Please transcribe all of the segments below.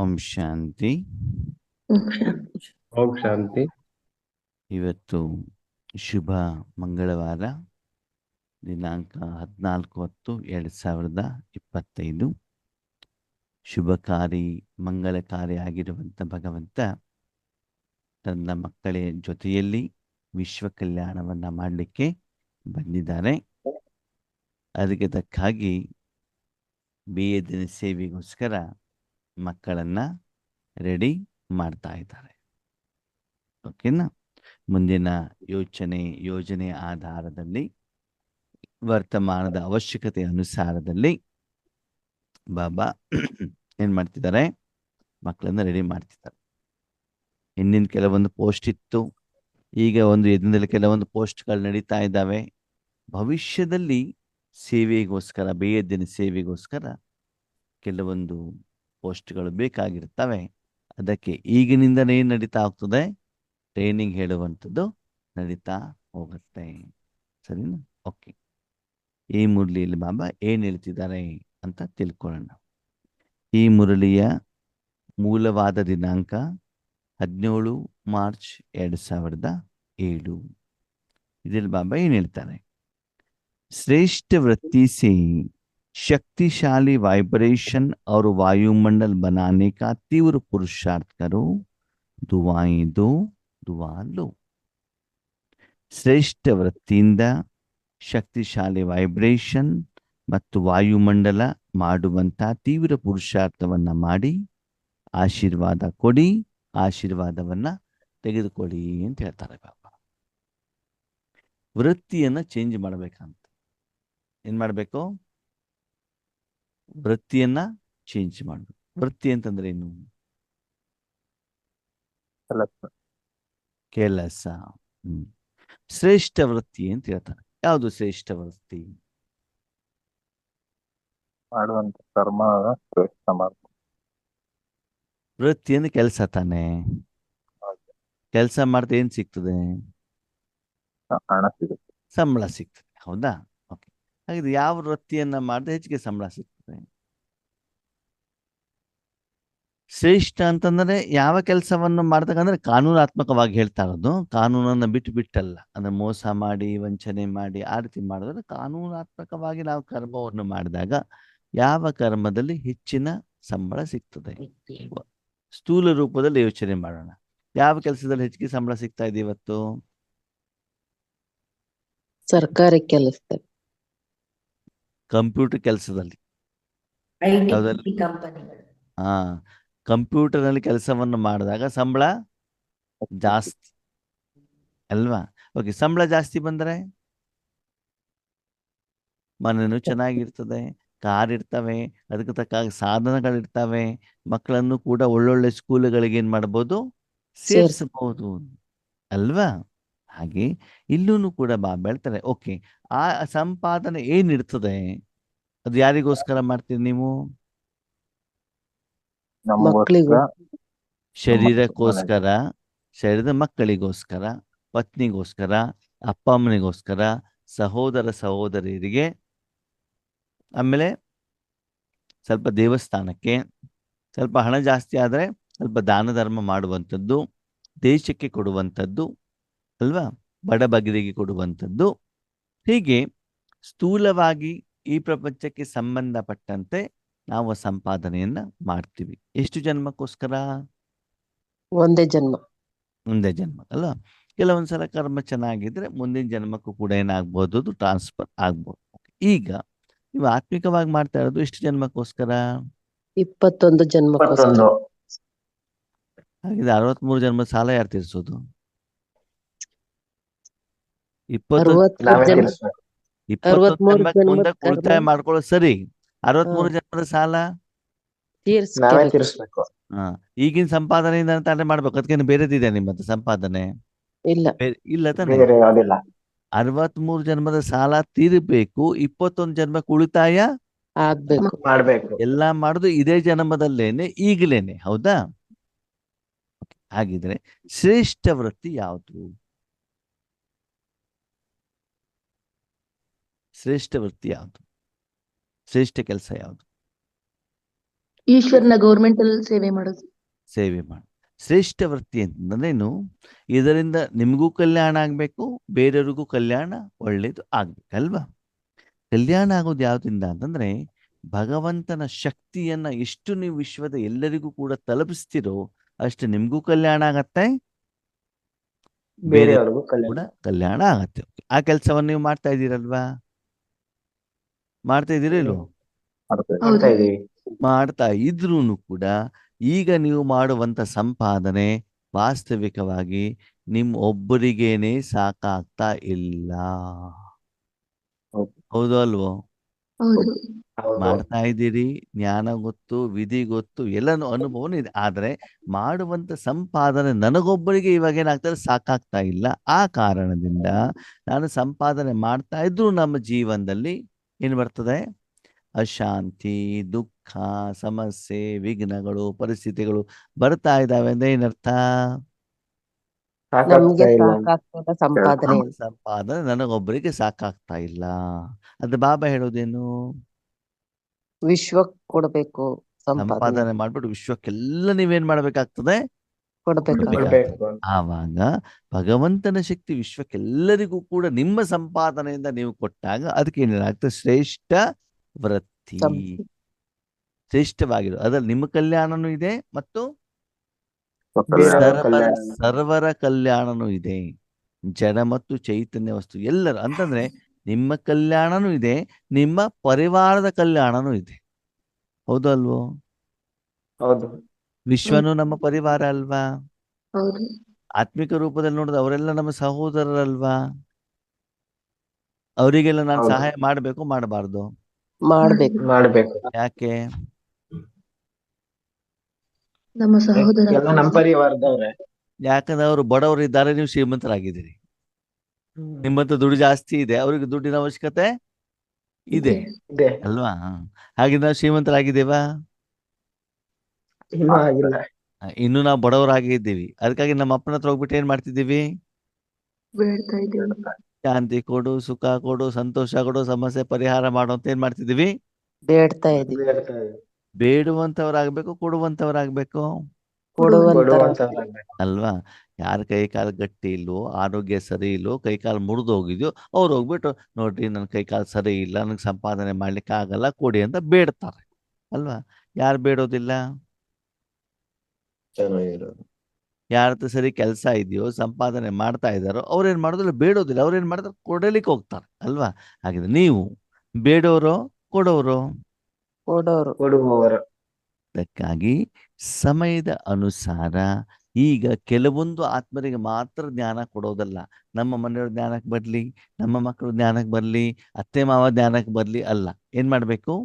ಓಂ ಶಾಂತಿ. ಓಂ ಶಾಂತಿ. ಇವತ್ತು ಶುಭ ಮಂಗಳವಾರ, ದಿನಾಂಕ 14/10/2025. ಶುಭಕಾರಿ ಮಂಗಳಕಾರಿ ಆಗಿರುವಂಥ ಭಗವಂತ ತನ್ನ ಮಕ್ಕಳ ಜೊತೆಯಲ್ಲಿ ವಿಶ್ವ ಕಲ್ಯಾಣವನ್ನು ಮಾಡಲಿಕ್ಕೆ ಬಂದಿದ್ದಾರೆ. ಅದಕ್ಕೆ ತಕ್ಕಾಗಿ ಬೇದಿನ ಸೇವೆಗೋಸ್ಕರ ಮಕ್ಕಳನ್ನು ರೆಡಿ ಮಾಡ್ತಾ ಇದ್ದಾರೆ. ಓಕೆನಾ? ಮುಂದಿನ ಯೋಜನೆ ಆಧಾರದಲ್ಲಿ ವರ್ತಮಾನದ ಅವಶ್ಯಕತೆ ಅನುಸಾರದಲ್ಲಿ ಬಾಬಾ ಏನು ಮಾಡ್ತಿದ್ದಾರೆ, ಮಕ್ಕಳನ್ನು ರೆಡಿ ಮಾಡ್ತಿದ್ದಾರೆ. ಹಿಂದಿನ ಕೆಲವೊಂದು ಪೋಸ್ಟ್ ಇತ್ತು, ಈಗ ದಿನದಲ್ಲಿ ಕೆಲವೊಂದು ಪೋಸ್ಟ್ಗಳು ನಡೀತಾ ಇದ್ದಾವೆ. ಭವಿಷ್ಯದಲ್ಲಿ ಸೇವೆಗೋಸ್ಕರ, ಬೇಯದ್ದಿನ ಸೇವೆಗೋಸ್ಕರ ಕೆಲವೊಂದು ಪೋಸ್ಟ್ಗಳು ಬೇಕಾಗಿರ್ತವೆ. ಅದಕ್ಕೆ ಈಗಿನಿಂದನೇ ನಡೀತಾ ಹೋಗ್ತದೆ, ಟ್ರೈನಿಂಗ್ ಹೇಳುವಂಥದ್ದು ನಡೀತಾ ಹೋಗುತ್ತೆ. ಸರಿನಾ? ಓಕೆ. ಈ ಮುರಳಿಯಲ್ಲಿ ಬಾಬಾ ಏನು ಹೇಳ್ತಿದ್ದಾರೆ ಅಂತ ತಿಳ್ಕೊಳ್ಳೋಣ. ಈ ಮುರಳಿಯ ಮೂಲವಾದ ದಿನಾಂಕ 17 ಮಾರ್ಚ್ 2007. ಇದರಲ್ಲಿ ಬಾಬಾ ಏನು ಹೇಳ್ತಾರೆ? श्रेष्ठ वृत्ति से शक्तिशाली वाइब्रेशन और वायुमंडल बनाने का तीव्र पुरुषार्थ करो, दुआएं दो, दुआ लो. ಶ್ರೇಷ್ಠ ವೃತ್ತಿಯಿಂದ ಶಕ್ತಿಶಾಲಿ ವೈಬ್ರೇಷನ್ ಮತ್ತು ವಾಯುಮಂಡಲ ಮಾಡುವಂಥ ತೀವ್ರ ಪುರುಷಾರ್ಥವನ್ನು ಮಾಡಿ ಆಶೀರ್ವಾದ ಕೊಡಿ, ಆಶೀರ್ವಾದವನ್ನು ತೆಗೆದುಕೊಳ್ಳಿ ಅಂತ ಹೇಳ್ತಾರೆ ಬಾಬಾ. ವೃತ್ತಿಯನ್ನು ಚೇಂಜ್ ಮಾಡಬೇಕಂತ. ಏನು ಮಾಡಬೇಕು? ವೃತ್ತಿಯನ್ನು ಚೇಂಜ್ ಮಾಡಬೇಕು. ವೃತ್ತಿ ಅಂತಂದ್ರೆ ಏನು? ಕೆಲಸ. ಶ್ರೇಷ್ಠ ವೃತ್ತಿ ಅಂತ ಹೇಳ್ತಾರೆ. ಯಾವುದು ಶ್ರೇಷ್ಠ ವೃತ್ತಿ? ಮಾಡುವಂತ ಕರ್ಮ ಶ್ರೇಷ್ಠ ಮಾರ್ಗ. ವೃತ್ತಿ ಅಂದ್ರೆ ಕೆಲಸ ತಾನೆ. ಕೆಲಸ ಮಾಡ್ತಾ ಏನ್ ಸಿಗ್ತದೆ? ಹಣ ಸಿಗುತ್ತೆ, ಸಂಬಳ ಸಿಗ್ತದೆ. ಹೌದಾ? ಓಕೆ. ಹಾಗಿದ್ರೆ ಯಾವ ವೃತ್ತಿಯನ್ನ ಮಾಡಿದ್ರೆ ಹೆಚ್ಚಿಗೆ ಸಂಬಳ ಸಿಗ್ತದೆ? ಶ್ರೇಷ್ಠ ಅಂತಂದ್ರೆ ಯಾವ ಕೆಲಸವನ್ನು ಮಾಡ್ತಕ್ಕಂದ್ರೆ ಕಾನೂನಾತ್ಮಕವಾಗಿ ಹೇಳ್ತಾ ಇರೋದು. ಕಾನೂನನ್ನು ಬಿಟ್ಟಲ್ಲ. ಅಂದ್ರೆ ಮೋಸ ಮಾಡಿ, ವಂಚನೆ ಮಾಡಿ ಆ ರೀತಿ ಮಾಡಿದ್ರೆ ಕಾನೂನಾತ್ಮಕವಾಗಿ ನಾವು ಕರ್ಮವನ್ನು ಮಾಡಿದಾಗ ಯಾವ ಕರ್ಮದಲ್ಲಿ ಹೆಚ್ಚಿನ ಸಂಬಳ ಸಿಗ್ತದೆ? ಸ್ಥೂಲ ರೂಪದಲ್ಲಿ ಯೋಚನೆ ಮಾಡೋಣ. ಯಾವ ಕೆಲಸದಲ್ಲಿ ಹೆಚ್ಚಿಗೆ ಸಂಬಳ ಸಿಗ್ತಾ ಇದೆ ಇವತ್ತು? ಸರ್ಕಾರಿ ಕೆಲಸದಲ್ಲಿ, ಕಂಪ್ಯೂಟರ್ ಕೆಲಸದಲ್ಲಿ. ಕಂಪ್ಯೂಟರ್ ನಲ್ಲಿ ಕೆಲಸವನ್ನು ಮಾಡಿದಾಗ ಸಂಬಳ ಜಾಸ್ತಿ ಅಲ್ವಾ? ಓಕೆ. ಸಂಬಳ ಜಾಸ್ತಿ ಬಂದರೆ ಮನೇನು ಚೆನ್ನಾಗಿರ್ತದೆ, ಕಾರ್ ಇರ್ತವೆ, ಅದಕ್ಕೆ ತಕ್ಕ ಸಾಧನಗಳಿರ್ತವೆ, ಮಕ್ಕಳನ್ನು ಕೂಡ ಒಳ್ಳೊಳ್ಳೆ ಸ್ಕೂಲ್ಗಳಿಗೆ ಏನ್ ಮಾಡ್ಬೋದು? ಸೇರಿಸಬಹುದು ಅಲ್ವಾ? ಹಾಗೆ ಇಲ್ಲೂ ಕೂಡ ಬಾಬಾ ಹೇಳ್ತಾರೆ, ಓಕೆ, ಆ ಸಂಪಾದನೆ ಏನಿರ್ತದೆ ಅದು ಯಾರಿಗೋಸ್ಕರ ಮಾಡ್ತೀರಿ ನೀವು? ಶರೀರಕ್ಕೋಸ್ಕರ, ಶರೀರದ ಮಕ್ಕಳಿಗೋಸ್ಕರ, ಪತ್ನಿಗೋಸ್ಕರ, ಅಪ್ಪ ಅಮ್ಮನಿಗೋಸ್ಕರ, ಸಹೋದರ ಸಹೋದರಿಯರಿಗೆ, ಆಮೇಲೆ ಸ್ವಲ್ಪ ದೇವಸ್ಥಾನಕ್ಕೆ, ಸ್ವಲ್ಪ ಹಣ ಜಾಸ್ತಿ ಆದರೆ ಸ್ವಲ್ಪ ದಾನ ಧರ್ಮ ಮಾಡುವಂಥದ್ದು, ದೇಶಕ್ಕೆ ಕೊಡುವಂಥದ್ದು ಅಲ್ವಾ, ಬಡಬಗರಿಗೆ ಕೊಡುವಂಥದ್ದು. ಹೀಗೆ ಸ್ಥೂಲವಾಗಿ ಈ ಪ್ರಪಂಚಕ್ಕೆ ಸಂಬಂಧಪಟ್ಟಂತೆ ನಾವು ಸಂಪಾದನೆಯನ್ನ ಮಾಡ್ತೀವಿ. ಎಷ್ಟು ಜನ್ಮಕ್ಕೋಸ್ಕರ? ಒಂದೇ ಜನ್ಮ ಅಲ್ವಾ? ಕೆಲವೊಂದ್ಸಲ ಕರ್ಮ ಚೆನ್ನಾಗಿದ್ರೆ ಮುಂದಿನ ಜನ್ಮಕ್ಕೂ ಕೂಡ ಏನಾಗ್ಬೋದು? ಅದು ಟ್ರಾನ್ಸ್ಫರ್ ಆಗ್ಬೋದು. ಈಗ ನೀವು ಆತ್ಮಿಕವಾಗಿ ಮಾಡ್ತಾ ಇರೋದು ಎಷ್ಟು ಜನ್ಮಕ್ಕೋಸ್ಕರ? 21 ಜನ್ಮಕ್ಕೋಸ್ಕರ. ಹಾಗಿದ್ರೆ 63 ಜನ್ಮದ ಸಾಲ ಯಾರು ತೀರಿಸೋದು? 63 ಜನ್ಮಕ್ಕೆ ಮುಂದಕ್ಕೆ ಉಳಿತಾಯ ಮಾಡ್ಕೊಳ್ಳೋದು ಸರಿ. 63 ಜನ್ಮದ ಸಾಲ ತೀರಿಸ್ಬೇಕು. ಈಗಿನ ಸಂಪಾದನೆಯಿಂದ ತಾನೇ ಮಾಡ್ಬೇಕು. ಅದಕ್ಕೇನು ಬೇರೆದಿದೆ ನಿಮ್ಮ ಸಂಪಾದನೆ? ಇಲ್ಲ ತಾನೆ. 63 ಜನ್ಮದ ಸಾಲ ತೀರಬೇಕು, 21 ಜನ್ಮಕ್ಕೆ ಉಳಿತಾಯ ಆಗ್ಬೇಕು. ಎಲ್ಲ ಮಾಡುದು ಇದೇ ಜನ್ಮದಲ್ಲೇನೆ, ಈಗಲೇನೆ. ಹೌದಾ? ಹಾಗಿದ್ರೆ ಶ್ರೇಷ್ಠ ವೃತ್ತಿ ಯಾವುದು? ಶ್ರೇಷ್ಠ ವೃತ್ತಿ ಯಾವುದು? ಶ್ರೇಷ್ಠ ಕೆಲಸ ಯಾವುದು? ಈಶ್ವರನ ಗೌರ್ಮೆಂಟ್ ಅಲ್ಲಿ ಸೇವೆ ಮಾಡೋದು. ಸೇವೆ ಮಾಡಿ. ಶ್ರೇಷ್ಠ ವೃತ್ತಿ ಅಂತಂದ್ರೇನು? ಇದರಿಂದ ನಿಮಗೂ ಕಲ್ಯಾಣ ಆಗ್ಬೇಕು, ಬೇರೆಯವ್ರಿಗೂ ಕಲ್ಯಾಣ ಒಳ್ಳೇದು ಆಗ್ಬೇಕಲ್ವಾ? ಕಲ್ಯಾಣ ಆಗೋದು ಯಾವ್ದ್ರಿಂದ ಅಂತಂದ್ರೆ, ಭಗವಂತನ ಶಕ್ತಿಯನ್ನ ಎಷ್ಟು ನೀವು ವಿಶ್ವದ ಎಲ್ಲರಿಗೂ ಕೂಡ ತಲುಪಿಸ್ತೀರೋ ಅಷ್ಟು ನಿಮ್ಗೂ ಕಲ್ಯಾಣ ಆಗತ್ತೆ, ಬೇರೆ ಬೇರೆಯವ್ರಿಗೂ ಕಲ್ಯಾಣ. ಕೂಡ ಕಲ್ಯಾಣ ಆಗತ್ತೆ. ಆ ಕೆಲಸವನ್ನು ನೀವು ಮಾಡ್ತಾ ಇದ್ದೀರಲ್ವಾ? ಮಾಡ್ತಾ ಇದ್ದೀರಾ ಇಲ್ವೋ? ಮಾಡ್ತೇವೆ. ಮಾಡ್ತಾ ಇದೀವಿ. ಮಾಡ್ತಾ ಇದ್ರೂ ಕೂಡ ಈಗ ನೀವು ಮಾಡುವಂತ ಸಂಪಾದನೆ ವಾಸ್ತವಿಕವಾಗಿ ನಿಮ್ ಒಬ್ಬರಿಗೇನೆ ಸಾಕಾಗ್ತಾ ಇಲ್ಲ. ಹೌದು. ಹೌದು ಅಲ್ವೋ? ಹೌದು. ಹೌದು. ಮಾಡ್ತಾ ಇದ್ದೀರಿ, ಜ್ಞಾನ ಗೊತ್ತು, ವಿಧಿ ಗೊತ್ತು, ಎಲ್ಲನೂ ಅನುಭವನೂ ಇದೆ. ಆದ್ರೆ ಮಾಡುವಂತ ಸಂಪಾದನೆ ನನಗೊಬ್ಬರಿಗೆ ಇವಾಗ ಏನಾಗ್ತದೆ, ಸಾಕಾಗ್ತಾ ಇಲ್ಲ. ಆ ಕಾರಣದಿಂದ ನಾನು ಸಂಪಾದನೆ ಮಾಡ್ತಾ ಇದ್ರು ನಮ್ಮ ಜೀವನದಲ್ಲಿ ಏನ್ ಬರ್ತದೆ? ಅಶಾಂತಿ, ದುಃಖ, ಸಮಸ್ಯೆ, ವಿಘ್ನಗಳು, ಪರಿಸ್ಥಿತಿಗಳು ಬರ್ತಾ ಇದ್ದಾವೆ ಅಂದ್ರೆ ಏನರ್ಥ? ನಮ್ಗೆ ಸಾಕಾಗ್ತಾ ಇಲ್ಲ. ಸಾಕಾಗ್ತದ ಸಂಪಾದನೆ ನಮ್ಮ ಸಂಪಾದನೆ ನನಗೊಬ್ಬರಿಗೆ ಸಾಕಾಗ್ತಾ ಇಲ್ಲ. ಅದು ಬಾಬಾ ಹೇಳೋದೇನು? ವಿಶ್ವಕ್ ಕೊಡ್ಬೇಕು ಸಂಪಾದನೆ ಸಂಪಾದನೆ ಮಾಡ್ಬಿಟ್ಟು ವಿಶ್ವಕ್ಕೆಲ್ಲ ನೀವೇನ್ ಮಾಡ್ಬೇಕಾಗ್ತದೆ? ಕೊಡ್ಬೇಕಾಗ್ತದೆ. ಕೊಡ್ಬೇಕು ಅಂತ. ಆವಾಗ ಭಗವಂತನ ಶಕ್ತಿ ವಿಶ್ವಕ್ಕೆಲ್ಲರಿಗೂ ಕೂಡ ನಿಮ್ಮ ಸಂಪಾದನೆಯಿಂದ ನೀವು ಕೊಟ್ಟಾಗ ಅದಕ್ಕೆ ಏನಾಗ್ತದೆ? ಶ್ರೇಷ್ಠ ವೃತ್ತಿ, ಶ್ರೇಷ್ಠವಾಗಿರೋ ಅದ್ರಲ್ಲಿ ನಿಮ್ಮ ಕಲ್ಯಾಣನೂ ಇದೆ ಮತ್ತು ಬೇರೆಯವ್ರ ಸರ್ವರ ಕಲ್ಯಾಣ. ಸರ್ವರ ಕಲ್ಯಾಣನೂ ಇದೆ. ಜಡ ಮತ್ತು ಚೈತನ್ಯ ವಸ್ತು ಎಲ್ಲರೂ ಅಂತಂದ್ರೆ ನಿಮ್ಮ ಕಲ್ಯಾಣನೂ ಇದೆ, ನಿಮ್ಮ ಪರಿವಾರದ ಕಲ್ಯಾಣನೂ ಇದೆ. ಹೌದು ಅಲ್ವೋ? ಹೌದು. ವಿಶ್ವನು ನಮ್ಮ ಪರಿವಾರ ಅಲ್ವಾ? ಹೌದು. ಆತ್ಮಿಕ ರೂಪದಲ್ಲಿ ನೋಡಿದ್ರೆ ಅವರೆಲ್ಲ ನಮ್ಮ ಸಹೋದರರಲ್ವಾ? ಅವರಿಗೆಲ್ಲ ನಾನು ಹೌದು. ಸಹಾಯ ಮಾಡಬೇಕು ಮಾಡಬಾರ್ದು? ಮಾಡ್ಬೇಕು. ಮಾಡ್ಬೇಕು. ಯಾಕೆ? ನಮ್ಮ ಸಹೋದರ. ಎಲ್ಲ ನಮ್ಮ ಪರಿವಾರದವ್ರೆ. ಯಾಕಂದ್ರೆ ಅವರು ಬಡವರು ಇದ್ದಾರೆ, ನೀವು ಶ್ರೀಮಂತರಾಗಿದ್ದೀರಿ. ನಿಮ್ಮ ಹತ್ರ ದುಡ್ಡು ಜಾಸ್ತಿ ಇದೆ, ಅವ್ರಿಗೆ ದುಡ್ಡಿನ ಅವಶ್ಯಕತೆ ಇದೆ ಇದೆ. ಅಲ್ವಾ? ಹಾಗೆ ನಾವು ಶ್ರೀಮಂತರಾಗಿದ್ದೇವಾ? ಇನ್ನೂ ಆಗಿಲ್ಲ. ಇನ್ನು ನಾವು ಬಡವರಾಗಿ ಇದ್ದೀವಿ. ಅದಕ್ಕಾಗಿ ನಮ್ಮ ಅಪ್ಪನ ಹತ್ರ ಹೋಗ್ಬಿಟ್ಟು ಏನ್ ಮಾಡ್ತಿದ್ದೀವಿ? ಬೇಡ್ತಾ ಇದ್ದೀವಿ. ಶಾಂತಿ ಕೊಡು, ಸುಖ ಕೊಡು, ಸಂತೋಷ ಕೊಡು, ಸಮಸ್ಯೆ ಪರಿಹಾರ ಮಾಡು ಅಂತ ಏನ್ ಮಾಡ್ತಿದ್ದೀವಿ? ಬೇಡ್ತಾ ಇದೀವಿ. ಬೇಡ್ತಾ ಇದೀವಿ. ಬೇಡುವಂತವರಾಗ್ಬೇಕು, ಕೊಡುವಂತವರಾಗ್ಬೇಕು ಕೊಡುವಂತವ್ರಾಗ್ಬೇಕು. ಅಲ್ವಾ? ಯಾರ ಕೈ ಕಾಲು ಗಟ್ಟಿ ಇಲ್ವೋ, ಆರೋಗ್ಯ ಸರಿ ಇಲ್ವೋ, ಕೈ ಕಾಲು ಮುರಿದು ಹೋಗಿದ್ಯೋ, ಅವ್ರು ಹೋಗ್ಬಿಟ್ಟು ನೋಡ್ರಿ ನನ್ನ ಕೈ ಕಾಲು ಸರಿ ಇಲ್ಲ, ನನಗೆ ಸಂಪಾದನೆ ಮಾಡ್ಲಿಕ್ಕೆ ಆಗಲ್ಲ, ಕೊಡಿ ಅಂತ ಬೇಡ್ತಾರೆ ಅಲ್ವಾ? ಯಾರು ಬೇಡೋದಿಲ್ಲ? ಚೆನ್ನಾಗಿರೋದು. ಯಾರ ಹತ್ರ ಸರಿ ಕೆಲಸ ಇದೆಯೋ, ಸಂಪಾದನೆ ಮಾಡ್ತಾ ಇದ್ದಾರೋ ಅವ್ರೇನ್ ಮಾಡೋದಿಲ್ಲ, ಬೇಡೋದಿಲ್ಲ. ಅವ್ರೇನ್ ಮಾಡ್ತಾರೆ? ಕೊಡಲಿಕ್ಕೆ ಹೋಗ್ತಾರೆ ಅಲ್ವಾ? ಹಾಗಿದ್ರೆ ನೀವು ಬೇಡೋರು ಕೊಡೋರು? ಕೊಡೋರು. ಕೊಡುವವರು. ಅದಕ್ಕಾಗಿ ಸಮಯದ ಅನುಸಾರ ಈಗ ಕೆಲವೊಂದು ಆತ್ಮರಿಗೆ ಮಾತ್ರ ಜ್ಞಾನ ಕೊಡೋದಲ್ಲ. ನಮ್ಮ ಮನೆಯವ್ರ ಜ್ಞಾನಕ್ಕೆ ಬರ್ಲಿ, ನಮ್ಮ ಮಕ್ಕಳು ಜ್ಞಾನಕ್ಕೆ ಬರ್ಲಿ, ಅತ್ತೆ ಮಾವ ಜ್ಞಾನಕ್ಕೆ ಬರ್ಲಿ ಅಲ್ಲ. ಏನ್ ಮಾಡ್ಬೇಕು?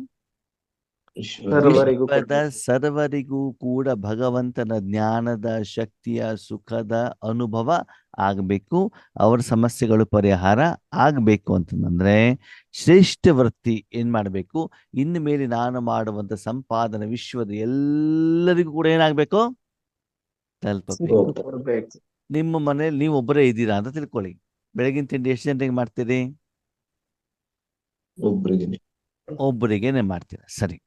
ಸರ್ವರಿಗೂ ವಿಶ್ವದ ಸರ್ವರಿಗೂ ಕೂಡ ಭಗವಂತನ ಜ್ಞಾನದ ಶಕ್ತಿಯ ಸುಖದ ಅನುಭವ ಆಗ್ಬೇಕು, ಅವರ ಸಮಸ್ಯೆಗಳು ಪರಿಹಾರ ಆಗ್ಬೇಕು ಅಂತಂದ್ರೆ ಶ್ರೇಷ್ಠ ವೃತ್ತಿ ಏನ್ ಮಾಡ್ಬೇಕು? ಇನ್ನು ಮೇಲೆ ನಾನು ಮಾಡುವಂತ ಸಂಪಾದನೆ ವಿಶ್ವದ ಎಲ್ಲರಿಗೂ ಕೂಡ ಏನಾಗ್ಬೇಕು? ತಲುಪಬೇಕು. ಕೊಡ್ಬೇಕು. ನಿಮ್ಮ ಮನೇಲಿ ನೀವು ಒಬ್ಬರೇ ಇದ್ದೀರಾ ಅಂತ ತಿಳ್ಕೊಳ್ಳಿ. ಬೆಳಗಿನ ತಿಂಡಿ ಎಷ್ಟು ಜನರಿಗೆ ಮಾಡ್ತೀರಿ? ಒಬ್ಬರಿಗೇನೆ ಮಾಡ್ತೀರಾ. ಸರಿ,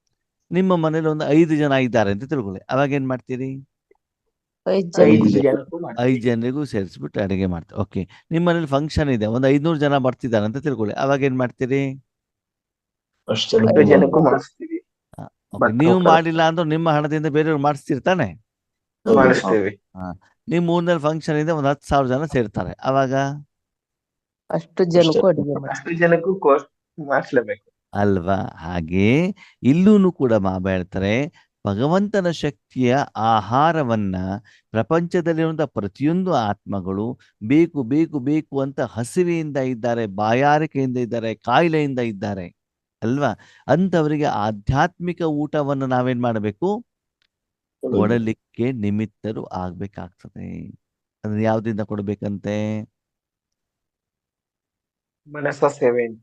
ನಿಮ್ಮ ಮನೇಲಿ ಒಂದು 5 ಜನ ಇದ್ದಾರೆ ಅಂತ ತಿಳ್ಕೊಳ್ಳಿ. ಅವಾಗ ಏನ್ ಮಾಡ್ತೀರಿ? 5 ಜನ 5 ಜನಕ್ಕೂ ಮಾಡ್ತೀವಿ. 5 ಜನರಿಗೂ ಸೇರಿಸ್ಬಿಟ್ಟು ಅಡುಗೆ ಮಾಡ್ತೀವಿ. ಓಕೆ, ನಿಮ್ಮ ಮನೇಲಿ ಫಂಕ್ಷನ್ ಇದೆ, ಒಂದು 500 ಜನ ಬರ್ತಿದ್ದಾರೆ ಅಂತ ತಿಳ್ಕೊಳ್ಳಿ. ಅವಾಗ ಏನ್ ಮಾಡ್ತೀರಿ? 5 ಜನಕ್ಕೂ ಮಾಡಿಸ್ತೀವಿ. Okay, ನೀವು ಮಾಡಿಲ್ಲ ಅಂದ್ರೆ ನಿಮ್ಮ ಹಣದಿಂದ ಬೇರೆಯವ್ರು ಮಾಡಿಸ್ತಿರ್ತಾನೆ. ಮಾಡಿಸ್ತೀವಿ. ನಿಮ್ಮ ಊರಿನಲ್ಲಿ ಫಂಕ್ಷನ್ ಇದೆ, ಒಂದು 10,000 ಜನ ಸೇರ್ತಾರೆ. ಅವಾಗ ಅಷ್ಟು ಜನಕ್ಕೂ ಅಡಿಗೆ ಮಾಡಿ. 10 ಜನಕ್ಕೂ ಮಾಡಿಸ್ಲೇಬೇಕು ಅಲ್ವಾ? ಹಾಗೆ ಇಲ್ಲೂ ಕೂಡ ಬಾಬಾ ಹೇಳ್ತಾರೆ, ಭಗವಂತನ ಶಕ್ತಿಯ ಆಹಾರವನ್ನ ಪ್ರಪಂಚದಲ್ಲಿರುವಂತಹ ಪ್ರತಿಯೊಂದು ಆತ್ಮಗಳು ಬೇಕು ಬೇಕು ಬೇಕು ಅಂತ ಹಸಿವೆಯಿಂದ ಇದ್ದಾರೆ, ಬಾಯಾರಿಕೆಯಿಂದ ಇದ್ದಾರೆ, ಕಾಯಿಲೆಯಿಂದ ಇದ್ದಾರೆ ಅಲ್ವಾ? ಅಂತವರಿಗೆ ಆಧ್ಯಾತ್ಮಿಕ ಊಟವನ್ನು ನಾವೇನ್ ಮಾಡಬೇಕು? ಕೊಡಲಿಕ್ಕೆ ನಿಮಿತ್ತರು ಆಗ್ಬೇಕಾಗ್ತದೆ. ಅದನ್ನ ಯಾವ್ದ್ರಿಂದ ಕೊಡ್ಬೇಕಂತೆ? ಮನಸ್ಸ ಸೇವೆಯಿಂದ.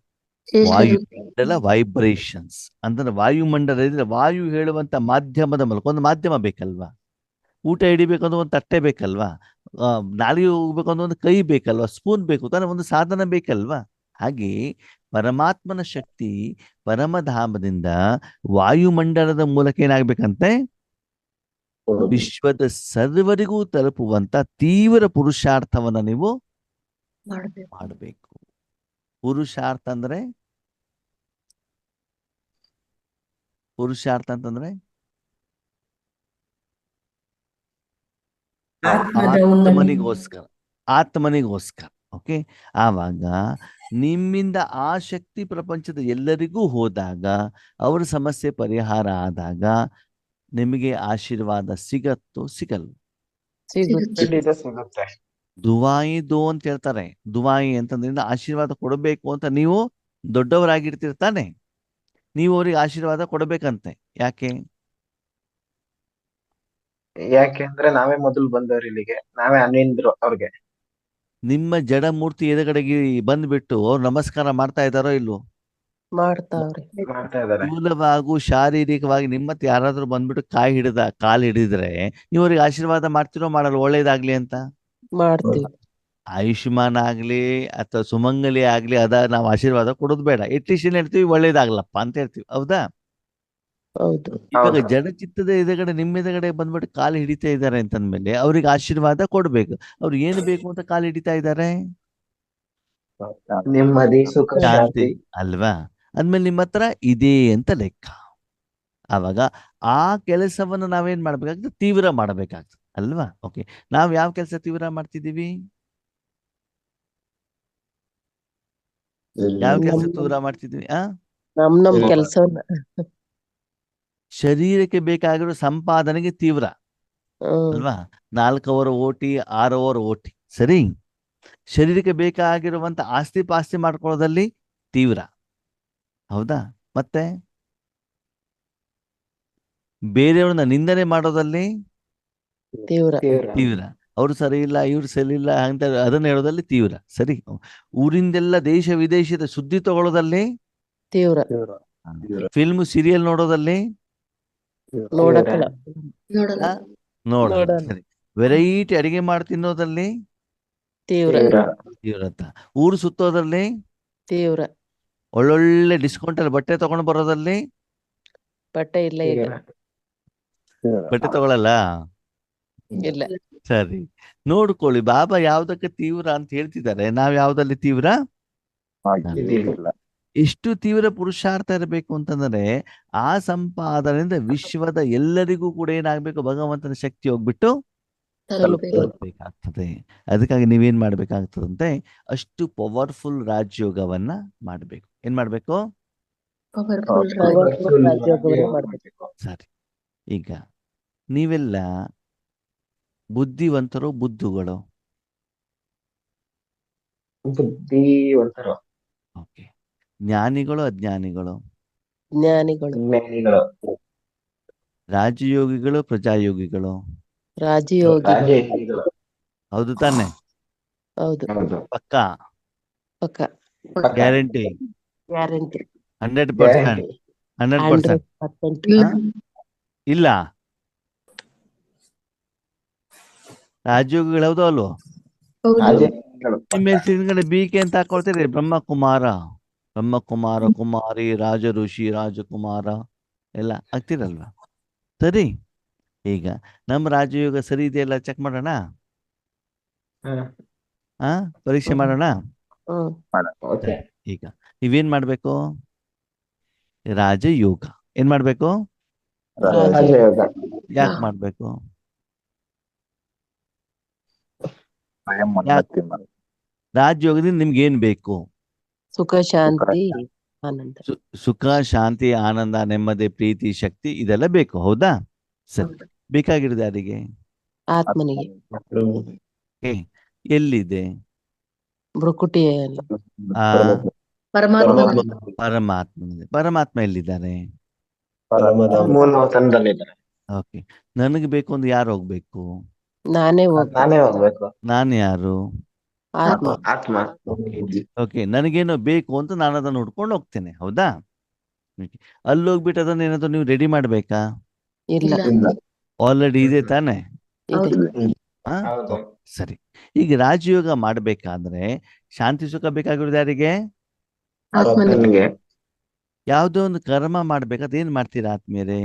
ವಾಯುಮಂಡಲ ವೈಬ್ರೇಷನ್ಸ್ ಅಂತಂದ್ರೆ ವಾಯುಮಂಡಲ ಇದ್ರೆ ವಾಯು ಹೇಳುವಂತ ಮಾಧ್ಯಮದ ಮೂಲಕ ಒಂದು ಮಾಧ್ಯಮ ಬೇಕಲ್ವಾ? ಊಟ ಹಿಡಿಬೇಕಂದ್ರೆ ಒಂದು ತಟ್ಟೆ ಬೇಕಲ್ವಾ? ನಾಲಿಗೆ ಹೋಗ್ಬೇಕಂದ್ರೆ ಒಂದು ಕೈ ಬೇಕಲ್ವಾ? ಸ್ಪೂನ್ ಬೇಕು ತಾನೆ, ಒಂದು ಸಾಧನ ಬೇಕಲ್ವಾ? ಹಾಗೆ ಪರಮಾತ್ಮನ ಶಕ್ತಿ ಪರಮಧಾಮದಿಂದ ವಾಯುಮಂಡಲದ ಮೂಲಕ ಏನಾಗ್ಬೇಕಂತೆ ವಿಶ್ವದ ಸರ್ವರಿಗೂ ತಲುಪುವಂತ ತೀವ್ರ ಪುರುಷಾರ್ಥವನ್ನ ನೀವು ಮಾಡ್ಬೇಕು. ಮಾಡಬೇಕು. ಪುರುಷಾರ್ಥ ಅಂತಂದ್ರೆ ಆತ್ಮನಿಗೋಸ್ಕರ. ಓಕೆ, ಆವಾಗ ನಿಮ್ಮಿಂದ ಆ ಶಕ್ತಿ ಪ್ರಪಂಚದ ಎಲ್ಲರಿಗೂ ಹೋದಾಗ ಅವರ ಸಮಸ್ಯೆ ಪರಿಹಾರ ಆದಾಗ ನಿಮಗೆ ಆಶೀರ್ವಾದ ಸಿಗಲ್ಲ? ಸಿಗುತ್ತೆ. ಖಂಡಿತ ಸಿಗುತ್ತೆ. ದುವಾಯಿ ಅಂತ ಹೇಳ್ತಾರೆ. ದುವಾಯಿ ಅಂತಂದ್ರಿಂದ ಆಶೀರ್ವಾದ ಕೊಡಬೇಕು ಅಂತ ನೀವು ದೊಡ್ಡವರಾಗಿರ್ತಿರ್ತಾನೆ, ನೀವು ಅವ್ರಿಗೆ ಆಶೀರ್ವಾದ ಕೊಡಬೇಕಂತೆ. ಯಾಕೆ? ಯಾಕೆಂದ್ರೆ ನಾವೇ ಮೊದಲು ಬಂದವ್ರು ಇಲ್ಲಿಗೆ, ನಾವೇ ಅನ್ವಿಂದ್ರು ಅವ್ರಿಗೆ. ನಿಮ್ಮ ಜಡ ಮೂರ್ತಿ ಎದುರುಗಡೆಗೆ ಬಂದ್ಬಿಟ್ಟು ಅವ್ರು ನಮಸ್ಕಾರ ಮಾಡ್ತಾ ಇದ್ದಾರೋ ಇಲ್ವೋ? ಮಾಡ್ತಾವ್ರಿ. ಮಾಡ್ತಾ ಇದಾರೆ. ಸ್ಥೂಲವಾಗೂ ಶಾರೀರಿಕವಾಗಿ ನಿಮ್ಮತ್ತೆ ಯಾರಾದ್ರೂ ಬಂದ್ಬಿಟ್ಟು ಕಾಲ್ ಹಿಡಿದ್ರೆ ನೀವು ಅವ್ರಿಗೆ ಆಶೀರ್ವಾದ ಮಾಡ್ತಿರೋ ಮಾಡಲ್ಲ ಒಳ್ಳೇದಾಗ್ಲಿ ಅಂತ? ಮಾಡ್ತೀವಿ. ಆಯುಷ್ಮಾನ್ ಆಗ್ಲಿ ಅಥವಾ ಸುಮಂಗಲಿ ಆಗ್ಲಿ ನಾವು ಆಶೀರ್ವಾದ ಕೊಡೋದು ಬೇಡ. ಎಟ್ಲೀಸ್ಟ್ ಏನ್ ಹೇಳ್ತೀವಿ, ಒಳ್ಳೇದಾಗ್ಲಪ್ಪ ಅಂತ ಹೇಳ್ತೀವಿ. ಹೌದಾ? ಹೌದು. ಇವಾಗ ಹೌದು. ಜಡಚಿತ್ತದ ಎದುರುಗಡೆ ನಿಮ್ಮ ಎದುರುಗಡೆ ಬಂದ್ಬಿಟ್ಟು ಕಾಲು ಹಿಡಿತಾ ಇದ್ದಾರೆ ಅಂತಂದ್ಮೇಲೆ ಅವ್ರಿಗೆ ಆಶೀರ್ವಾದ ಕೊಡ್ಬೇಕು. ಅವ್ರು ಏನು ಬೇಕು ಅಂತ ಕಾಲು ಹಿಡಿತಾ ಇದ್ದಾರೆ? ನೆಮ್ಮದಿ, ಸುಖ, ಶಾಂತಿ ಶಾಂತಿ. ಅಲ್ವಾ? ಅಂದ್ಮೇಲೆ ನಿಮ್ಮ ಹತ್ರ ಇದೆ ಅಂತ ಲೆಕ್ಕ. ಆವಾಗ ಆ ಕೆಲಸವನ್ನು ನಾವೇನ್ ಮಾಡ್ಬೇಕಾಗ್ತದೆ? ತೀವ್ರ ಮಾಡ್ಬೇಕಾಗ್ತದೆ ಅಲ್ವಾ? ಓಕೆ, ನಾವ್ ಯಾವ ಕೆಲಸ ತೀವ್ರ ಮಾಡ್ತಿದೀವಿ? ಯಾವ ಕೆಲಸ ತೀವ್ರ ಮಾಡ್ತಿದೀವಿ? ನಮ್ ಕೆಲ್ಸವನ್ನ. ಶರೀರಕ್ಕೆ ಬೇಕಾಗಿರೋ ಸಂಪಾದನೆಗೆ ತೀವ್ರ ಅಲ್ವಾ? 4 ಅವರ್ ಓಟಿ, 6 ಅವರ್ ಓಟಿ, ಸರಿ. ಶರೀರಕ್ಕೆ ಬೇಕಾಗಿರುವಂತ ಆಸ್ತಿ ಪಾಸ್ತಿ ಮಾಡ್ಕೊಳ್ಳೋದಲ್ಲಿ ತೀವ್ರ, ಹೌದಾ? ಮತ್ತೆ ಬೇರೆಯವ್ರನ್ನ ನಿಂದನೆ ಮಾಡೋದಲ್ಲಿ ತೀವ್ರ. ತೀವ್ರ. ಅವ್ರು ಸರಿ ಇಲ್ಲ, ಇವ್ರು ಸರಿ ಇಲ್ಲ ಅಂತ ಅದನ್ನ ಹೇಳೋದಲ್ಲಿ ತೀವ್ರ, ಸರಿ. ಊರಿಂದೆಲ್ಲ ದೇಶ ವಿದೇಶದ ಸುದ್ದಿ ತಗೊಳ್ಳೋದಲ್ಲಿ ತೀವ್ರ. ಫಿಲ್ಮ್ ಸೀರಿಯಲ್ ನೋಡೋದಲ್ಲಿ ನೋಡಕ್ಕಲ್ಲ. ನೋಡಲ್ಲ. ನೋಡಲ್ಲ, ಸರಿ. ವೆರೈಟಿ ಅಡಿಗೆ ಮಾಡಿ ತಿನ್ನೋದಲ್ಲಿ ತೀವ್ರ. ತೀವ್ರತ. ಊರು ಸುತ್ತೋದಲ್ಲಿ ತೀವ್ರ. ಒಳ್ಳೊಳ್ಳೆ ಡಿಸ್ಕೌಂಟ್ ಅಲ್ಲಿ ಬಟ್ಟೆ ತಗೊಂಡು ಬರೋದಲ್ಲಿ ಬಟ್ಟೆ ಇಲ್ಲ ಈಗ. ಬಟ್ಟೆ ತಗೊಳಲ್ಲ, ಇಲ್ಲ. ಸರಿ. ನೋಡ್ಕೊಳ್ಳಿ, ಬಾಬಾ ಯಾವ್ದಕ್ಕೆ ತೀವ್ರ ಅಂತ ಹೇಳ್ತಿದ್ದಾರೆ, ನಾವ್ ಯಾವ್ದಲ್ಲಿ ತೀವ್ರ? ಎಷ್ಟು ತೀವ್ರ ಪುರುಷಾರ್ಥ ಇರಬೇಕು ಅಂತಂದ್ರೆ ಆ ಸಂಪಾದನೆಯಿಂದ ವಿಶ್ವದ ಎಲ್ಲರಿಗೂ ಕೂಡ ಏನಾಗ್ಬೇಕು? ಭಗವಂತನ ಶಕ್ತಿ ಹೋಗ್ಬಿಟ್ಟು ತಲುಪಬೇಕಾಗ್ತದೆ. ಅದಕ್ಕಾಗಿ ನೀವೇನ್ ಮಾಡ್ಬೇಕಾಗ್ತದಂತೆ? ಅಷ್ಟು ಪವರ್ಫುಲ್ ರಾಜಯೋಗವನ್ನ ಮಾಡ್ಬೇಕು. ಏನ್ ಮಾಡ್ಬೇಕು? ಪವರ್ಫುಲ್ ರಾಜಯೋಗವನ್ನ ಮಾಡ್ಬೇಕು. ಸರಿ. ಈಗ ನೀವೆಲ್ಲ ಬುದ್ಧಿವಂತರು ಬುದ್ಧುಗಳು? ಬುದ್ಧಿವಂತರು. ಓಕೆ. ಜ್ಞಾನಿಗಳು ಅಜ್ಞಾನಿಗಳು? ಜ್ಞಾನಿಗಳು. ಜ್ಞಾನಿಗಳು. ರಾಜಯೋಗಿಗಳು ಪ್ರಜಾಯೋಗಿಗಳು? ರಾಜಯೋಗಿಗಳು. ಹೌದು ತಾನೆ? ಹೌದು. ಪಕ್ಕ? ಪಕ್ಕ. ಗ್ಯಾರಂಟಿ? ಗ್ಯಾರಂಟಿ. 100%? 100%? 100%. ಇಲ್ಲ. ರಾಜಯೋಗಿಗಳು ಹೌದು ಅಲ್ವೋ? ನಿಮ್ಮ ಹೆಸರಿನ BK ಅಂತ ಹಾಕೊಳ್ತೀರಿ. ಬ್ರಹ್ಮಕುಮಾರ, ಕುಮಾರಿ, ರಾಜ ಋಷಿ, ರಾಜಕುಮಾರ ಎಲ್ಲ ಆಗ್ತಿರಲ್ವಾ? ಸರಿ. ಈಗ ನಮ್ಮ ರಾಜಯೋಗ ಸರಿ ಇದೆಯಲ್ಲ, ಚೆಕ್ ಮಾಡೋಣ. ಪರೀಕ್ಷೆ ಮಾಡೋಣ. ಈಗ ನೀವೇನ್ ಮಾಡ್ಬೇಕು? ರಾಜಯೋಗ ಏನ್ ಮಾಡ್ಬೇಕು? ಯಾಕೆ ಮಾಡ್ಬೇಕು? ರಾಜಯೋಗದಿಂದ ನಿಮ್ಗೆ ಏನ್ ಬೇಕು? ಸುಖ, ಶಾಂತಿ, ಆನಂದ. ಸುಖ, ಶಾಂತಿ, ಆನಂದ, ನೆಮ್ಮದಿ, ಪ್ರೀತಿ, ಶಕ್ತಿ ಇದೆಲ್ಲ ಬೇಕು, ಹೌದಾ? ಸರಿ. ಬೇಕಾಗಿರೋದು ಯಾರಿಗೆ? ಆತ್ಮನಿಗೆ. ಎಲ್ಲಿದೆ? ಭ್ರುಕುಟಿಯಲ್ಲಿ. ಪರಮಾತ್ಮನಿದೆ. ಪರಮಾತ್ಮ ಎಲ್ಲಿದ್ದಾರೆ? ಮೂಲತನದಲ್ಲಿದ್ದಾರೆ. ಓಕೆ. ನನಗೆ ಬೇಕು ಅಂದ್ರೆ ಯಾರು ಹೋಗ್ಬೇಕು? ನಾನೇ ಹೋಗ್ಬೇಕು. ನಾನು ಯಾರು? ಆತ್ಮ. ಓಕೆ. ನನಗೇನೋ ಬೇಕು ಅಂತ ನಾನು ಅದನ್ನ ಹುಡ್ಕೊಂಡು ಹೋಗ್ತೇನೆ, ಹೌದಾ? ಅಲ್ಲಿ ಹೋಗ್ಬಿಟ್ಟು ಅದನ್ನ ಏನಾದ್ರು ನೀವು ರೆಡಿ ಮಾಡ್ಬೇಕಾ? ಇಲ್ಲ. ಆಲ್ರೆಡಿ ಇದೆ ತಾನೆ? ಹೌದು. ಸರಿ. ಈಗ ರಾಜಯೋಗ ಮಾಡ್ಬೇಕಾದ್ರೆ ಶಾಂತಿ ಸುಖ ಬೇಕಾಗಿರೋದು ಯಾರಿಗೆ? ಆತ್ಮನಿಗೆ ಯಾವುದೋ ಒಂದು ಕರ್ಮ ಮಾಡ್ಬೇಕಾದ್ರೆ ಏನ್ ಮಾಡ್ತೀರಾ ಆತ್ಮೀಯರೇ?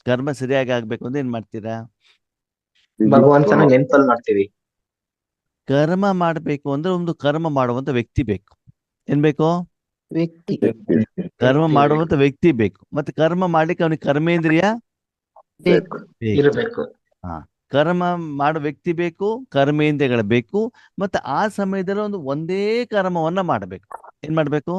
ಕರ್ಮ ಸರಿಯಾಗಿ ಆಗ್ಬೇಕು ಅಂದ್ರೆ ಏನ್ ಮಾಡ್ತೀರಾ? ಭಗವಂತನ ನೆನ್ಪಲ್ ಮಾಡ್ತೀವಿ. ಕರ್ಮ ಮಾಡ್ಬೇಕು ಅಂದ್ರೆ ಒಂದು ಕರ್ಮ ಮಾಡುವಂತ ವ್ಯಕ್ತಿ ಬೇಕು. ಏನ್ ಬೇಕು? ವ್ಯಕ್ತಿ ಕರ್ಮ ವ್ಯಕ್ತಿ ಮಾಡುವಂತ ವ್ಯಕ್ತಿ ಬೇಕು. ಮತ್ತೆ ಕರ್ಮ ಮಾಡ್ಲಿಕ್ಕೆ ಅವನಿಗೆ ಕರ್ಮೇಂದ್ರಿಯ ಬೇಕು. ಬೇಕು. ಇರಬೇಕು. ಕರ್ಮ ಮಾಡೋ ವ್ಯಕ್ತಿ ಬೇಕು, ಕರ್ಮೇಂದ್ರಿಯಗಳು ಬೇಕು. ಮತ್ತೆ ಆ ಸಮಯದಲ್ಲಿ ಒಂದೇ ಕರ್ಮವನ್ನ ಮಾಡಬೇಕು. ಏನ್ ಮಾಡ್ಬೇಕು?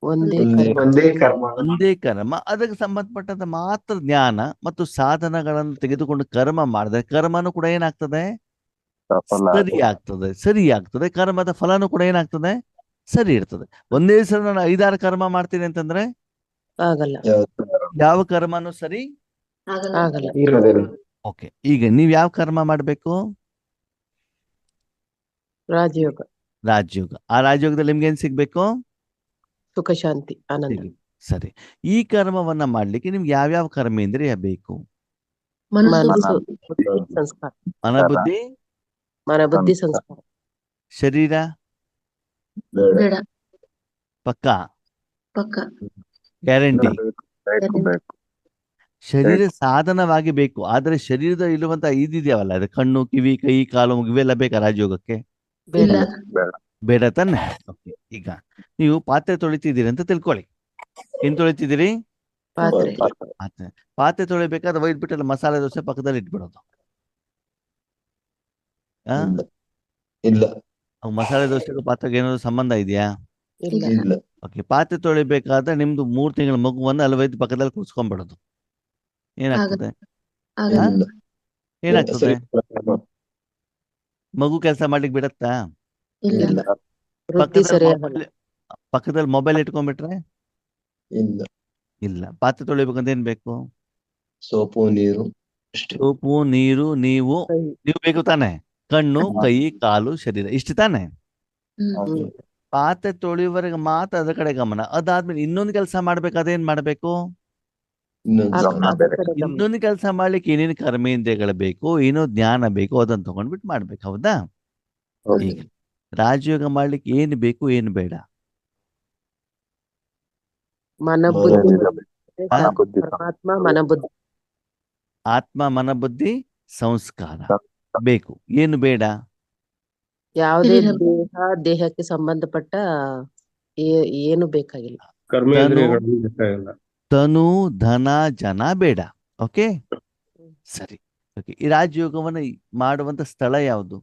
ಒಂದೇ ಒಂದೇ ಕರ್ಮ. ಒಂದೇ ಕರ್ಮ. ಅದಕ್ಕೆ ಸಂಬಂಧಪಟ್ಟಂತ ಮಾತ್ರ ಜ್ಞಾನ ಮತ್ತು ಸಾಧನಗಳನ್ನು ತೆಗೆದುಕೊಂಡು ಕರ್ಮ ಮಾಡಿದ್ರೆ ಕರ್ಮನೂ ಕೂಡ ಏನಾಗ್ತದೆ? ಸರಿ ಆಗ್ತದೆ. ಸರಿ ಆಗ್ತದೆ. ಕರ್ಮದ ಫಲನೂ ಕೂಡ ಏನಾಗ್ತದೆ? ಸರಿ ಇರ್ತದೆ. ಒಂದೇ ಸಲ ನಾನು 5-6 ಕರ್ಮ ಮಾಡ್ತೀನಿ ಅಂತಂದ್ರೆ ಆಗಲ್ಲ. ಯಾವ ಕರ್ಮನೂ ಸರಿ ಆಗಲ್ಲ. ಇರೋದಿಲ್ಲ. ಓಕೆ. ಈಗ ನೀವ್ ಯಾವ ಕರ್ಮ ಮಾಡ್ಬೇಕು? ರಾಜಯೋಗ, ರಾಜಯೋಗ. ಆ ರಾಜಯೋಗದಲ್ಲಿ ನಿಮ್ಗೆ ಏನ್ ಸಿಗ್ಬೇಕು? ಸುಖ, ಶಾಂತಿ, ಆನಂದ. ಸರಿ. ಈ ಕರ್ಮವನ್ನ ಮಾಡ್ಲಿಕ್ಕೆ ನಿಮ್ಗೆ ಯಾವ್ಯಾವ ಕರ್ಮೇಂದ್ರಿಯ ಬೇಕು? ಮನಸ್ಸು, ಬುದ್ಧಿ, ಸಂಸ್ಕಾರ. ಮನಬುದ್ಧಿ, ಮನಬುದ್ಧಿ, ಸಂಸ್ಕಾರ. ಶರೀರ ಬೇಡ. ಪಕ್ಕ ಪಕ್ಕ. ಗ್ಯಾರಂಟಿ. ಬೇಕು. ಶರೀರ ಸಾಧನವಾಗಿ ಬೇಕು. ಆದ್ರೆ ಶರೀರದ ಇರುವಂತ ಇದಿದೆಯವಲ್ಲ, ಅದು ಕಣ್ಣು, ಕಿವಿ, ಕೈ, ಕಾಲು, ಇವೆಲ್ಲ ಬೇಕಾ ರಾಜಯೋಗಕ್ಕೆ? ಬೇಡ. ಇಲ್ಲ. ಬೇಡ ತಾನೆ? ಓಕೆ. ಈಗ ನೀವು ಪಾತ್ರೆ ತೊಳಿತಿದ್ದೀರಿ ಅಂತ ತಿಳ್ಕೊಳ್ಳಿ. ಏನ್ ತೊಳಿತಿದ್ದೀರಿ? ಪಾತ್ರೆ. ಪಾತ್ರೆ ತೊಳಿಬೇಕಾದ್ರೆ ಒಯ್ದು ಬಿಟ್ಟಲ್ಲ ಮಸಾಲೆ ದೋಸೆ ಪಕ್ಕದಲ್ಲಿ ಇಟ್ಬಿಡೋದು. ಇಲ್ಲ. ಮಸಾಲೆ ದೋಸೆಗೂ ಪಾತ್ರೆಗೆ ಏನಾದ್ರು ಸಂಬಂಧ ಇದೆಯಾ? ಇಲ್ಲ. ಓಕೆ. ಪಾತ್ರೆ ತೊಳಿಬೇಕಾದ್ರೆ ನಿಮ್ದು 3 ತಿಂಗಳ ಮಗುವನ್ನ ಅಲ್ಲಿ ಒಯ್ದು ಪಕ್ಕದಲ್ಲಿ ಕೂರ್ಸ್ಕೊಂಡ್ಬಿಡೋದು. ಏನಾಗ್ತದೆ? ಆಗಲ್ಲ. ಏನಾಗ್ತದೆ? ಮಗು ಕೆಲಸ ಮಾಡ್ಲಿಕ್ಕೆ ಬಿಡತ್ತಾ? ಇಲ್ಲ. ವೃತ್ತಿ ಸರಿಯಾಗಲ್ಲ. ಪಕ್ಕದಲ್ಲಿ ಮೊಬೈಲ್ ಇಟ್ಕೊಂಡ್ಬಿಟ್ರೆ? ಇಲ್ಲ. ಇಲ್ಲ. ಪಾತ್ರೆ ತೊಳಿಬೇಕಂತ ಏನ್ ಬೇಕು? ಸೋಪು, ನೀರು, ಸೋಪು, ನೀರು, ನೀವು ಬೇಕು ತಾನೆ? ಕಣ್ಣು, ಕೈ, ಕಾಲು, ಶರೀರ, ಇಷ್ಟು ತಾನೆ? ಪಾತ್ರೆ ತೊಳೆಯುವವರೆಗೆ ಮಾತ್ರ ಅದ್ರ ಕಡೆ ಗಮನ. ಅದಾದ್ಮೇಲೆ ಇನ್ನೊಂದು ಕೆಲಸ ಮಾಡ್ಬೇಕಾದ್ರೆ ಏನ್ ಮಾಡ್ಬೇಕು? ಇನ್ನೊಂದು ಕೆಲಸ ಮಾಡ್ಲಿಕ್ಕೆ ಏನೇನು ಕರ್ಮೇಂದ್ರಿಯಗಳು ಬೇಕು, ಏನೋ ಜ್ಞಾನ ಬೇಕು, ಅದನ್ನ ತಗೊಂಡ್ಬಿಟ್ಟು ಮಾಡ್ಬೇಕು. ಹೌದಾ? ಈಗ ರಾಜಯೋಗ ಮಾಡ್ಲಿಕ್ಕೆ ಏನು ಬೇಕು, ಏನು ಬೇಡ? ಮನಬುದ್ಧಿ, ಪರಮಾತ್ಮ, ಮನಬುದ್ಧಿ. ಆತ್ಮ, ಮನ, ಬುದ್ಧಿ, ಸಂಸ್ಕಾರ ಬೇಕು. ಏನು ಬೇಡ? ಯಾವುದೇ ದೇಹಕ್ಕೆ ಸಂಬಂಧಪಟ್ಟ ಏನು ಬೇಕಾಗಿಲ್ಲ. ತನು, ಧನ, ಜನ ಬೇಡ. ಓಕೆ, ಸರಿ. ಓಕೆ. ಈ ರಾಜಯೋಗವನ್ನ ಮಾಡುವಂತ ಸ್ಥಳ ಯಾವುದು?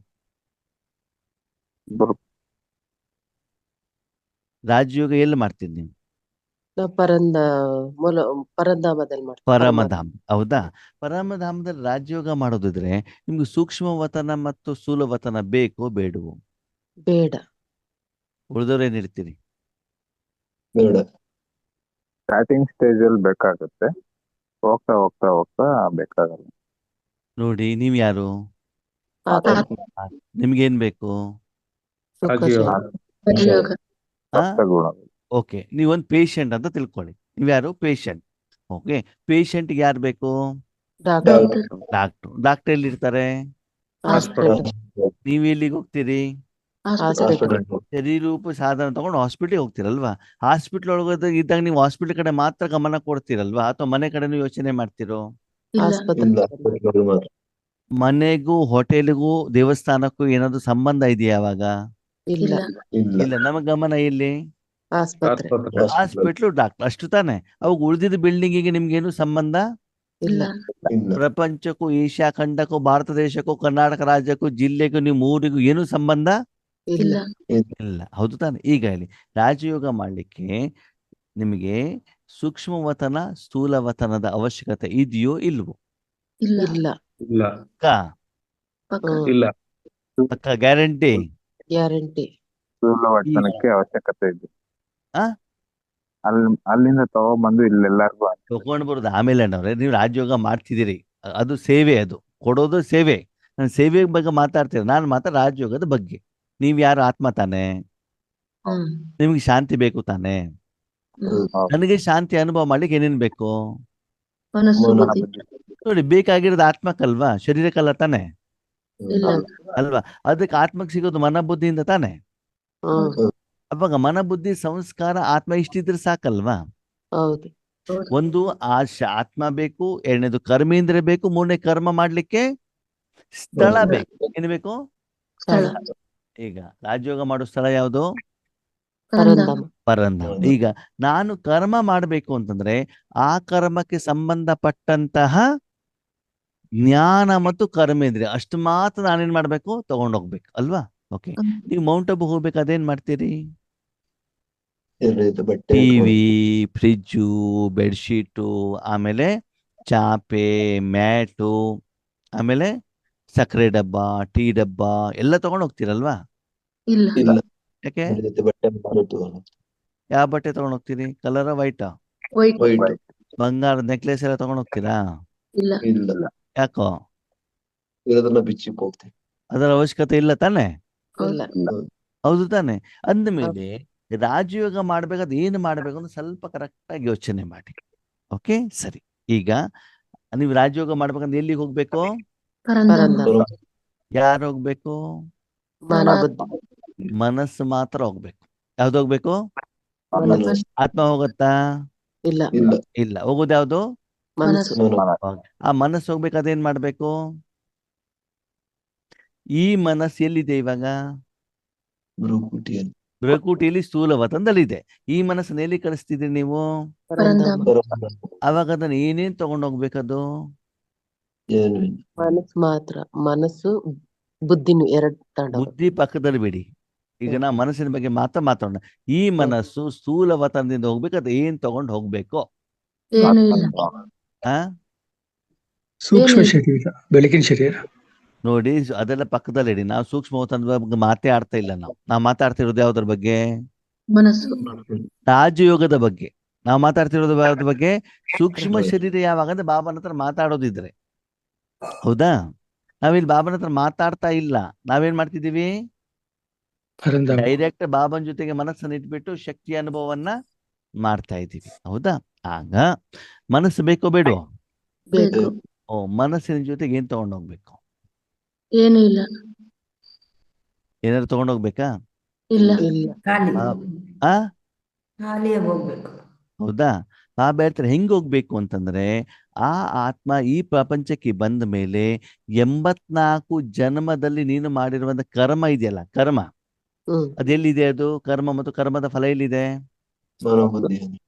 ರಾಜಯೋಗ ಎಲ್ಲಿ ಮಾಡ್ತೀರಿ ನೀವು? ಪರಂಧಾಮದಲ್ಲಿ ಮಾಡ್ತೀವಿ. ಪರಮಧಾಮ. ಹೌದಾ? ಪರಮಧಾಮದಲ್ಲಿ ರಾಜಯೋಗ ಮಾಡೋದಿದ್ರೆ ನಿಮ್ಗೆ ಸೂಕ್ಷ್ಮವತನ ಮತ್ತು ಸ್ಥೂಲವತನ ಬೇಕೋ ಬೇಡವೋ? ಬೇಡ. ಉಳಿದವ್ರು ಏನ್ ಹೇಳ್ತೀರಿ? ಬೇಡ. ಸ್ಟಾರ್ಟಿಂಗ್ ಸ್ಟೇಜ್ ಅಲ್ಲಿ ಬೇಕಾಗುತ್ತೆ, ಹೋಗ್ತಾ ಹೋಗ್ತಾ ಹೋಗ್ತಾ ಬೇಕಾಗಲ್ಲ. ನೋಡಿ, ನೀವ್ ಯಾರು? ಆತ್ಮ. ನಿಮ್ಗೇನ್ ಬೇಕು? ಸುಖ, ಶಾಂತಿ. ರಾಜಯೋಗ. ಸಪ್ತಗುಣ. ಓಕೆ. ನೀವೊಂದು ಪೇಷಂಟ್ ಅಂತ ತಿಳ್ಕೊಳ್ಳಿ. ನೀವ್ಯಾರು? ಪೇಷಂಟ್. ಓಕೆ. ಪೇಷಂಟ್ಗೆ ಯಾರು ಬೇಕು? ಡಾಕ್ಟರ್. ಡಾಕ್ಟ್ರು. ಡಾಕ್ಟರ್ ಎಲ್ಲಿ ಇರ್ತಾರೆ? ಹಾಸ್ಪಿಟಲ್. ನೀವ್ ಎಲ್ಲಿಗೆ ಹೋಗ್ತೀರಿ? ಹಾಸ್ಪಿಟಲ್. ಶರೀರೂಪ ಸಾಧನ ತಗೊಂಡು ಹಾಸ್ಪಿಟ್ಲಿಗೆ ಹೋಗ್ತೀರಲ್ವಾ? ಹಾಸ್ಪಿಟ್ಲ್ ಒಳಗೋದಾಗ ಇದ್ದಾಗ ನೀವು ಹಾಸ್ಪಿಟ್ಲ್ ಕಡೆ ಮಾತ್ರ ಗಮನ ಕೊಡ್ತೀರಲ್ವಾ, ಅಥವಾ ಮನೆ ಕಡೆನೂ ಯೋಚನೆ ಮಾಡ್ತಿರೋ? ಆಸ್ಪತ್ರೆ. ಮನೆಗೂ ಹೋಟೆಲ್ಗೂ ದೇವಸ್ಥಾನಕ್ಕೂ ಏನಾದ್ರು ಸಂಬಂಧ ಇದೆಯಾ ಅವಾಗ? ಇಲ್ಲ. ಇಲ್ಲ. ನಮಗ್ ಗಮನ ಇಲ್ಲಿ ಆಸ್ಪತ್ರೆ. ಹಾಸ್ಪಿಟ್ಲು, ಡಾಕ್ಟರ್, ಅಷ್ಟು ತಾನೆ? ಅವಾಗ ಉಳಿದಿದ್ದ ಬಿಲ್ಡಿಂಗಿಗೆ ನಿಮ್ಗೇನು ಸಂಬಂಧ ಇಲ್ಲ. ಪ್ರಪಂಚಕ್ಕೂ, ಏಷ್ಯಾ ಖಂಡಕ್ಕೂ, ಭಾರತ ದೇಶಕ್ಕೂ, ಕರ್ನಾಟಕ ರಾಜ್ಯಕ್ಕೂ, ಜಿಲ್ಲೆಗೂ, ನೀವು ಊರಿಗೂ ಏನು ಸಂಬಂಧ ಇಲ್ಲ. ಇಲ್ಲ. ಹೌದು ತಾನೆ? ಈಗ ಹೇಳಿ, ರಾಜಯೋಗ ಮಾಡ್ಲಿಕ್ಕೆ ನಿಮಗೆ ಸೂಕ್ಷ್ಮವತನ, ಸ್ಥೂಲವತನದ ಅವಶ್ಯಕತೆ ಇದೆಯೋ ಇಲ್ವೋ? ಇಲ್ಲ. ಪಕ್ಕ ಗ್ಯಾರಂಟಿ? ಗ್ಯಾರಂಟಿ. ಸ್ಥೂಲವಚನಕ್ಕೆ ಅವಶ್ಯಕತೆ ಇದೆ. ಆ? ಅಲ್ಲಿಂದ ತಗೊಂಡ್ಬಂದು ಇಲ್ಲೆಲ್ಲರಿಗೂ ತಗೊಂಡ್ ಬರೋದು ಆಮೇಲೆ ಅಣ್ಣವ್ರೆ. ನೀವು ರಾಜಯೋಗ ಮಾಡ್ತಿದ್ದೀರಿ, ಅದು ಸೇವೆ, ಅದು ಕೊಡೋದು ಸೇವೆ. ನಾನು ಸೇವೆ ಬಗ್ಗೆ ಮಾತಾಡ್ತೀನಿ, ನಾನು ಮಾತ್ರ ರಾಜಯೋಗದ ಬಗ್ಗೆ. ನೀವ್ ಯಾರು? ಆತ್ಮ ತಾನೆ? ನಿಮ್ಗೆ ಶಾಂತಿ ಬೇಕು ತಾನೆ? ನನಗೆ ಶಾಂತಿ ಅನುಭವ ಮಾಡ್ಲಿಕ್ಕೆ ಏನೇನ್ ಬೇಕು? ಮನಸ್ಸು, ಬುದ್ಧಿ. ನೋಡಿ, ಬೇಕಾಗಿರೋದು ಆತ್ಮಕ್ಕಲ್ವಾ, ಶರೀರಕ್ಕಲ್ಲ ತಾನೆ? ಇಲ್ಲ. ಅಲ್ವಾ? ಅದಕ್ಕೆ ಆತ್ಮಕ್ಕೆ ಸಿಗೋದು ಮನ, ಬುದ್ಧಿಯಿಂದ ತಾನೆ? ಅವಾಗ ಮನ ಬುದ್ಧಿ ಸಂಸ್ಕಾರ ಆತ್ಮ ಇಷ್ಟಿದ್ರೆ ಸಾಕಲ್ವಾ? ಹೌದು. ಹೌದು. ಒಂದು ಆತ್ಮ ಬೇಕು, ಎರಡನೇದು ಕರ್ಮೇಂದ್ರ ಬೇಕು, ಮೂರನೇ ಕರ್ಮ ಮಾಡ್ಲಿಕ್ಕೆ ಸ್ಥಳ ಹೌದು. ಬೇಕು. ಏನು ಬೇಕು? ಸ್ಥಳ. ಈಗ ರಾಜಯೋಗ ಮಾಡೋ ಸ್ಥಳ ಯಾವುದು? ಪರಂಧಾಮ. ಪರಂಧಾಮ. ಈಗ ನಾನು ಕರ್ಮ ಮಾಡಬೇಕು ಅಂತಂದ್ರೆ ಆ ಕರ್ಮಕ್ಕೆ ಸಂಬಂಧಪಟ್ಟಂತಹ ಜ್ಞಾನ ಮತ್ತು ಕರ್ಮೇಂದ್ರಿಯ ಅಷ್ಟು ಮಾತ್ರ ನಾನೇನ್ ಮಾಡ್ಬೇಕು? ತಗೊಂಡೋಗ್ಬೇಕು ಅಲ್ವಾ? ಓಕೆ. ನೀವು ಮೌಂಟ್ ಅಬು ಹೋಗ್ಬೇಕು, ಅದೇನ್ ಮಾಡ್ತೀರಿ? ಇದು ಬಟ್ಟೆ ಟಿವಿ, ಫ್ರಿಜ್ಜು, ಬೆಡ್ಶೀಟು, ಆಮೇಲೆ ಚಾಪೆ, ಮ್ಯಾಟು, ಆಮೇಲೆ ಸಕ್ಕರೆ ಡಬ್ಬ, ಟೀ ಡಬ್ಬ ಎಲ್ಲ ತಗೊಂಡು ಹೋಗ್ತೀರಲ್ವಾ? ಇಲ್ಲ. ಇಲ್ಲ. ಯಾಕೆ? ಎರಡು ಜೊತೆ ಬಟ್ಟೆ ಮಾರುದು. ಯಾವ ಬಟ್ಟೆ ತಗೊಂಡು ಹೋಗ್ತೀರಿ? ಕಲರ ವೈಟಾ? ವೈಟ್. ವೈಟ್. ಬಂಗಾರದ ನೆಕ್ಲೆಸ್ ಎಲ್ಲ ತಗೊಂಡು ಹೋಗ್ತೀರಾ? ಇಲ್ಲ. ಇಲ್ಲ. ಯಾಕೋ? ಇರೋದನ್ನ ಬಿಚ್ಚಿಕ್ ಹೋಗ್ತೀವಿ. ಅದರ ಅವಶ್ಯಕತೆ ಇಲ್ಲ ತಾನೆ? ಇಲ್ಲ. ಹೌದು ತಾನೆ? ಅಂದಮೇಲೆ ರಾಜಯೋಗ ಮಾಡ್ಬೇಕಾದ್ರೆ ಏನು ಮಾಡ್ಬೇಕು ಅಂತ ಸ್ವಲ್ಪ ಕರೆಕ್ಟ್ ಆಗಿ ಯೋಚನೆ ಮಾಡಿ. ಓಕೆ, ಸರಿ. ಈಗ ನೀವು ರಾಜಯೋಗ ಮಾಡ್ಬೇಕಂದ್ರೆ ಎಲ್ಲಿಗೆ ಹೋಗ್ಬೇಕು? ಪರಂಧಾಮ. ಯಾರು ಹೋಗ್ಬೇಕು? ಮನ ಬುದ್ಧಿ. ಮನಸ್ಸು ಮಾತ್ರ ಹೋಗ್ಬೇಕು. ಯಾವ್ದು ಹೋಗ್ಬೇಕು? ಮನಸ್ಸು. ಆತ್ಮ ಹೋಗುತ್ತಾ? ಇಲ್ಲ. ಇಲ್ಲ. ಇಲ್ಲ. ಹೋಗೋದು ಯಾವ್ದು? ಮನಸ್ಸು. ಆ ಮನಸ್ಸು ಹೋಗ್ಬೇಕಾದ್ರೆ ಏನ್ ಮಾಡ್ಬೇಕು? ಈ ಮನಸ್ಸು ಎಲ್ಲಿದೆ ಇವಾಗ? ಭ್ರೂಕುಟಿಯಲ್ಲಿ. ಭ್ರಕುಟಿಯಲ್ಲಿ ಸ್ಥೂಲವತನದಲ್ಲಿದೆ. ಈ ಮನಸ್ಸನ್ನ ಎಲ್ಲಿ ಕಳಿಸ್ತಿದ್ರಿ ನೀವು? ಪರಂಧಾಮ. ಅವಾಗ ಅದನ್ನ ಏನೇನ್ ತಗೊಂಡೋಗ್ಬೇಕದು? ಏನು ಇಲ್ಲ. ಮನಸ್ಸು ಮಾತ್ರ. ಮನಸ್ಸು ಬುದ್ಧಿನು ಎರಡು ತಗೊಂಡು ಬುದ್ಧಿ ಪಕ್ಕದಲ್ಲಿ ಬಿಡಿ. ಈಗ ನಾ ಮನಸ್ಸಿನ ಬಗ್ಗೆ ಮಾತ್ರ ಮಾತಾಡೋಣ. ಈ ಮನಸ್ಸು ಸ್ಥೂಲವತನದಿಂದ ಹೋಗ್ಬೇಕು, ಅದು ಏನ್ ತಗೊಂಡು ಹೋಗ್ಬೇಕು? ಏನು ಇಲ್ಲ. ಆ ಸೂಕ್ಷ್ಮ ಶರೀರ, ಬೆಳಕಿನ ಶರೀರ. ನೋಡಿ, ಅದೆಲ್ಲ ಪಕ್ಕದಲ್ಲಿ ಇಡಿ. ನಾವು ಸೂಕ್ಷ್ಮವತನದ ಬಗ್ಗೆ ಮಾತೇ ಆಡ್ತಾ ಇಲ್ಲ. ನಾವು ಮಾತಾಡ್ತಿರೋದು ಯಾವ್ದ್ರ ಬಗ್ಗೆ? ಮನಸ್ಸು. ರಾಜಯೋಗದ ಬಗ್ಗೆ ನಾವು ಮಾತಾಡ್ತಿರೋದು. ಯಾವ್ದ್ರ ಬಗ್ಗೆ? ಸೂಕ್ಷ್ಮ ಶರೀರ ಯಾವಾಗ ಅಂದ್ರೆ ಬಾಬಾನ ಹತ್ರ ಮಾತಾಡೋದಿದ್ರೆ. ಹೌದಾ? ನಾವಿಲ್ಲಿ ಬಾಬಾನ ಹತ್ರ ಮಾತಾಡ್ತಾ ಇಲ್ಲ. ನಾವೇನ್ ಮಾಡ್ತಿದೀವಿ? ಪರಂಧಾಮ. ಡೈರೆಕ್ಟ್ ಬಾಬನ ಜೊತೆಗೆ ಮನಸ್ಸನ್ನು ಇಟ್ಬಿಟ್ಟು ಶಕ್ತಿ ಅನುಭವವನ್ನ ಮಾಡ್ತಾ ಇದ್ದೀವಿ. ಹೌದಾ? ಆಗ ಮನಸ್ಸು ಬೇಕೋ ಬೇಡವೋ? ಬೇಕು. ಮನಸ್ಸಿನ ಜೊತೆಗೆ ಏನ್ ತಗೊಂಡೋಗ್ಬೇಕು? ಏನು ಇಲ್ಲ. ಏನಾದ್ರು ತಗೊಂಡೋಗ್ಬೇಕಾ? ಇಲ್ಲ. ಇಲ್ಲ. ಆ ಖಾಲಿಯಾಗಿ ಹೋಗ್ಬೇಕು. ಹೌದಾ? ಬಾಬಾ ಹೇಳ್ತಾರೆ ಹೆಂಗ್ ಹೋಗ್ಬೇಕು ಅಂತಂದ್ರೆ, ಆ ಆತ್ಮ ಈ ಪ್ರಪಂಚಕ್ಕೆ ಬಂದ ಮೇಲೆ 84 ಜನ್ಮದಲ್ಲಿ ನೀನು ಮಾಡಿರುವಂತ ಕರ್ಮ ಇದೆಯಲ್ಲ, ಕರ್ಮ ಅದೆಲ್ಲಿದೆ? ಅದು ಕರ್ಮ ಮತ್ತು ಕರ್ಮದ ಫಲ ಎಲ್ಲಿದೆ? ಮನೋಬುದ್ಧಿಯಲ್ಲಿ.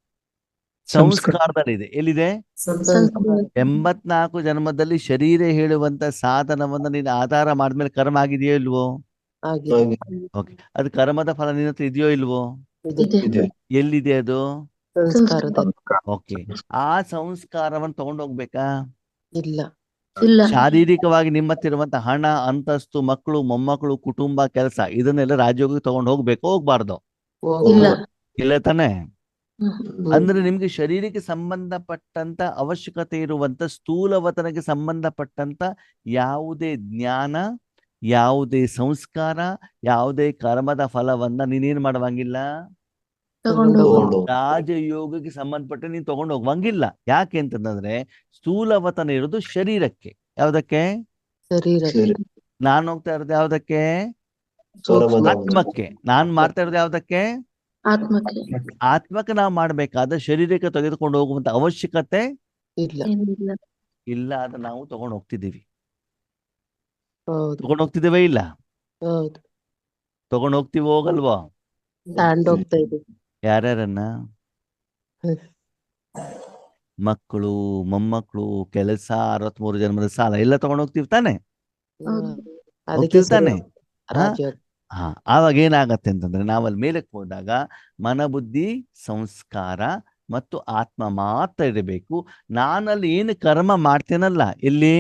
ಸಂಸ್ಕಾರದಲ್ಲಿದೆ. ಎಲ್ಲಿದೆ? ಸಂಸ್ಕಾರ. 84 ಜನ್ಮದಲ್ಲಿ ಶರೀರ ಹೇಳುವಂತ ಸಾಧನವನ್ನ ನೀನು ಆಧಾರ ಮಾಡಿದ್ಮೇಲೆ ಕರ್ಮ ಆಗಿದೆಯೋ ಇಲ್ವೋ? ಆಗಿದೆ. ಓಕೆ. ಅದು ಕರ್ಮದ ಫಲ ನಿನ್ನ ಹತ್ರ ಇದೆಯೋ ಇಲ್ವೋ? ಇದೆ. ಇದೆ. ಎಲ್ಲಿದೆ ಅದು? ಸಂಸ್ಕಾರದಲ್ಲಿ. ಓಕೆ. ಆ ಸಂಸ್ಕಾರವನ್ನು ತಗೊಂಡೋಗ್ಬೇಕಾ? ಇಲ್ಲ. ಇಲ್ಲ. ಶಾರೀರಿಕವಾಗಿ ನಿಮ್ಮ ಹತ್ರ ಇರುವಂತ ಹಣ, ಅಂತಸ್ತು, ಮಕ್ಕಳು, ಮೊಮ್ಮಕ್ಕಳು, ಕುಟುಂಬ, ಕೆಲಸ ಇದನ್ನೆಲ್ಲ ರಾಜಯೋಗಕ್ಕೆ ತಗೊಂಡು ಹೋಗ್ಬೇಕು, ಹೋಗ್ಬಾರ್ದು? ಇಲ್ಲ. ಇಲ್ಲ ತಾನೆ? ಹ್ಮ್. ಅಂದ್ರೆ ನಿಮ್ಗೆ ಶರೀರಕ್ಕೆ ಸಂಬಂಧಪಟ್ಟಂತ ಅವಶ್ಯಕತೆ ಇರುವಂತ ಸ್ಥೂಲವತನಕ್ಕೆ ಸಂಬಂಧಪಟ್ಟಂತ ಯಾವುದೇ ಜ್ಞಾನ, ಯಾವುದೇ ಸಂಸ್ಕಾರ, ಯಾವುದೇ ಕರ್ಮದ ಫಲವನ್ನ ನೀನೇನ್ ಮಾಡುವಂಗಿಲ್ಲ. ತಗೊಂಡು ತಗೊಂಡು ರಾಜಯೋಗಕ್ಕೆ ಸಂಬಂಧಪಟ್ಟ ನೀನ್ ತಗೊಂಡು ಹೋಗುವಂಗಿಲ್ಲ. ಯಾಕೆ ಅಂತಂದ್ರೆ ಸ್ಥೂಲವತನ ಇರೋದು ಶರೀರಕ್ಕೆ. ಯಾವ್ದಕ್ಕೆ? ಶರೀರಕ್ಕೆ. ಸರಿ. ನಾನ್ ಹೋಗ್ತಾ ಇರೋದು ಯಾವ್ದಕ್ಕೆ? ಪರಮಧಾಮ. ಆತ್ಮಕ್ಕೆ. ನಾನ್ ಮಾಡ್ತಾ ಇರೋದು ಯಾವ್ದಕ್ಕೆ? ಆತ್ಮಕ್ಕೆ. ಆತ್ಮಕ್ಕೆ ನಾವು ಮಾಡ್ಬೇಕಾದ್ರೆ ಶರೀರಕ್ಕೆ ತೆಗೆದುಕೊಂಡು ಹೋಗುವಂತ ಅವಶ್ಯಕತೆ ಇಲ್ಲ. ಏನಿಲ್ಲ. ಇಲ್ಲ. ಅದು ನಾವು ತಗೊಂಡು ಹೋಗ್ತಿದ್ದೀವಿ. ಹೌದು. ತಗೊಂಡು ಹೋಗ್ತಿದ್ದೇವೆ ಇಲ್ಲ? ಹೌದು. ತಗೊಂಡು ಹೋಗ್ತೀವಿ, ಹೋಗಲ್ವಾ? ತಾಂಡ್ ಹೋಗ್ತಾ ಇದ್ದೀವಿ. ಯಾರ್ಯಾರನ್ನ? ಹ್ಮ್. ಮಕ್ಕಳು, ಮೊಮ್ಮಕ್ಕಳು, ಕೆಲಸ, 63 ಜನ್ಮದ ಸಾಲ ಎಲ್ಲ ತಗೊಂಡು ಹೋಗ್ತೀವಿ ತಾನೆ? ಹೌದು. ಅದಕ್ಕೆ ಹೋಗ್ತೀವಿ ತಾನೆ? ರಾಜಯೋಗ. ಆವಾಗ ಏನಾಗತ್ತೆ ಅಂತಂದ್ರೆ ನಾವಲ್ಲಿ ಮೇಲಕ್ಕೆ ಹೋದಾಗ ಮನಬುದ್ಧಿ ಸಂಸ್ಕಾರ ಮತ್ತು ಆತ್ಮ ಮಾತ್ರ ಇರಬೇಕು. ನಾನಲ್ಲಿ ಏನು ಕರ್ಮ ಮಾಡ್ತೇನಲ್ಲ, ಇಲ್ಲಿ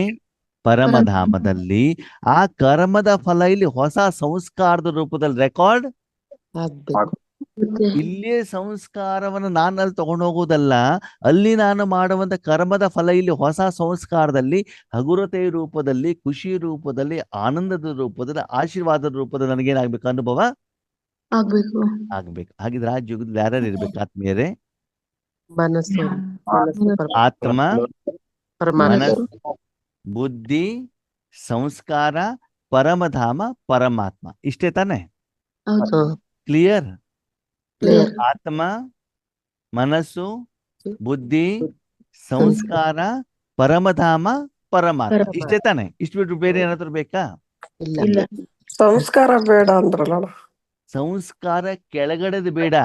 ಪರಮಧಾಮದಲ್ಲಿ ಆ ಕರ್ಮದ ಫಲ ಇಲ್ಲಿ ಹೊಸ ಸಂಸ್ಕಾರದ ರೂಪದಲ್ಲಿ ರೆಕಾರ್ಡ್ ಆಗ್ಬೇಕು. ಮತ್ತೆ ಇಲ್ಲಿಯೇ ಸಂಸ್ಕಾರವನ್ನು ನಾನಲ್ಲಿ ತಗೊಂಡು ಹೋಗೋದಲ್ಲ, ಅಲ್ಲಿ ನಾನು ಮಾಡುವಂತ ಕರ್ಮದ ಫಲ ಇಲ್ಲಿ ಹೊಸ ಸಂಸ್ಕಾರದಲ್ಲಿ ಹಗುರತೆಯ ರೂಪದಲ್ಲಿ, ಖುಷಿ ರೂಪದಲ್ಲಿ, ಆನಂದದ ರೂಪದಲ್ಲಿ, ಆಶೀರ್ವಾದದ ರೂಪದಲ್ಲಿ ನನಗೇನಾಗ್ಬೇಕು? ಅನುಭವ ಆಗ್ಬೇಕು. ಆಗ್ಬೇಕು. ಹಾಗಿದ್ರೆ ರಾಜಯೋಗದಲ್ಲಿ ಯಾರ್ಯಾರು ಇರ್ಬೇಕು ಆತ್ಮೀಯರೇ? ಮನಸ್ಸು. ಮನಸ್ಸು. ಆತ್ಮ, ಪರಮಾತ್ಮ. ಮನಸ್ಸು, ಬುದ್ಧಿ, ಸಂಸ್ಕಾರ, ಪರಮಧಾಮ, ಪರಮಾತ್ಮ. ಇಷ್ಟೇ ತಾನೆ? ಹೌದು. ಕ್ಲಿಯರ್? ಕ್ಲಿಯರ್ ಆತ್ಮ, ಮನಸ್ಸು, ಬುದ್ಧಿ, ಸಂಸ್ಕಾರ, ಪರಮಧಾಮ, ಪರಮಾತ್ಮ. ಇಷ್ಟೇ ತಾನೆ? ಇಷ್ಟು ಬಿಟ್ಟು ಬೇರೆ ಏನಾದ್ರು ಬೇಕಾ? ಇಲ್ಲ ಇಲ್ಲ. ಸಂಸ್ಕಾರ ಬೇಡ ಅಂದ್ರಲ್ಲ ಅಣ್ಣ. ಸಂಸ್ಕಾರ ಕೆಳಗಡೆದು ಬೇಡ,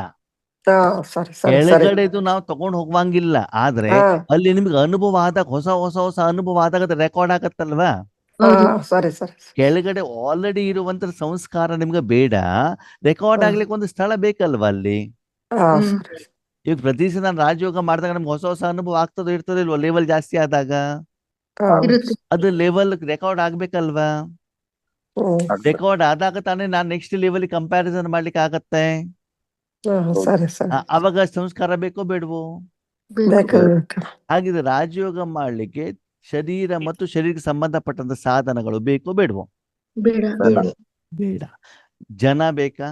ಹಾ ಸರಿ ಸರಿ ಸರಿ ಕೆಳಗಡೆದು ನಾವು ತಗೊಂಡ್ ಹೋಗುವಂಗಿಲ್ಲ. ಆದ್ರೆ ಹಾ ಅಲ್ಲಿ ನಿಮ್ಗೆ ಅನುಭವ ಆದಾಗ, ಹೊಸ ಹೊಸ ಹೊಸ ಅನುಭವ ಆದಾಗ ಅದು ರೆಕಾರ್ಡ್ ಆಗತ್ತಲ್ವಾ? ಹಾ ಹೌದು. ಸರಿ ಸರಿ ಕೆಳಗಡೆ ಆಲ್ರೆಡಿ ಇರುವಂತ ಸಂಸ್ಕಾರ ನಿಮ್ಗೆ ಬೇಡ, ರೆಕಾರ್ಡ್ ಹಾ. ಆಗ್ಲಿಕ್ಕೆ ಒಂದು ಸ್ಥಳ ಬೇಕಲ್ವಾ ಅಲ್ಲಿ? ಹಾ ಹ್ಮ್. ಸರಿ ಈಗ ಪ್ರತಿ ಸಲ ನಾನು ರಾಜಯೋಗ ಮಾಡಿದಾಗ ನಮ್ಗೆ ಹೊಸ ಹೊಸ ಅನುಭವ ಆಗ್ತದೋ ಇರ್ತದೋ ಇಲ್ವೋ? ಲೆವೆಲ್ ಜಾಸ್ತಿ ಆದಾಗ ಹಾ ಇರುತ್ತೆ. ಅದು ಲೆವೆಲ್ ರೆಕಾರ್ಡ್ ಆಗ್ಬೇಕಲ್ವಾ? ರೆಕಾರ್ಡ್ ಆದಾಗ ತಾನೇ ನಾನು ನೆಕ್ಸ್ಟ್ ಲೆವೆಲ್ ಕಂಪ್ಯಾರಿಸನ್ ಮಾಡ್ಲಿಕ್ಕೆ ಆಗತ್ತೆ. ಸರಿ ಸರಿ ಅವಾಗ ಸಂಸ್ಕಾರ ಬೇಕೋ ಬೇಡವೋ? ಬೇಕು ಬೇಕು ಹಾಗಿದ್ರೆ ರಾಜಯೋಗ ಮಾಡ್ಲಿಕ್ಕೆ ಶರೀರ ಮತ್ತು ಶರೀರಕ್ಕೆ ಸಂಬಂಧಪಟ್ಟಂತ ಸಾಧನಗಳು ಬೇಕೋ ಬೇಡವೋ? ಬೇಡ. ಬೇಡ. ಬೇಡ. ಜನ ಬೇಕಾ?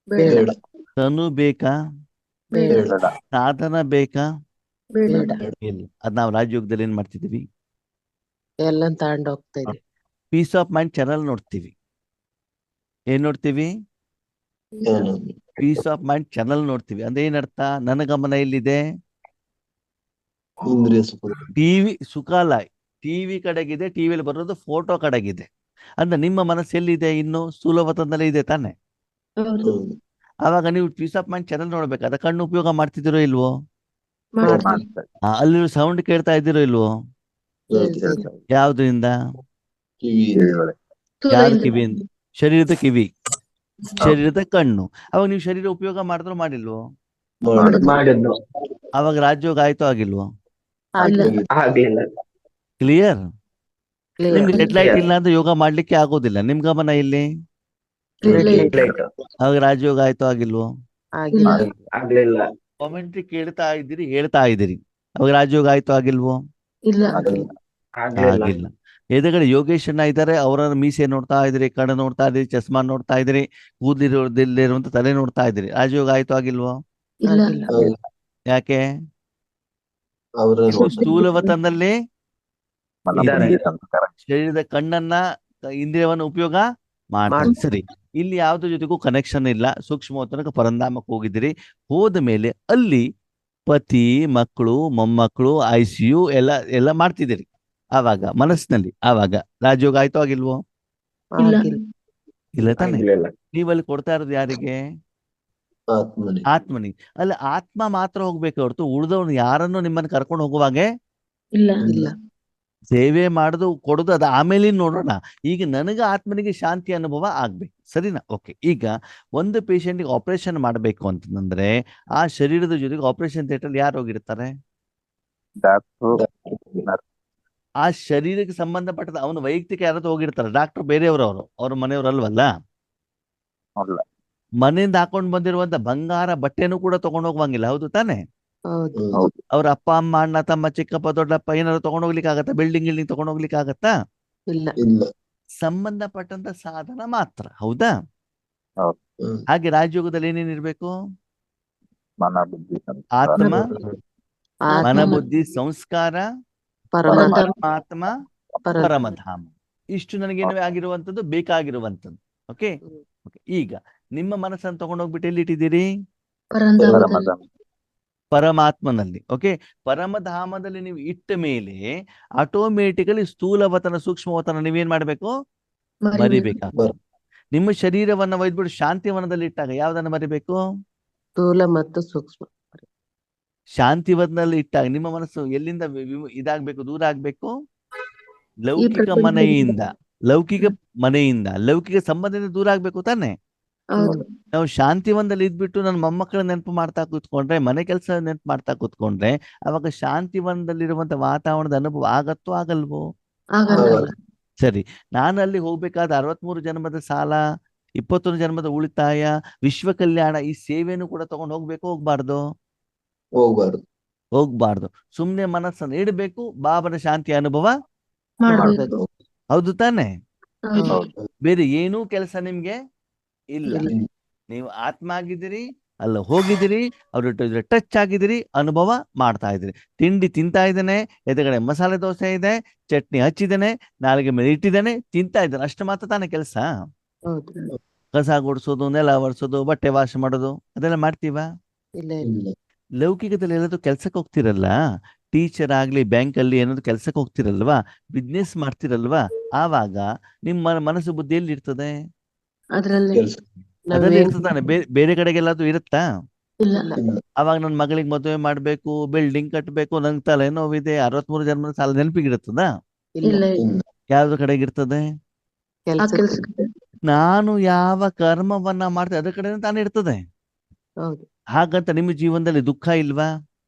ಬೇಡ. ಬೇಡ. ತನು ಬೇಕಾ? ಬೇಡ. ಬೇಡ. ಸಾಧನ ಬೇಕಾ? ಬೇಡ. ಇಲ್ಲ. ಅದ್ ನಾವು ರಾಜಯೋಗದಲ್ಲಿ ಏನ್ ಮಾಡ್ತಿದೀವಿ? ಎಲ್ಲ ತಗೊಂಡು ಹೋಗ್ತಾ ಇದ್ವಿ. ಪೀಸ್ ಆಫ್ ಮೈಂಡ್ ಚಾನಲ್ ನೋಡ್ತೀವಿ. ಏನ್ ನೋಡ್ತೀವಿ? ಏನು? ಪೀಸ್ ಆಫ್ ಮೈಂಡ್ ಚಾನಲ್ ನೋಡ್ತೀವಿ. ಅಂದ್ರೆ ಏನರ್ಥ? ನನ್ನ ಗಮನ ಎಲ್ಲಿದೆ? ಇಂದ್ರಿಯ ಸುಖ. ಟಿವಿ ಸುಖ ಅಲ್ಲ, ಟಿವಿ ಕಡೆಗಿದೆ. ಟಿವಿಯಲ್ಲಿ ಬರೋದು ಫೋಟೋ ಕಡೆಗಿದೆ. ಅಂದ್ರೆ ನಿಮ್ಮ ಮನಸ್ಸು ಎಲ್ಲಿದೆ? ಇನ್ನು ಸ್ಥೂಲವತನದಲ್ಲೇ ಇದೆ ತಾನೆ? ಹೌದು. ಹೌದು. ಆವಾಗ ನೀವು ಪೀಸ್ ಆಫ್ ಮೈಂಡ್ ಚಾನಲ್ ನೋಡ್ಬೇಕಾದ್ರೆ ಕಣ್ಣು ಉಪಯೋಗ ಮಾಡ್ತಿದ್ದೀರೋ ಇಲ್ವೋ? ಮಾಡ್ತೀವಿ. ಅಲ್ಲಿ ಸೌಂಡ್ ಕೇಳ್ತಾ ಇದ್ದೀರೋ ಇಲ್ವೋ? ಕೇಳ್ತೀವಿ. ಯಾವ್ದ್ರಿಂದ? ಕಿವಿ. ಯಾರ ಸ್ಥೂಲ ಕಿವಿಯಿಂದ? ಶರೀರದ ಕಿವಿ, ಶರೀರದ ಕಣ್ಣು. ಅವಾಗ ನೀವು ಶರೀರ ಉಪಯೋಗ ಮಾಡಿದ್ರು ಮಾಡಿಲ್ವೋ? ಮಾಡಿ. ಮಾಡಿದ್ದು ಅವಾಗ ರಾಜಯೋಗ ಆಯ್ತು ಆಗಿಲ್ವೋ? ಆಗಿಲ್ಲ ಆಗ್ಲಿಲ್ಲ. ಕ್ಲಿಯರ್? ಕ್ಲಿಯರ್ ನಿಮ್ಗೆ ರೆಡ್ ಲೈಟ್ Clear. ಇಲ್ಲ ಅಂದ್ರೆ ಯೋಗ ಮಾಡ್ಲಿಕ್ಕೆ ಆಗೋದಿಲ್ಲ. ನಿಮ್ ಗಮನ ಇಲ್ಲಿ ರೆಡ್ ಲೈಟ್. Late. ಅವಾಗ ರಾಜಯೋಗ ಆಯ್ತು ಆಗಿಲ್ವೋ? ಆಗಿಲ್ಲ ಆಗ್ಲಿಲ್ಲ. ಕಾಮೆಂಟ್ರಿ ಕೇಳ್ತಾ ಇದ್ದೀರಿ, ಹೇಳ್ತಾ ಇದ್ದೀರಿ. ಅವಾಗ ರಾಜಯೋಗ ಆಯ್ತು ಆಗಿಲ್ವೋ? ಇಲ್ಲ. ಆಗ್ಲಿಲ್ಲ. ಆಗಿಲ್ಲ. ಎದುರುಗಡೆ ಯೋಗೇಶ್ ಅಣ್ಣ ಇದ್ದಾರೆ, ಅವರ ಮೀಸೆ ನೋಡ್ತಾ ಇದ್ರಿ, ಕಣ್ಣು ನೋಡ್ತಾ ಇದ್ರಿ, ಚಸ್ಮಾ ನೋಡ್ತಾ ಇದ್ರಿ, ಕೂದಲಿರುವಂತ ತಲೆ ನೋಡ್ತಾ ಇದ್ರಿ. ರಾಜಯೋಗ ಆಯ್ತು ಆಗಿಲ್ವೋ? ಇಲ್ಲ. ಆಗಿಲ್ಲ ಯಾಕೆ? ಅವರ ಇನ್ನು ಸ್ಥೂಲವತನದಲ್ಲಿ ಇದ್ದಾರೆ. ಸಂಸ್ಕಾರ ಶರೀರದ ಕಣ್ಣನ್ನ ಇಂದ್ರಿಯವನ್ನು ಉಪಯೋಗ ಮಾಡ್ತಾರೆ. ಮಾಡ್ತಾರೆ. ಸರಿ, ಇಲ್ಲಿ ಯಾವ್ದ್ರ ಜೊತೆಗೂ ಕನೆಕ್ಷನ್ ಇಲ್ಲ. ಸೂಕ್ಷ್ಮವತನಕ್ಕೆ ಪರಂಧಾಮಕ್ಕೆ ಹೋಗಿದ್ದೀರಿ. ಹೋದ ಮೇಲೆ ಅಲ್ಲಿ ಪತಿ, ಮಕ್ಕಳು, ಮೊಮ್ಮಕ್ಕಳು, ICU ಎಲ್ಲ ಮಾಡ್ತಿದ್ದೀರಿ. ಆವಾಗ ಮನಸ್ಸಿನಲ್ಲಿ ಆವಾಗ ರಾಜಯೋಗ ಆಯ್ತು ಆಗಿಲ್ವೋ? ಇಲ್ಲ. ಆಗಿಲ್ಲ ಇಲ್ಲ ತಾನೆ? ಆಗ್ಲಿಲ್ಲ. ನೀವಲ್ಲಿ ಕೊಡ್ತಾ ಇರೋದು ಯಾರಿಗೆ? ಆತ್ಮನಿ. ಆತ್ಮನಿಗೆ. ಅಲ್ಲಿ ಆತ್ಮ ಮಾತ್ರ ಹೋಗ್ಬೇಕು ಹೊರತು ಉಳಿದವ್ರು ಯಾರನ್ನು ನಿಮ್ಮನ್ನು ಕರ್ಕೊಂಡು ಹೋಗುವಾಗೆ ಇಲ್ಲ. ಇಲ್ಲ ಸೇವೆ ಮಾಡುದು ಕೊಡುದು ಅದು ಆಮೇಲೆ ನೋಡೋಣ. ಈಗ ನನಗೆ ಆತ್ಮನಿಗೆ ಶಾಂತಿ ಅನುಭವ ಆಗ್ಬೇಕು. ಸರಿನಾ? ಓಕೆ. ಈಗ ಒಂದು ಪೇಷಂಟ್ಗೆ ಆಪರೇಷನ್ ಮಾಡಬೇಕು ಅಂತಂದ್ರೆ ಆ ಶರೀರದ ಜೊತೆಗೆ ಆಪರೇಷನ್ ಥಿಯೇಟರ್ ಯಾರು ಹೋಗಿರ್ತಾರೆ? ಡಾಕ್ಟರ್ ಆ ಶರೀರಕ್ಕೆ ಸಂಬಂಧಪಟ್ಟದ ಅವನ ವೈಯಕ್ತಿಕ ಯಾರಾದ್ರೂ ಹೋಗಿರ್ತಾರೆ. ಡಾಕ್ಟರ್ ಬೇರೆಯವರು, ಅವ್ರ ಮನೆಯವರಲ್ವಲ್ಲ. ಅಲ್ಲ. ಮನೆಯಿಂದ ಹಾಕೊಂಡ್ ಬಂದಿರುವಂತ ಬಂಗಾರ ಬಟ್ಟೆನೂ ಕೂಡ ತಗೊಂಡ್ ಹೋಗುವಂಗಿಲ್ಲ. ಹೌದು ತಾನೆ? ಹೌದು ಹೌದು. ಅವ್ರ ಅಪ್ಪ, ಅಮ್ಮ, ಅಣ್ಣ, ತಮ್ಮ, ಚಿಕ್ಕಪ್ಪ, ದೊಡ್ಡಪ್ಪ ಏನಾದ್ರು ತಗೊಂಡ್ ಹೋಗ್ಲಿಕ್ಕೆ ಆಗತ್ತಾ? ಬಿಲ್ಡಿಂಗ್ ತಗೊಂಡ್ ಹೋಗ್ಲಿಕ್ಕೆ ಆಗತ್ತಾ? ಇಲ್ಲ ಇಲ್ಲ. ಸಂಬಂಧಪಟ್ಟಂತ ಸಾಧನ ಮಾತ್ರ. ಹೌದಾ? ಹ್ಮ್. ಹಾಗೆ ರಾಜಯೋಗದಲ್ಲಿ ಏನೇನಿರ್ಬೇಕು? ಮನ ಬುದ್ಧಿ ಆತ್ಮ, ಆತ್ಮ ಮನ, ಬುದ್ಧಿ, ಸಂಸ್ಕಾರ, ಪರಮಾತ್ಮ ಪರಮಾತ್ಮ, ಪರಮಧಾಮ. ಇಷ್ಟು ನನಗೇನು ಆಗಿರುವಂತದ್ದು ಬೇಕಾಗಿರುವಂತದ್ದು. ಓಕೆ. ಈಗ ನಿಮ್ಮ ಮನಸ್ಸನ್ನು ತಗೊಂಡೋಗ್ಬಿಟ್ಟು ಎಲ್ಲಿ ಇಟ್ಟಿದ್ದೀರಿ? ಪರಂಧಾಮದಲ್ಲಿ. ಪರಮಾತ್ಮನಲ್ಲಿ. ಓಕೆ. ಪರಮಧಾಮದಲ್ಲಿ ನೀವು ಇಟ್ಟ ಮೇಲೆ ಆಟೋಮೆಟಿಕಲಿ ಸ್ಥೂಲವತನ, ಸೂಕ್ಷ್ಮವತನ ನೀವೇನ್ ಮಾಡ್ಬೇಕು? ಮರಿಬೇಕಾಗ್ತದೆ. ನಿಮ್ಮ ಶರೀರವನ್ನ ಒಯ್ದ್ಬಿಟ್ಟು ಶಾಂತಿವನದಲ್ಲಿ ಇಟ್ಟಾಗ ಯಾವ್ದನ್ನ ಮರಿಬೇಕು? ಸ್ಥೂಲ ಮತ್ತು ಸೂಕ್ಷ್ಮ ಶಾಂತಿವನದಲ್ಲಿ ಇಟ್ಟಾಗ ನಿಮ್ಮ ಮನಸ್ಸು ಎಲ್ಲಿಂದ ಇದಾಗ್ಬೇಕು? ದೂರ ಆಗ್ಬೇಕು? ಲೌಕಿಕ ಪ್ರಪಂಚದಿಂದ. ಮನೆಯಿಂದ, ಲೌಕಿಕ ಸಂಬಂಧದಿಂದ ದೂರ ಆಗ್ಬೇಕು ತಾನೆ? ಹೌದು. ನಾವು ಶಾಂತಿವನದಲ್ಲಿ ಇದ್ಬಿಟ್ಟು ನನ್ನ ಮೊಮ್ಮಕ್ಕಳ ನೆನಪು ಮಾಡ್ತಾ ಕೂತ್ಕೊಂಡ್ರೆ, ಮನೆ ಕೆಲಸ ನೆನಪು ಮಾಡ್ತಾ ಕೂತ್ಕೊಂಡ್ರೆ, ಅವಾಗ ಶಾಂತಿವನದಲ್ಲಿರುವಂತ ವಾತಾವರಣದ ಅನುಭವ ಆಗತ್ತೋ ಆಗಲ್ವೋ? ಆಗಲ್ಲ. ಆಗಲ್ಲ. ಸರಿ, ನಾನು ಅಲ್ಲಿ ಹೋಗ್ಬೇಕಾದ 63 ಜನ್ಮದ ಸಾಲ, 21 ಜನ್ಮದ ಉಳಿತಾಯ, ವಿಶ್ವ ಕಲ್ಯಾಣ, ಈ ಸೇವೆಯನ್ನು ಕೂಡ ತಗೊಂಡು ಹೋಗ್ಬೇಕು ಹೋಗ್ಬಾರ್ದು? ಹೋಗ್ಬಾರ್ದು. ಸುಮ್ನೆ ಮನಸ್ಸನ್ನು ಇಡಬೇಕು, ಬಾಬನ ಶಾಂತಿ ಅನುಭವ ಮಾಡ್ಬೇಕು. ಹೌದು ತಾನೆ? ಹೌದು. ಬೇರೆ ಏನೂ ಕೆಲಸ ನಿಮ್ಗೆ ಇಲ್ಲ. ನೀವು ಆತ್ಮ ಆಗಿದ್ದೀರಿ, ಅಲ್ಲ ಹೋಗಿದ್ದೀರಿ, ಅವ್ರ ಜೊತೆ ಟಚ್ ಆಗಿದ್ದೀರಿ, ಅನುಭವ ಮಾಡ್ತಾ ಇದ್ದೀರಿ. ತಿಂಡಿ ತಿಂತಾ ಇದ್ದೇನೆ, ಎದುರುಗಡೆ ಮಸಾಲೆ ದೋಸೆ ಇದೆ, ಚಟ್ನಿ ಹಚ್ಚಿದ್ದೇನೆ, ನಾಲಿಗೆ ಮೇಲೆ ಇಟ್ಟಿದ್ದೇನೆ, ತಿಂತಾ ಇದ್ದೇನೆ, ಅಷ್ಟು ಮಾತ್ರ ತಾನೇ ಕೆಲಸ. ಹೌದು ಕಸ ಗುಡಿಸೋದು, ನೆಲ ಒರೆಸೋದು, ಬಟ್ಟೆ ವಾಶ್ ಮಾಡೋದು ಅದೆಲ್ಲ ಮಾಡ್ತೀವಾ? ಇಲ್ಲ ಇಲ್ಲ. ಇಲ್ಲ. ಲೌಕಿಕದಲ್ಲಿ ಎಲ್ಲಾದ್ರೂ ಕೆಲ್ಸಕ್ಕೆ ಹೋಗ್ತಿರಲ್ಲ, ಟೀಚರ್ ಆಗ್ಲಿ ಬ್ಯಾಂಕಲ್ಲಿ ಏನಾದ್ರು ಕೆಲ್ಸಕ್ಕೆ ಹೋಗ್ತಿರಲ್ವಾ, ಬಿಸ್ನೆಸ್ ಮಾಡ್ತಿರಲ್ವಾ, ಆವಾಗ ನಿಮ್ಮ ಮನಸ್ಸು ಬುದ್ಧಿ ಎಲ್ಲಿ ಇರ್ತದೆ? ಅದ್ರಲ್ಲಿ ಕೆಲ್ಸ ಅದ್ರಲ್ಲಿ ನಾವೇನ್ ಇರ್ತದಾನೆ. ಬೇರೆ ಕಡೆಗೆಲ್ಲಾದ್ರೂ ಇರುತ್ತಾ? ಇಲ್ಲ. ಇಲ್ಲ. ಇಲ್ಲ. ಅವಾಗ ನನ್ನ ಮಗಳಿಗೆ ಮದುವೆ ಮಾಡ್ಬೇಕು, ಬಿಲ್ಡಿಂಗ್ ಕಟ್ಟಬೇಕು, ನಂಗೆ ತಲೆನೋವಿದೆ, 63 ಜನ್ಮದ ಸಾಲ ನೆನಪಿಗಿರುತ್ತದ? ಇಲ್ಲ. ಇಲ್ಲ. ಇಲ್ಲ. ಯಾವ್ದು ಕಡೆಗಿರ್ತದೆ? ಆ ಕೆಲ್ಸಕ್ಕೆ. ಕೆಲ್ಸಕ್ಕೆ ನಾನು ಯಾವ ಕರ್ಮವನ್ನ ಮಾಡ್ತೇನೆ ಅದ್ರ ಕಡೆ ತಾನೇ ಇರ್ತದೆ. ಹೌದು. ಹಾಗಂತ ನಿಮ್ಮ ಜೀವನದಲ್ಲಿ ದುಃಖ ಇಲ್ವಾ?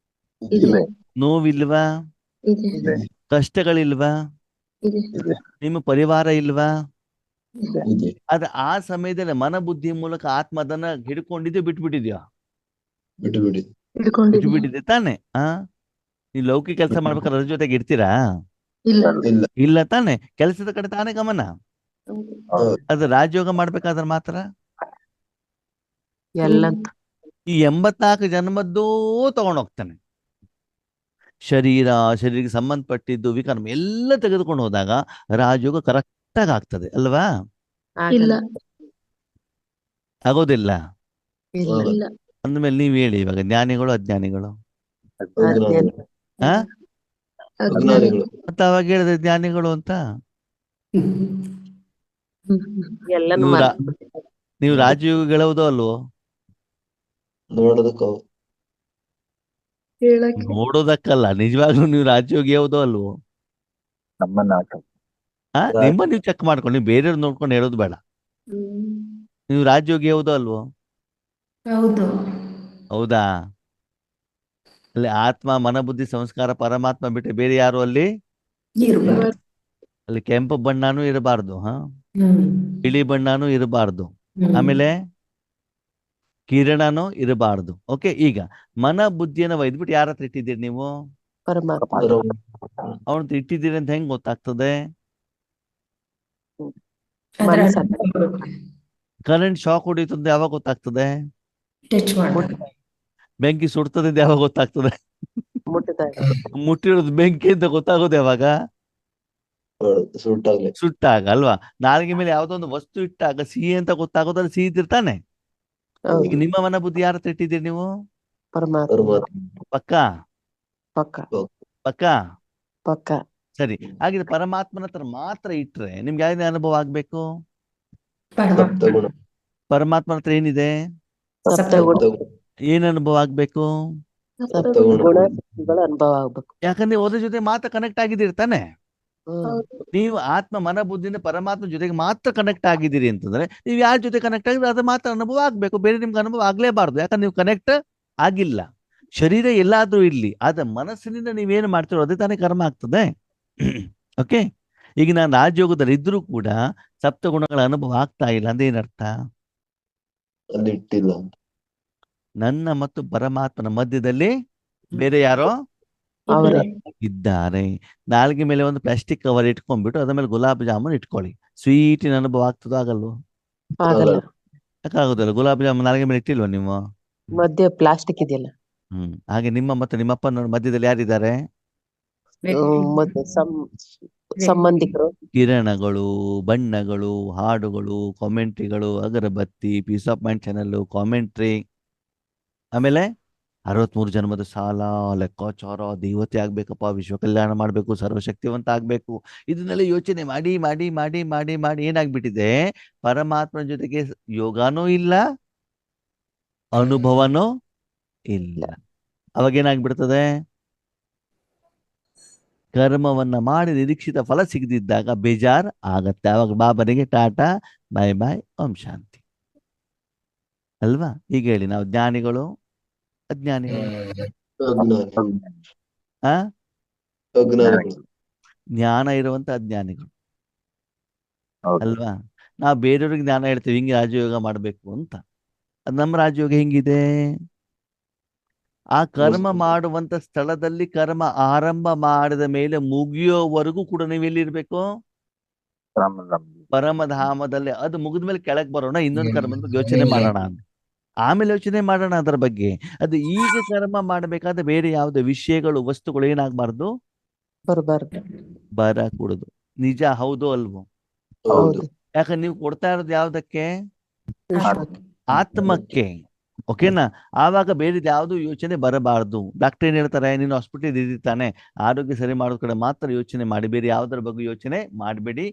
ಇದೆ. ಇದೆ. ನೋವಿಲ್ವಾ? ಇದೆ. ಇದೆ. ಕಷ್ಟಗಳಿಲ್ವಾ? ಇದೆ. ಇದೆ. ನಿಮ್ಮ ಪರಿವಾರ ಇಲ್ವಾ? ಇದೆ. ಇದೆ. ಆದ್ರೆ ಆ ಸಮಯದಲ್ಲಿ ಮನ ಬುದ್ಧಿ ಮೂಲಕ ಆತ್ಮ ಅದನ್ನ ಹಿಡ್ಕೊಂಡಿದ್ಯೋ ಬಿಟ್ಬಿಟ್ಟಿದ್ಯೋ? ಬಿಟ್ಟು ಬಿಡಿ. ಹಿಡ್ಕೊಂಡಿದೆ. ಬಿಟ್ಬಿಟ್ಟಿದೆ ತಾನೆ. ನೀವು ಲೌಕಿಕ ಕೆಲಸ ಮಾಡ್ಬೇಕಾದ್ರೆ ಅದ್ರ ಜೊತೆಗೆ ಇರ್ತೀರಾ? ಇಲ್ಲ. ಇಲ್ಲ. ಇಲ್ಲ ತಾನೆ. ಕೆಲಸದ ಕಡೆ ತಾನೇ ಗಮನ. ಹೌದು. ಹೌದು. ಅದು ರಾಜಯೋಗ ಮಾಡ್ಬೇಕಾದ್ರೆ ಮಾತ್ರ ಎಲ್ಲ ಈ 84 ಜನ್ಮದ್ದೂ ತಗೊಂಡೋಗ್ತಾನೆ. ಶರೀರಕ್ಕೆ ಸಂಬಂಧಪಟ್ಟಿದ್ದು ವಿಕರ್ಮ ಎಲ್ಲ ತೆಗೆದುಕೊಂಡು ಹೋದಾಗ ರಾಜಯೋಗ ಕರೆಕ್ಟಾಗಿ ಆಗ್ತದೆ ಅಲ್ವಾ? ಇಲ್ಲ. ಆಗೋದಿಲ್ಲ. ಇಲ್ಲ. ಇಲ್ಲ. ಅಂದ್ಮೇಲೆ ನೀವ್ ಹೇಳಿ ಇವಾಗ ಜ್ಞಾನಿಗಳು ಅಜ್ಞಾನಿಗಳು? ಅಜ್ಞಾನಿ. ಆ ಅಜ್ಞಾನಿಗಳು. ಮತ್ತೆ ಅವಾಗ ಹೇಳಿದ್ರೆ ಜ್ಞಾನಿಗಳು ಅಂತ. ಎಲ್ಲಾನು ನೀವು ಮರ್ತ್ಬಿಟ್ಟಿದ್ದಾರೆ. ನೀವು ರಾಜಯೋಗ ಗೆಲ್ಲುವುದೋ ಅಲ್ವೋ? ನೋಡೋದಕ್ಕ ಹೇಳಕ್ಕೆ ನೋಡೋದಕ್ಕಲ್ಲ, ನಿಜವಾಗ್ಲೂ ನೀವು ರಾಜಯೋಗಿ ಯಾವುದೋ ಅಲ್ವೋ? ನಮ್ಮನ್ನ ಆಟ ನಿಮ್ಮ ನೀವು ಚೆಕ್ ಮಾಡ್ಕೊಂಡು, ನೀವು ಬೇರೆಯವ್ರು ನೋಡ್ಕೊಂಡು ಹೇಳೋದು ಬೇಡ. ನೀವು ರಾಜಯೋಗಿ ಯಾವುದೋ ಅಲ್ವೋ? ಹೌದು. ಹೌದಾ? ಅಲ್ಲಿ ಆತ್ಮ, ಮನ, ಬುದ್ಧಿ, ಸಂಸ್ಕಾರ, ಪರಮಾತ್ಮ ಬಿಟ್ಟರೆ ಬೇರೆ ಯಾರು ಅಲ್ಲಿ? ಇರ್ಬಾರ್ದು. ಅಲ್ಲಿ ಕೆಂಪು ಬಣ್ಣನೂ ಇರಬಾರ್ದು, ಹ್ಮ್. ಬಿಳಿ ಬಣ್ಣನೂ ಇರಬಾರ್ದು, ಹ್ಮ್. ಆಮೇಲೆ ಕಿರಣನೂ ಇರಬಾರ್ದು. ಓಕೆ, ಈಗ ಮನ ಬುದ್ಧಿಯನ್ನ ಒಯ್ದ್ಬಿಟ್ಟು ಯಾರ ಹತ್ರ ಇಟ್ಟಿದ್ದೀರಿ ನೀವು? ಪರಮಾತ್ಮ. ಅವನ ಹತ್ರ ಇಟ್ಟಿದ್ದೀರಿ ಅಂತ ಹೆಂಗ್ ಗೊತ್ತಾಗ್ತದೆ? ಅದ್ರ ಮನಸ್ಸು ಕರೆಂಟ್ ಶಾಕ್ ಹೊಡಿತು ಅಂತ ಯಾವಾಗ ಗೊತ್ತಾಗ್ತದೆ? ಟಚ್ ಮಾಡಿ ಬೆಂಕಿ ಸುಡ್ತದೆ ಅಂತ ಯಾವಾಗ ಗೊತ್ತಾಗ್ತದೆ? ಮುಟ್ಟಿದಾಗ. ಮುಟ್ಟಿರೋದು ಬೆಂಕಿ ಅಂತ ಗೊತ್ತಾಗೋದು ಯಾವಾಗ? ಸುಟ್ಟಾಗ್ಲಿ. ಸುಟ್ಟಾಗ ಅಲ್ವಾ? ನಾಲಿಗೆ ಮೇಲೆ ಯಾವ್ದೋ ಒಂದು ವಸ್ತು ಇಟ್ಟಾಗ ಸಿಹಿ ಅಂತ ಗೊತ್ತಾಗೋದ್ರಲ್ಲಿ ಸಿಹಿ ಇದ್ದಿರ್ತಾನೆ. ಹೌದು. ಈಗ ನಿಮ್ಮ ಮನ ಬುದ್ಧಿ ಯಾರ ಹತ್ರ ಇಟ್ಟಿದ್ದೀರಿ ನೀವು? ಪರಮಾತ್ಮ. ಪರಮಾತ್ಮ. ಪಕ್ಕ ಪಕ್ಕ. ಪಕ್ಕ ಪಕ್ಕ. ಸರಿ. ಹಾಗಿದ್ರೆ ಪರಮಾತ್ಮನ ಹತ್ರ ಮಾತ್ರ ಇಟ್ರೆ ನಿಮ್ಗೆ ಯಾವ್ದೇ ಅನುಭವ ಆಗ್ಬೇಕು? ಸಪ್ತಗುಣ. ಪರಮಾತ್ಮನ ಹತ್ರ ಏನಿದೆ? ಸಪ್ತಗುಣ. ಏನ್ ಅನುಭವ ಆಗ್ಬೇಕು? ಸಪ್ತಗುಣ. ಗುಣಗಳ ಅನುಭವ ಆಗ್ಬೇಕು. ಯಾಕಂದ್ರೆ ಅದ್ರ ಜೊತೆ ಮಾತ್ರ ಕನೆಕ್ಟ್ ಆಗಿದ್ದೀರಿ ತಾನೆ. ಹ್ಮ್. ನೀವು ಆತ್ಮ, ಮನ, ಬುದ್ಧಿಯಿಂದ ಪರಮಾತ್ಮ ಜೊತೆಗೆ ಮಾತ್ರ ಕನೆಕ್ಟ್ ಆಗಿದ್ದೀರಿ ಅಂತಂದ್ರೆ ನೀವು ಯಾರ ಜೊತೆ ಕನೆಕ್ಟ್ ಆಗಿದ್ರೆ ಅದು ಮಾತ್ರ ಅನುಭವ ಆಗ್ಬೇಕು, ಬೇರೆ ನಿಮ್ಗೆ ಅನುಭವ ಆಗ್ಲೇಬಾರ್ದು. ಯಾಕಂದ್ರೆ ನೀವು ಕನೆಕ್ಟ್ ಆಗಿಲ್ಲ. ಶರೀರ ಎಲ್ಲಾದ್ರೂ ಇರ್ಲಿ, ಆದ್ರೆ ಮನಸ್ಸಿನಿಂದ ನೀವೇನು ಮಾಡ್ತಿರೋ ಅದೇ ತಾನೇ ಕರ್ಮ ಆಗ್ತದೆ. ಓಕೆ, ಈಗ ನಾನು ರಾಜಯೋಗದಲ್ಲಿ ಇದ್ರೂ ಕೂಡ ಸಪ್ತಗುಣಗಳ ಅನುಭವ ಆಗ್ತಾ ಇಲ್ಲ ಅಂದ್ರೆ ಏನರ್ಥ? ಅಲ್ಲಿ ಇಟ್ಟಿಲ್ಲ. ನನ್ನ ಮತ್ತು ಪರಮಾತ್ಮನ ಮಧ್ಯದಲ್ಲಿ ಬೇರೆ ಯಾರೋ ಅವರೇ. ಇದ್ದಾರೆ. ನಾಲ್ಗೆ ಮೇಲೆ ಒಂದು ಪ್ಲಾಸ್ಟಿಕ್ ಕವರ್ ಇಟ್ಕೊಂಡ್ಬಿಟ್ಟು ಅದ್ರ ಮೇಲೆ ಗುಲಾಬ್ ಜಾಮೂನ್ ಇಟ್ಕೊಳ್ಳಿ, ಸ್ವೀಟಿನ ಅನುಭವ ಆಗ್ತದೋ ಆಗಲ್ವೋ? ಆಗಲ್ಲ. ಯಾಕಾಗುದಿಲ್ಲ? ಗುಲಾಬ್ ಜಾಮೂನ್ ನಾಲ್ಗೆ ಮೇಲೆ ಇಟ್ಟಿಲ್ವ ನೀವು? ಮಧ್ಯೆ ಪ್ಲಾಸ್ಟಿಕ್ ಇದೆಯಲ್ಲ. ಹಾಗೆ ನಿಮ್ಮ ಮತ್ತು ನಿಮ್ಮಪ್ಪನ ಮಧ್ಯದಲ್ಲಿ ಯಾರಿದ್ದಾರೆ? ಮತ್ತೆ ಸಂಬಂಧಿಕರು. ಕಿರಣಗಳು, ಬಣ್ಣಗಳು, ಹಾಡುಗಳು, ಕಾಮೆಂಟ್ರಿಗಳು, ಅಗರಬತ್ತಿ, peace of mind channel, commentary, ಆಮೇಲೆ 63 ಜನ್ಮದ ಸಾಲ, ಲೆಕ್ಕಾಚಾರ, ದೇವತೆ ಆಗ್ಬೇಕಪ್ಪ, ವಿಶ್ವ ಕಲ್ಯಾಣ ಮಾಡ್ಬೇಕು, ಸರ್ವಶಕ್ತಿವಂತ ಆಗ್ಬೇಕು. ಇದನ್ನೆಲ್ಲ ಯೋಚನೆ ಮಾಡಿ ಮಾಡಿ ಮಾಡಿ ಮಾಡಿ ಮಾಡಿ ಏನಾಗ್ಬಿಟ್ಟಿದೆ? ಪರಮಾತ್ಮನ ಜೊತೆಗೆ ಯೋಗಾನೂ ಇಲ್ಲ, ಅನುಭವನೂ ಇಲ್ಲ. ಅವಾಗ ಏನಾಗ್ಬಿಡ್ತದೆ? ಕರ್ಮವನ್ನ ಮಾಡಿ ನಿರೀಕ್ಷಿತ ಫಲ ಸಿಗದಿದ್ದಾಗ ಬೇಜಾರ್ ಆಗತ್ತೆ. ಅವಾಗ ಬಾಬನಿಗೆ ಟಾಟಾ ಬಾಯ್ ಬಾಯ್, ಓಂ ಶಾಂತಿ ಅಲ್ವಾ? ಈಗ ಹೇಳಿ, ನಾವು ಜ್ಞಾನಿಗಳು ಅಜ್ಞಾನಿಗಳು? ಆ ಅಜ್ಞಾನಿಗಳು. ಜ್ಞಾನ ಇರುವಂತ ಅಜ್ಞಾನಿಗಳು ಹೌದು. ಅಲ್ವಾ? ನಾವು ಬೇರೆಯವ್ರಿಗೆ ಜ್ಞಾನ ಹೇಳ್ತೀವಿ, ಹಿಂಗೆ ರಾಜಯೋಗ ಮಾಡ್ಬೇಕು ಅಂತ. ಅದು ನಮ್ಮ ರಾಜಯೋಗ ಹೆಂಗಿದೆ? ಆ ಕರ್ಮ ಮಾಡುವಂತ ಸ್ಥಳದಲ್ಲಿ ಕರ್ಮ ಆರಂಭ ಮಾಡಿದ ಮೇಲೆ ಮುಗಿಯೋವರೆಗೂ ಕೂಡ ನೀವು ಎಲ್ಲಿರ್ಬೇಕು? ಪರಮಧಾಮದಲ್ಲಿ. ಅದು ಮುಗಿದ ಮೇಲೆ ಕೆಳಗೆ ಬರೋಣ, ಇನ್ನೊಂದು ಕರ್ಮ ಯೋಚನೆ ಮಾಡೋಣ ಅಂತ. ಆಮೇಲೆ ಯೋಚನೆ ಮಾಡೋಣ ಅದರ ಬಗ್ಗೆ. ಅದು ಈಗ ಕರ್ಮ ಮಾಡಬೇಕಾದ್ರೆ ಬೇರೆ ಯಾವುದೇ ವಿಷಯಗಳು, ವಸ್ತುಗಳು ಏನಾಗಬಾರ್ದು? ಬರಬಾರ್ದು. ಬರಕೂಡದು. ನಿಜ ಹೌದು ಅಲ್ವೋ? ಹೌದು. ಯಾಕಂದ್ರೆ ನೀವು ಕೊಡ್ತಾ ಇರೋದು ಯಾವ್ದಕ್ಕೆ? ವಿಶ್ವಕ್ಕೆ ಆತ್ಮಕ್ಕೆ. ಓಕೆನಾ? ಆವಾಗ ಬೇರೆ ಯಾವುದು ಯೋಚನೆ ಬರಬಾರದು. ಡಾಕ್ಟರ್ ಏನ್ ಹೇಳ್ತಾರೆ, ನೀನು ಹಾಸ್ಪಿಟಲ್ ಇದ್ದಾನೆ, ಆರೋಗ್ಯ ಸರಿ ಮಾಡೋದ್ ಕಡೆ ಮಾತ್ರ ಯೋಚನೆ ಮಾಡಿ, ಬೇರೆ ಯಾವ್ದ್ರ ಬಗ್ಗೆ ಯೋಚನೆ ಮಾಡಬೇಡಿ.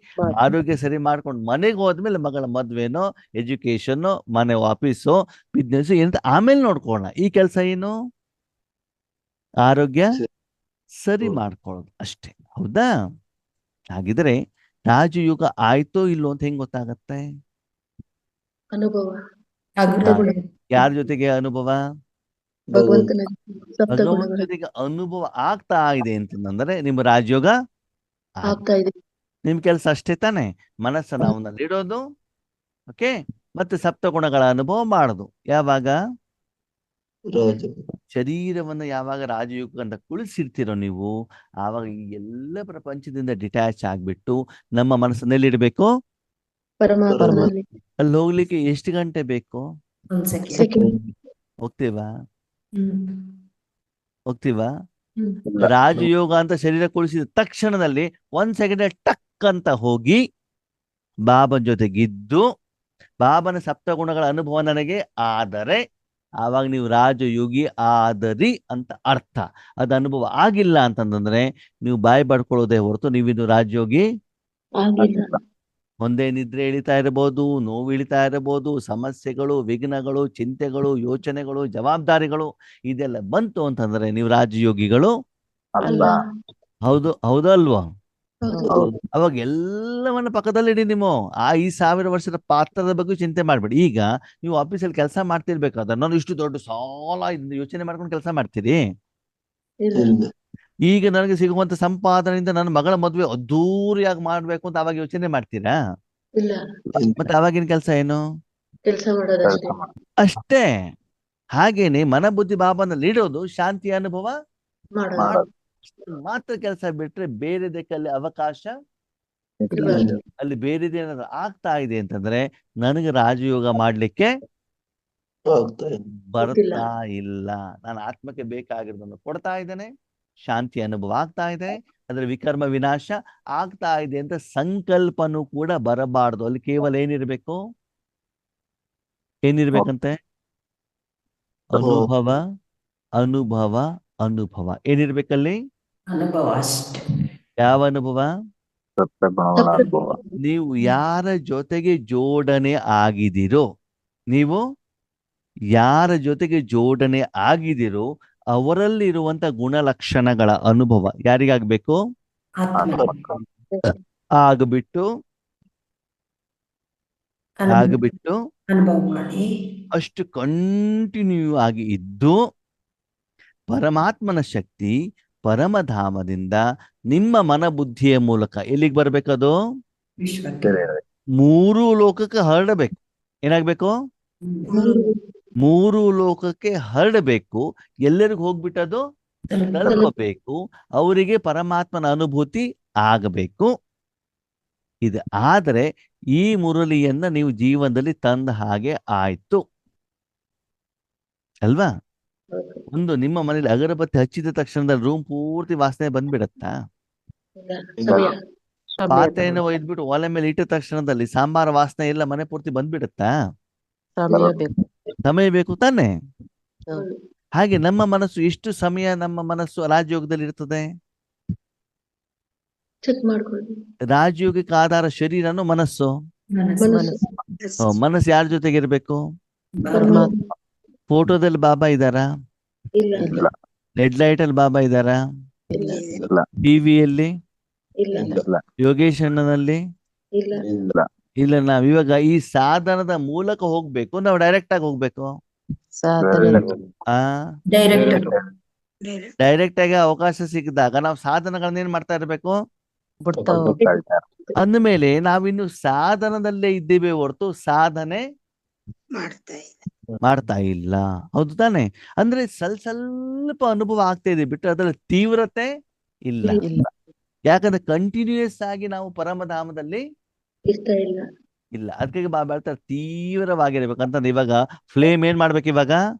ಆರೋಗ್ಯ ಸರಿ ಮಾಡ್ಕೊಂಡು ಮನೆಗೆ ಹೋದ್ಮೇಲೆ ಮಗಳ ಮದ್ವೆನೋ, ಎಜುಕೇಶನ್, ಮನೆ ಆಫೀಸು, ಬಿಸ್ನೆಸ್ ಏನಂತ ಆಮೇಲೆ ನೋಡ್ಕೊಳ್ಳೋಣ. ಈ ಕೆಲಸ ಏನು? ಆರೋಗ್ಯ ಸರಿ ಮಾಡ್ಕೊಳ್ಳೋದು ಅಷ್ಟೇ. ಹೌದಾ? ಹಾಗಿದ್ರೆ ರಾಜಯುಗ ಆಯ್ತೋ ಇಲ್ಲೋ ಅಂತ ಹೆಂಗ್ ಗೊತ್ತಾಗತ್ತೆ? ಅನುಭವ. ಆಗುತ್ತೆ. ಯಾರ ಜೊತೆಗೆ ಅನುಭವ? ಭಗವಂತನ ಸಪ್ತಗುಣಗಳು ಭಗವಂತ ಜೊತೆಗೆ ಅನುಭವ ಆಗ್ತಾ ಇದೆ ಅಂತಂದ್ರೆ ನಿಮ್ಮ ರಾಜಯೋಗ ಆಗ್ತಾ ಇದೆ. ನಿಮ್ ಕೆಲಸ ಅಷ್ಟೇ ತಾನೆ. ಮನಸ್ಸನ್ನ ಅವನಲ್ಲಿ ಇಡೋದು, ಓಕೆ, ಮತ್ತೆ ಸಪ್ತಗುಣಗಳ ಅನುಭವ ಮಾಡೋದು. ಯಾವಾಗ? ರಾಜ ಶರೀರವನ್ನು ಯಾವಾಗ ರಾಜಯೋಗ ಅಂತ ಕುಳಿಸಿರ್ತೀರೋ ನೀವು, ಆವಾಗ ಈ ಎಲ್ಲ ಪ್ರಪಂಚದಿಂದ ಡಿಟ್ಯಾಚ್ ಆಗ್ಬಿಟ್ಟು ನಮ್ಮ ಮನಸ್ಸನ್ನೆಲ್ಲಿ ಇಡಬೇಕು? ಪರಮಾತ್ಮನಲ್ಲಿ. ಅಲ್ಲಿ ಹೋಗ್ಲಿಕ್ಕೆ ಎಷ್ಟು ಗಂಟೆ ಬೇಕು? ಒಂದ್ ಸೆಕೆಂಡ್. ಸೆಕೆಂಡ್. ಹೋಗ್ತೀವಾ? ಹ್ಮ್ ಹೋಗ್ತೀವಾ? ಹ್ಮ್ ಇಲ್ಲ. ರಾಜಯೋಗ ಅಂತ ಶರೀರ ಕುಳಿಸಿದ ತಕ್ಷಣದಲ್ಲಿ 1 ಸೆಕೆಂಡ್ ಟಕ್ ಅಂತ ಹೋಗಿ ಬಾಬನ ಜೊತೆಗಿದ್ದು ಬಾಬನ ಸಪ್ತಗುಣಗಳ ಅನುಭವ ನನಗೆ ಆದರೆ ಆವಾಗ ನೀವು ರಾಜಯೋಗಿ ಆದರಿ ಅಂತ ಅರ್ಥ. ಅದು ಅನುಭವ ಆಗಿಲ್ಲ ಅಂತಂದ್ರೆ ನೀವು ಬಾಯಿ ಬಡ್ಕೊಳ್ಳೋದೇ ಹೊರತು ನೀವಿನ್ನು ರಾಜಯೋಗಿ. ಆಗಿಲ್ಲ. ಒಂದೇ ನಿದ್ರೆ ಇಳಿತಾ ಇರಬಹುದು, ನೋವು ಇಳಿತಾ ಇರಬಹುದು, ಸಮಸ್ಯೆಗಳು, ವಿಘ್ನಗಳು, ಚಿಂತೆಗಳು, ಯೋಚನೆಗಳು, ಜವಾಬ್ದಾರಿಗಳು ಇದೆಲ್ಲ ಬಂತು ಅಂತಂದ್ರೆ ನೀವು ರಾಜಯೋಗಿಗಳು ಅಲ್ಲ. ಅಲ್ಲ. ಹೌದು. ಹೌದಲ್ವಾ? ಹೌದು. ಅವಾಗ ಎಲ್ಲವನ್ನ ಪಕ್ಕದಲ್ಲಿಡಿ. ನೀವು ಈ 1000 ವರ್ಷದ ಪಾತ್ರದ ಬಗ್ಗೆ ಚಿಂತೆ ಮಾಡ್ಬೇಡಿ. ಈಗ ನೀವು ಆಫೀಸಲ್ಲಿ ಕೆಲಸ ಮಾಡ್ತಿರ್ಬೇಕಾದ್ರೆ ನಾನು ಇಷ್ಟು ದೊಡ್ಡ ಸಾಲ ಯೋಚನೆ ಮಾಡ್ಕೊಂಡು ಕೆಲಸ ಮಾಡ್ತೀರಿ. ಇಲ್ಲ. ಇಲ್ಲ. ಈಗ ನನಗೆ ಸಿಗುವಂತ ಸಂಪಾದನೆಯಿಂದ ನನ್ನ ಮಗಳ ಮದುವೆ ಅದ್ದೂರಿಯಾಗಿ ಮಾಡ್ಬೇಕು ಅಂತ ಅವಾಗ ಯೋಚನೆ ಮಾಡ್ತೀರಾ? ಇಲ್ಲ. ಮತ್ತೆ ಅವಾಗಿನ ಕೆಲಸ ಏನು? ಕೆಲಸ ಮಾಡೋದಷ್ಟೇ. ಅಷ್ಟೇ. ಹಾಗೇನೆ ಮನ ಬುದ್ಧಿ ಬಾಬನಲ್ಲಿ ಇಡೋದು, ಶಾಂತಿ ಅನುಭವ ಮಾಡೋದು. ಮಾತ್ರ ಕೆಲಸ ಬಿಟ್ರೆ ಬೇರೆದಕ್ಕಲ್ಲಿ ಅವಕಾಶ ಇರಬಾರ್ದು. ಅಲ್ಲಿ ಬೇರೆದೇನಾದ್ರು ಆಗ್ತಾ ಇದೆ ಅಂತಂದ್ರೆ ನನಗೆ ರಾಜಯೋಗ ಮಾಡ್ಲಿಕ್ಕೆ ಆಗ್ತಾ ಇಲ್ಲ. ಬರ್ತಾ ಇಲ್ಲ. ನಾನು ಆತ್ಮಕ್ಕೆ ಬೇಕಾಗಿರೋದನ್ನು ಕೊಡ್ತಾ ಇದ್ದೇನೆ, ಶಾಂತಿ ಅನುಭವ ಆಗ್ತಾ ಇದೆ, ಅದರ ವಿಕರ್ಮ ವಿನಾಶ ಆಗ್ತಾ ಇದೆ ಅಂತ ಸಂಕಲ್ಪನೂ ಕೂಡ ಬರಬಾರ್ದು. ಅಲ್ಲಿ ಕೇವಲ ಏನಿರ್ಬೇಕು? ಏನಿರ್ಬೇಕಂತೆ? ಅನುಭವ ಅನುಭವ ಅನುಭವ. ಏನಿರ್ಬೇಕಲ್ಲಿ? ಅನುಭವ ಅಷ್ಟೇ. ಯಾವ ಅನುಭವ? ಸಪ್ತಗುಣಗಳ ಅನುಭವ. ನೀವು ಯಾರ ಜೊತೆಗೆ ಜೋಡಣೆ ಆಗಿದಿರೋ, ನೀವು ಯಾರ ಜೊತೆಗೆ ಜೋಡಣೆ ಆಗಿದಿರೋ ಅವರಲ್ಲಿರುವಂತ ಗುಣಲಕ್ಷಣಗಳ ಅನುಭವ ಯಾರಿಗಾಗಬೇಕು? ಆತ್ಮ ಆಗ್ಬಿಟ್ಟು ಅನುಭವ ಮಾಡಿ ಅಷ್ಟು ಕಂಟಿನ್ಯೂ ಆಗಿ ಇದ್ದು ಪರಮಾತ್ಮನ ಶಕ್ತಿ ಪರಮಧಾಮದಿಂದ ನಿಮ್ಮ ಮನಬುದ್ಧಿಯ ಮೂಲಕ ಎಲ್ಲಿಗೆ ಬರ್ಬೇಕದು? ವಿಶ್ವಕ್ಕೆ. 3 ಲೋಕಕ್ಕೆ ಹರಡಬೇಕು. ಏನಾಗ್ಬೇಕು? ಹ್ಮ್. 3 ಲೋಕಕ್ಕೆ ಹರಡಬೇಕು. ಎಲ್ಲರಿಗೂ ಹೋಗ್ಬಿಟ್ಟದು ತಲುಪಬೇಕು. ಅವರಿಗೆ ಪರಮಾತ್ಮನ ಅನುಭೂತಿ ಆಗಬೇಕು. ಇದು ಆದರೆ ಈ ಮುರಳಿಯನ್ನ ನೀವು ಜೀವನದಲ್ಲಿ ತಂದ ಹಾಗೆ ಆಯ್ತು ಅಲ್ವಾ? ಒಂದು ನಿಮ್ಮ ಮನೇಲಿ ಅಗರಬತ್ತಿ ಹಚ್ಚಿದ ತಕ್ಷಣದಲ್ಲಿ ರೂಮ್ ಪೂರ್ತಿ ವಾಸನೆ ಬಂದ್ಬಿಡತ್ತಾ? ಸಮಯ. ಪಾತ್ರೆಯನ್ನು ಒಯ್ದ್ಬಿಟ್ಟು ಒಲೆ ಮೇಲೆ ಇಟ್ಟ ತಕ್ಷಣದಲ್ಲಿ ಸಾಂಬಾರ ವಾಸನೆ ಎಲ್ಲ ಮನೆ ಪೂರ್ತಿ ಬಂದ್ಬಿಡತ್ತಾ? ಸಮಯ ಬೇಕು. ಸಮಯ ಬೇಕು ತಾನೆ? ಹೌದು. ಹಾಗೆ ನಮ್ಮ ಮನಸ್ಸು ಎಷ್ಟು ಸಮಯ ನಮ್ಮ ಮನಸ್ಸು ರಾಜಯೋಗದಲ್ಲಿ ಇರ್ತದೆ? ಚೆಕ್ ಮಾಡ್ಕೊಳ್ಳಿ. ರಾಜಯೋಗಕ್ಕೆ ಆಧಾರ ಶರೀರನು ಮನಸ್ಸು. ಮನಸ್ಸು. ಮನಸ್ಸು ಯಾರ ಜೊತೆಗೆ ಇರ್ಬೇಕು? ಪರಮಾತ್ಮ. ಫೋಟೋದಲ್ಲಿ ಬಾಬಾ ಇದ್ದಾರಾ? ಇಲ್ಲ. ಇಲ್ಲ. ರೆಡ್ ಲೈಟ್ ಅಲ್ಲಿ ಬಾಬಾ ಇದ್ದಾರಾ? ಇಲ್ಲ. ಇಲ್ಲ. ಟಿವಿಯಲ್ಲಿ, ಇಲ್ಲ. ಇಲ್ಲ. ಯೋಗೇಶ್ ಅಣ್ಣನಲ್ಲಿ ಇಲ್ಲ. ಇಲ್ಲ. ಇಲ್ಲ. ನಾವ್ ಇವಾಗ ಈ ಸಾಧನದ ಮೂಲಕ ಹೋಗ್ಬೇಕು, ನಾವು ಡೈರೆಕ್ಟ್ ಆಗಿ ಹೋಗ್ಬೇಕು? ಸಾಧನೆ ಆ ಡೈರೆಕ್ಟ್ ಡೈರೆಕ್ಟ್ ಆಗಿ ಅವಕಾಶ ಸಿಕ್ಕಿದಾಗ ನಾವು ಸಾಧನಗಳನ್ನ ಏನ್ ಮಾಡ್ತಾ ಇರ್ಬೇಕು? ಬಿಡ್ತಾ ಅಂದ್ಮೇಲೆ ನಾವಿನ್ನು ಸಾಧನದಲ್ಲೇ ಇದ್ದೀವಿ ಹೊರತು ಸಾಧನೆ ಮಾಡ್ತಾ ಇಲ್ಲ. ಹೌದು ತಾನೆ? ಅಂದ್ರೆ ಸ್ವಲ್ಪ ಅನುಭವ ಆಗ್ತಾ ಇದೆ ಬಿಟ್ಟು ಅದ್ರಲ್ಲಿ ತೀವ್ರತೆ ಇಲ್ಲ. ಇಲ್ಲ. ಯಾಕಂದ್ರೆ ಕಂಟಿನ್ಯೂಯಸ್ ಆಗಿ ನಾವು ಪರಮಧಾಮದಲ್ಲಿ ಇರ್ತಾ ಇಲ್ಲ. ಇಲ್ಲ. ಅದಕ್ಕೆ ಬಾಬಾ ಹೇಳ್ತಾರೆ ತೀವ್ರವಾಗಿರ್ಬೇಕಂತಂದ್ರೆ ಇವಾಗ ಫ್ಲೇಮ್ ಏನ್ ಮಾಡ್ಬೇಕು? ಇವಾಗ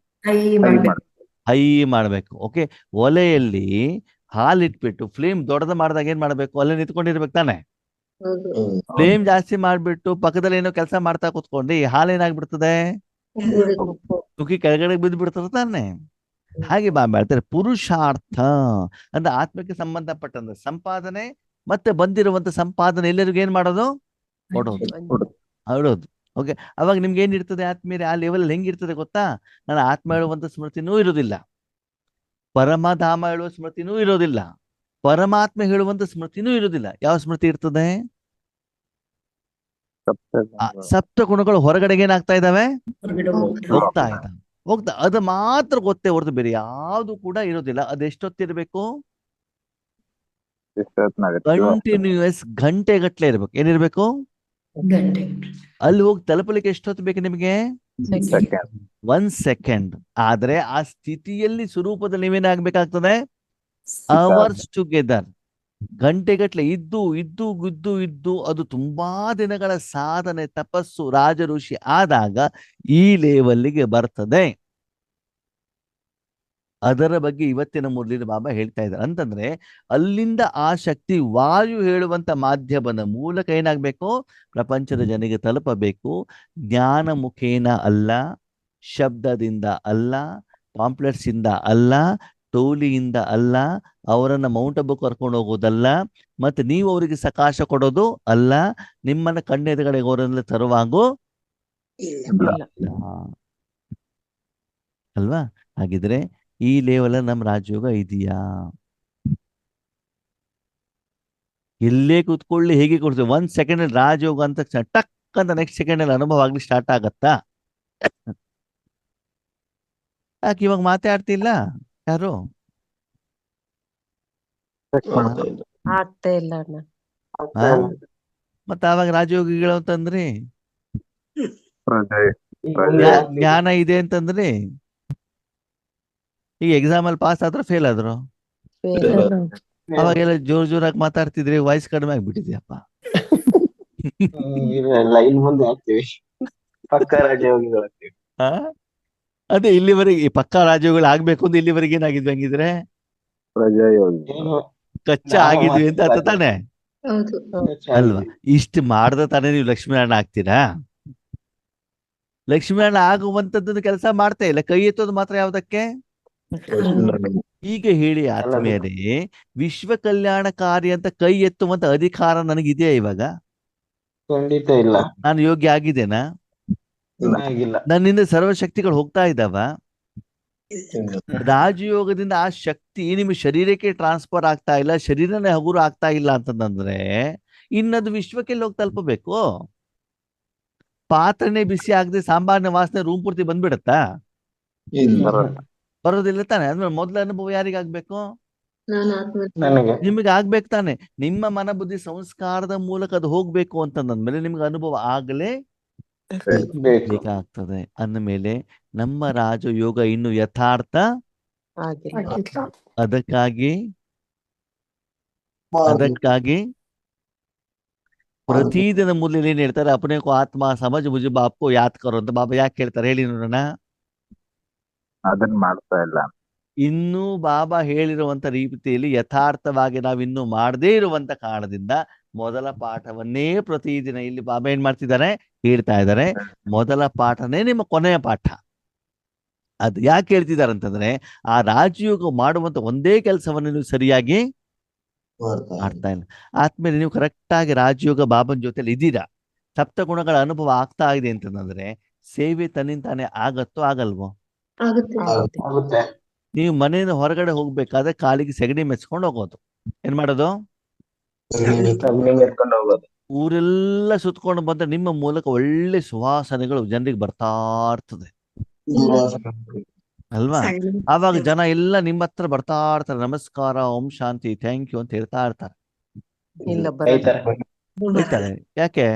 ಕೈ ಮಾಡ್ಬೇಕು. ಹೈ ಮಾಡ್ಬೇಕು. ಓಕೆ, ಒಲೆಯಲ್ಲಿ ಹಾಲಿಟ್ಬಿಟ್ಟು ಫ್ಲೇಮ್ ದೊಡ್ಡದ ಮಾಡಿದಾಗ ಏನ್ ಮಾಡ್ಬೇಕು? ಒಲೆ ನಿಂತ್ಕೊಂಡಿರ್ಬೇಕು ತಾನೆ? ಹೌದು. ಫ್ಲೇಮ್ ಜಾಸ್ತಿ ಮಾಡ್ಬಿಟ್ಟು ಪಕ್ಕದಲ್ಲಿ ಏನೋ ಕೆಲಸ ಮಾಡ್ತಾ ಕೂತ್ಕೊಂಡು ಹಾಲೇನಾಗ್ಬಿಡ್ತದೆ, ಉಪ್ಪು. ತುಕಿ ಕೆಳಗಡೆ ಬಿದ್ದು ಬಿಡ್ತದೆ ತಾನೆ. ಹಾಗೆ ಹೇಳ್ತಾರೆ ಪುರುಷಾರ್ಥ ಅಂದ್ರೆ ಆತ್ಮಕ್ಕೆ ಸಂಬಂಧಪಟ್ಟಂತ ಸಂಪಾದನೆ ಮತ್ತೆ ಬಂದಿರುವಂತ ಸಂಪಾದನೆ ಎಲ್ಲರಿಗೂ ಏನ್ ಮಾಡೋದು, ಕೊಡೋದು, ಹರಡೋದು. ಓಕೆ, ಅವಾಗ ನಿಮ್ಗೆ ಏನಿರ್ತದೆ ಆತ್ಮೀಯರೇ, ಆ ಲೆವೆಲ್ ಹೆಂಗಿರ್ತದೆ ಗೊತ್ತಾ? ನಾನು ಆತ್ಮ ಹೇಳುವಂತ ಸ್ಮೃತಿನೂ ಇರೋದಿಲ್ಲ, ಪರಮಧಾಮ ಹೇಳುವ ಸ್ಮೃತಿನೂ ಇರೋದಿಲ್ಲ, ಪರಮಾತ್ಮ ಹೇಳುವಂತ ಸ್ಮೃತಿನೂ ಇರೋದಿಲ್ಲ. ಯಾವ ಸ್ಮೃತಿ ಇರ್ತದೆ? ಸಪ್ತ ಗುಣಗಳು ಹೊರಗಡೆಗೆ ಏನಾಗ್ತಾ ಇದಾವೆ, ಹೊರಗಡೆ ಹೋಗ್ತಾ ಇದ್ದಾವೆ, ಹೋಗ್ತಾ. ಅದು ಮಾತ್ರ ಗೊತ್ತೇ ಹೊರತು ಬೇರೆ ಯಾವುದು ಕೂಡ ಇರೋದಿಲ್ಲ. ಅದೆಷ್ಟೊತ್ತಿರ್ಬೇಕು? ಕಂಟಿನ್ಯೂಯಸ್ ಗಂಟೆಗಟ್ಲೆ ಇರ್ಬೇಕು. ಏನಿರ್ಬೇಕು? ಗಂಟೆ. ಅಲ್ಲಿ ಹೋಗಿ ತಲುಪಲಿಕ್ಕೆ ಎಷ್ಟೊತ್ತು ಬೇಕು ನಿಮಗೆ? 1 ಸೆಕೆಂಡ್. ಆದ್ರೆ ಆ ಸ್ಥಿತಿಯಲ್ಲಿ ಸ್ವರೂಪದಲ್ಲಿ ನೀವೇನಾಗ್ಬೇಕಾಗ್ತದೆ? ಅವರ್ಸ್ ಟುಗೆದರ್, ಗಂಟೆಗಟ್ಲೆ ಇದ್ದು ಇದ್ದು ಇದ್ದು ಇದ್ದು ಅದು ತುಂಬಾ ದಿನಗಳ ಸಾಧನೆ, ತಪಸ್ಸು, ರಾಜಋಷಿ ಆದಾಗ ಈ ಲೆವೆಲ್ಗೆ ಬರ್ತದೆ. ಅದರ ಬಗ್ಗೆ ಇವತ್ತಿನ ಮುರಳಿದ ಬಾಬಾ ಹೇಳ್ತಾ ಇದ್ದಾರೆ. ಅಂತಂದ್ರೆ ಅಲ್ಲಿಂದ ಆ ಶಕ್ತಿ ವಾಯು ಹೇಳುವಂತ ಮಾಧ್ಯಮದ ಮೂಲಕ ಏನಾಗ್ಬೇಕು, ಪ್ರಪಂಚದ ಜನರಿಗೆ ತಲುಪಬೇಕು. ಜ್ಞಾನ ಮುಖೇನ ಅಲ್ಲ, ಶಬ್ದದಿಂದ ಅಲ್ಲ, ಪಾಂಪ್ಲೆಟ್ಸ್ ಇಂದ ಅಲ್ಲ, ಟೋಲಿಯಿಂದ ಅಲ್ಲ, ಅವರನ್ನ ಮೌಂಟ್ ಅಬ್ಬು ಕರ್ಕೊಂಡು ಹೋಗೋದಲ್ಲ, ಮತ್ತೆ ನೀವು ಅವರಿಗೆ ಸಕಾಶ ಕೊಡೋದು ಅಲ್ಲ, ನಿಮ್ಮನ್ನ ಕಣ್ಣೆದುರುಗಡೆ ಅವರನ್ನ ತರುವಾಗೂ ಅಲ್ವಾ? ಹಾಗಿದ್ರೆ ಈ ಲೆವೆಲ್ ನಮ್ಮ ರಾಜಯೋಗ ಇದೆಯಾ? ಎಲ್ಲೇ ಕೂತ್ಕೊಳ್ಳಿ, ಹೇಗೆ ಕೊಡ್ತೀವಿ, 1 ಸೆಕೆಂಡ್ ಅಲ್ಲಿ ರಾಜಯೋಗ ಅಂತ ಟಕ್ ಅಂತ ನೆಕ್ಸ್ಟ್ ಸೆಕೆಂಡ್ ಅಲ್ಲಿ ಅನುಭವ ಆಗ್ಲಿ ಸ್ಟಾರ್ಟ್ ಆಗತ್ತಾ? ಯಾಕೆ ಇವಾಗ ಮಾತಾಡ್ತಿಲ್ಲ ಯಾರು? ಆಗ್ತಾ ಇಲ್ಲ ಅಣ್ಣ. ಮತ್ತೆ ಆವಾಗ ರಾಜಯೋಗಿಗಳು ಅಂತಂದ್ರಿ, ಮುಂದೆ ಹೋಗ್ಲಿ. ಜ್ಞಾನ ಇದೆ ಅಂತಂದ್ರಿ, ಈಗ ಎಕ್ಸಾಮ್ ಅಲ್ಲಿ ಪಾಸ್ ಆದ್ರು ಫೇಲ್ ಆದ್ರು, ಅವಾಗೆಲ್ಲ ಜೋರಾಗಿ ಮಾತಾಡ್ತಿದ್ರಿ, ವಾಯ್ಸ್ ಕಡಿಮೆ ಆಗ್ಬಿಟ್ಟಿದ್ಯಪ್ಪ. ಲೈನ್ ಮುಂದೆ ಹಾಕ್ತಿವಿ, ಪಕ್ಕ ರಾಜಯೋಗಿಗಳಾಗ್ತೀವಿ. ಅದೇ ಇಲ್ಲಿವರೆಗೆ ಪಕ್ಕಾ ರಾಜಯೋಗಿಗಳು ಆಗ್ಬೇಕು ಅಂತ ಇಲ್ಲಿವರೆಗೆ ಏನಾಗಿದ್ವಿ ಹಂಗಿದ್ರೆ? ಏನು ಕಚ್ಚಾ ಆಗಿದ್ವಿ ಅಂತ ಅರ್ಥ ತಾನೆ ಹೌದು. ಅಲ್ವಾ? ಇಷ್ಟು ಮಾಡ್ದ ತಾನೇ ನೀವು ಲಕ್ಷ್ಮೀನಾರಾಯಣ ಆಗ್ತೀರಾ? ಲಕ್ಷ್ಮೀನಾರಾಯಣ ಆಗುವಂತದ್ದು ಕೆಲಸ ಮಾಡ್ತಾ ಇಲ್ಲ, ಕೈ ಎತ್ತೋದು ಮಾತ್ರ ಯಾವ್ದಕ್ಕೆ? ಈಗ ಹೇಳಿ ಆತ್ಮೀಯರೇ, ವಿಶ್ವ ಕಲ್ಯಾಣಕಾರಿ ಅಂತ ಕೈ ಎತ್ತುವಂತ ಅಧಿಕಾರ ನನಗಿದೆಯಾ ಇವಾಗ? ಖಂಡಿತ ಇಲ್ಲ. ನಾನು ಯೋಗ್ಯ ಆಗಿದ್ದೇನಾ? ಆಗಿಲ್ಲ. ನನ್ನಿಂದ ಸರ್ವಶಕ್ತಿಗಳು ಹೋಗ್ತಾ ಇದ್ದಾವ? ರಾಜಯೋಗದಿಂದ ಆ ಶಕ್ತಿ ನಿಮ್ಮ ಶರೀರಕ್ಕೆ ಟ್ರಾನ್ಸ್ಫರ್ ಆಗ್ತಾ ಇಲ್ಲ, ಶರೀರನೇ ಹಗುರು ಆಗ್ತಾ ಇಲ್ಲ ಅಂತಂದ್ರೆ ಇನ್ನದು ವಿಶ್ವಕ್ಕೆ ಹೋಗಿ ತಲುಪಬೇಕು. ಪಾತ್ರೆನೇ ಬಿಸಿ ಆಗದೆ ಸಾಂಬಾರಿನ ವಾಸನೆ ರೂಮ್ ಪೂರ್ತಿ ಬಂದ್ಬಿಡತ್ತಾ? ಬರೋದಿಲ್ಲ ತಾನೆ. ಅಂದ್ರೆ ಮೊದಲ ಅನುಭವ ಯಾರಿಗಾಗ್ಬೇಕು? ನಾನು ಆತ್ಮ. ನನಗೆ ನಿಮಗೆ ಆಗ್ಬೇಕು ತಾನೆ. ನಿಮ್ಮ ಮನ ಬುದ್ಧಿ ಸಂಸ್ಕಾರದ ಮೂಲಕ ಅದು ಹೋಗ್ಬೇಕು ಅಂತಂದ್ಮೇಲೆ ನಿಮ್ಗೆ ಅನುಭವ ಆಗಲೇ ಬೇಕು. ಬೇಕಾಗ್ತದೆ. ಅಂದಮೇಲೆ ನಮ್ಮ ರಾಜಯೋಗ ಇನ್ನು ಯಥಾರ್ಥ ಆಗಿಲ್ಲ. ಅದಕ್ಕಾಗಿ ಪ್ರತಿದಿನ ಮುರಳಿ ಏನ್ ಹೇಳ್ತಾರೆ, ಅಪನೆ ಕೋ ಆತ್ಮ ಸಮಜ್ ಮುಜೆ ಬಾಪ್ಕೋ ಯಾದ್ ಕರೋ ಅಂತ. ಬಾಬಾ ಯಾಕೆ ಹೇಳ್ತಾರೆ ಹೇಳಿ ನೋಡೋಣ? ಅದನ್ನ ಮಾಡ್ತಾ ಇಲ್ಲ. ಇನ್ನೂ ಬಾಬಾ ಹೇಳಿರುವಂತ ರೀತಿಯಲ್ಲಿ ಯಥಾರ್ಥವಾಗಿ ನಾವಿನ್ನೂ ಮಾಡದೇ ಇರುವಂತ ಕಾರಣದಿಂದ ಮೊದಲ ಪಾಠವನ್ನೇ ಪ್ರತಿದಿನ ಇಲ್ಲಿ ಬಾಬಾ ಏನ್ ಮಾಡ್ತಿದ್ದಾರೆ, ಹೇಳ್ತಾ ಇದ್ದಾರೆ. ಮೊದಲ ಪಾಠನೇ ನಿಮ್ಮ ಕೊನೆಯ ಪಾಠ. ಅದು ಯಾಕೆ ಹೇಳ್ತಿದ್ದಾರೆ ಅಂತಂದ್ರೆ, ಆ ರಾಜಯೋಗ ಮಾಡುವಂತ ಒಂದೇ ಕೆಲಸವನ್ನು ನೀವು ಸರಿಯಾಗಿ ಮಾಡ್ತಾ ಇಲ್ಲ. ಆದ್ಮೇಲೆ ನೀವು ಕರೆಕ್ಟ್ ಆಗಿ ರಾಜಯೋಗ ಬಾಬನ್ ಜೊತೆಲಿ ಇದ್ದೀರಾ, ಸಪ್ತ ಗುಣಗಳ ಅನುಭವ ಆಗ್ತಾ ಇದೆ ಅಂತಂದ್ರೆ ಸೇವೆ ತನ್ನಿಂತಾನೆ ಆಗತ್ತೋ ಆಗಲ್ವೋ? ಆಗುತ್ತೆ. ನೀವು ಮನೆಯಿಂದ ಹೊರಗಡೆ ಹೋಗ್ಬೇಕಾದ್ರೆ ಕಾಲಿಗೆ ಸೆಗಣಿ ಮೆಚ್ಕೊಂಡು ಹೋಗೋದು. ಏನ್ ಮಾಡೋದು? ಎತ್ಕೊಂಡು ಹೋಗೋದು. ಊರೆಲ್ಲ ಸುತ್ಕೊಂಡು ಬಂದ್ರೆ ನಿಮ್ಮ ಮೂಲಕ ಒಳ್ಳೆ ಸುವಾಸನೆಗಳು ಜನರಿಗೆ ಬರ್ತಾ ಇರ್ತದೆ ಅಲ್ವಾ? ಆವಾಗ ಜನ ಎಲ್ಲ ನಿಮ್ಮ ಹತ್ರ ಬರ್ತಾ ಇರ್ತಾರೆ, ನಮಸ್ಕಾರ, ಓಂ ಶಾಂತಿ, ಥ್ಯಾಂಕ್ ಯು ಅಂತ ಹೇಳ್ತಾ ಇರ್ತಾರೆ. ಇಲ್ಲ ಬೈತಾರೆ. ಬೈತಾರೆ. ಯಾಕೆ?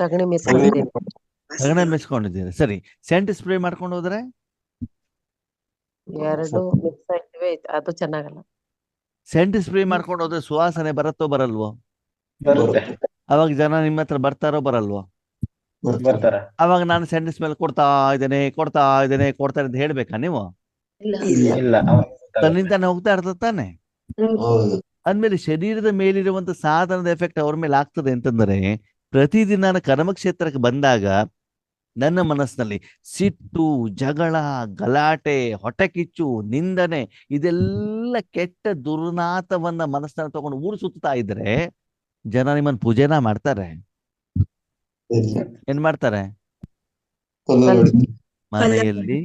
ಸಗಣಿ ಮೆಸ್ಕೊಂಡಿದ್ದೀನಿ. ಸಗಣಿ ಮೆಸ್ಕೊಂಡಿದ್ದೀರಿ. ಸರಿ, ಸೆಂಟ್ ಸ್ಪ್ರೇ ಮಾಡ್ಕೊಂಡು ಹೋದ್ರೆ? ಎರಡು ಮಿಕ್ಸ್ ಆಗಿವೆ, ಅದು ಚೆನ್ನಾಗಲ್ಲ. ಸೆಂಟ್ ಸ್ಪ್ರೇ ಮಾಡ್ಕೊಂಡು ಹೋದ್ರೆ ಸುವಾಸನೆ ಬರತ್ತೋ ಬರಲ್ವೋ? ಬರುತ್ತೆ. ಅವಾಗ ಜನ ನಿಮ್ಮ ಹತ್ರ ಬರ್ತಾರೋ ಬರಲ್ವೋ? ಬರ್ತಾರ. ಅವಾಗ ನಾನು ಸೆಂಟ್ ಸ್ಮೆಲ್ ಕೊಡ್ತಾ ಇದ್ದೇನೆ ಅಂತ ಹೇಳ್ಬೇಕಾ ನೀವು? ಇಲ್ಲ. ತನ್ನಿಂತಾನೆ ಹೋಗ್ತಾ ಇರ್ತದೆ ತಾನೆ. ಅಂದ್ಮೇಲೆ ಶರೀರದ ಮೇಲಿರುವಂತ ಸಾಧನದ ಎಫೆಕ್ಟ್ ಅವ್ರ ಮೇಲೆ ಆಗ್ತದೆ ಅಂತಂದ್ರೆ ಪ್ರತಿದಿನ ನಾನು ಕರ್ಮಕ್ಷೇತ್ರಕ್ಕೆ ಬಂದಾಗ ನನ್ನ ಮನಸ್ಸಿನಲ್ಲಿ ಸಿಟ್ಟು, ಜಗಳ, ಗಲಾಟೆ, ಹೊಟ್ಟೆಕಿಚ್ಚು, ನಿಂದನೆ ಇದೆಲ್ಲ ಕೆಟ್ಟ ದುರ್ನಾಥವನ್ನ ಮನಸ್ಸನ್ನ ತಗೊಂಡು ಊರು ಸುತ್ತಾ ಇದ್ರೆ ಜನ ನಿಮ್ಮನ್ನ ಪೂಜೆನ ಮಾಡ್ತಾರೆ, ಇಲ್ಲ. ಏನ್ ಮಾಡ್ತಾರೆ? ಕೊಲ್ಲಲು ಹೊಡಿತಾರೆ. ಮನೆಯಲ್ಲಿ,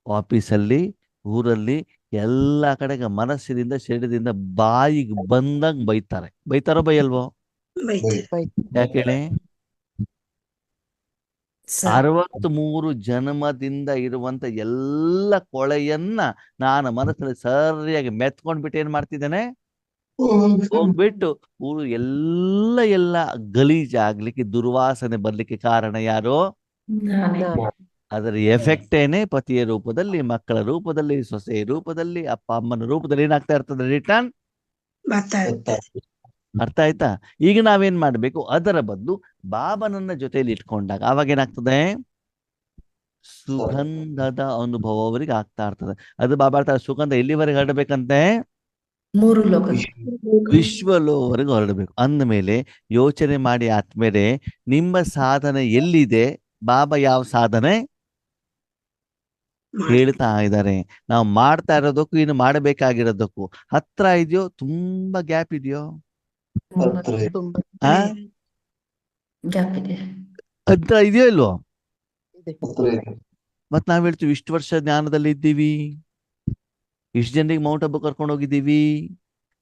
ಆಫೀಸಲ್ಲಿ, ಊರಲ್ಲಿ ಎಲ್ಲಾ ಕಡೆಗೆ ಮನಸ್ಸಿನಿಂದ ಶರೀರದಿಂದ ಬಾಯಿಗೆ ಬಂದಂಗ್ ಬೈತಾರೆ. ಬೈತಾರೋ ಬೈಯಲ್ವೋ? ಯಾಕೆ ಹೇಳಿ? 63 ಜನ್ಮದಿಂದ ಇರುವಂತ ಎಲ್ಲ ಕೊಳೆಯನ್ನ ನಾನು ಮನಸ್ಸಿನಲ್ಲಿ ಸರಿಯಾಗಿ ಮೆತ್ಕೊಂಡ್ಬಿಟ್ಟು ಏನ್ ಮಾಡ್ತಿದ್ದೇನೆ? ಹೋಗ್ಬಿಟ್ಟು ಊರು ಎಲ್ಲ ಗಲೀಜಾಗ್ಲಿಕ್ಕೆ, ದುರ್ವಾಸನೆ ಬರ್ಲಿಕ್ಕೆ ಕಾರಣ ಯಾರು? ನಾನೇ. ಅದರ ಎಫೆಕ್ಟ್ ಏನೇ ಪತಿಯ ರೂಪದಲ್ಲಿ, ಮಕ್ಕಳ ರೂಪದಲ್ಲಿ, ಸೊಸೆಯ ರೂಪದಲ್ಲಿ, ಅಪ್ಪ ಅಮ್ಮನ ರೂಪದಲ್ಲಿ ಏನಾಗ್ತಾ ಇರ್ತದೆ? ರಿಟರ್ನ್. ಅರ್ಥ ಆಯ್ತಾ? ಈಗ ನಾವೇನ್ ಮಾಡ್ಬೇಕು? ಅದರ ಬದಲು ಬಾಬನನ್ನ ಜೊತೆಯಲ್ಲಿ ಇಟ್ಕೊಂಡಾಗ ಅವಾಗ ಏನಾಗ್ತದೆ? ಸುಗಂಧದ ಅನುಭವ ಅವರಿಗೆ ಆಗ್ತಾ ಇರ್ತದೆ. ಅದು ಬಾಬಾ ಹೇಳ್ತಾರೆ, ಸುಗಂಧ ಎಲ್ಲಿವರೆಗೆ ಹರಡಬೇಕಂತೆ? 3 ಲೋಕ. ವಿಶ್ವಲೋವರೆಗೂ ಹೊರಡಬೇಕು. ಅಂದಮೇಲೆ ಯೋಚನೆ ಮಾಡಿ ಆದ್ಮೇಲೆ ನಿಮ್ಮ ಸಾಧನೆ ಎಲ್ಲಿದೆ? ಬಾಬಾ ಯಾವ ಸಾಧನೆ ಹೇಳ್ತಾ ಇದ್ದಾರೆ? ನಾವು ಮಾಡ್ತಾ ಇರೋದಕ್ಕೂ ಇನ್ನು ಮಾಡಬೇಕಾಗಿರೋದಕ್ಕೂ ಹತ್ರ ಇದೆಯೋ ತುಂಬಾ ಗ್ಯಾಪ್ ಇದೆಯೋ? ಹತ್ರ ಇದೆ. ತುಂಬಾ ಆ ಗ್ಯಾಪ್ ಇದೆ. ಹತ್ರ ಇದೆಯೋ ಇಲ್ವೋ? ಇದೆ. ಹತ್ರ ಇದೆ. ಮತ್ ನಾವ್ ಹೇಳ್ತೀವಿ ಇಷ್ಟು ವರ್ಷ ಜ್ಞಾನದಲ್ಲಿ ಇದ್ದೀವಿ, ಇಷ್ಟು ಜನರಿಗೆ ಮೌಂಟ್ ಹಬ್ಬ ಕರ್ಕೊಂಡು ಹೋಗಿದ್ದೀವಿ,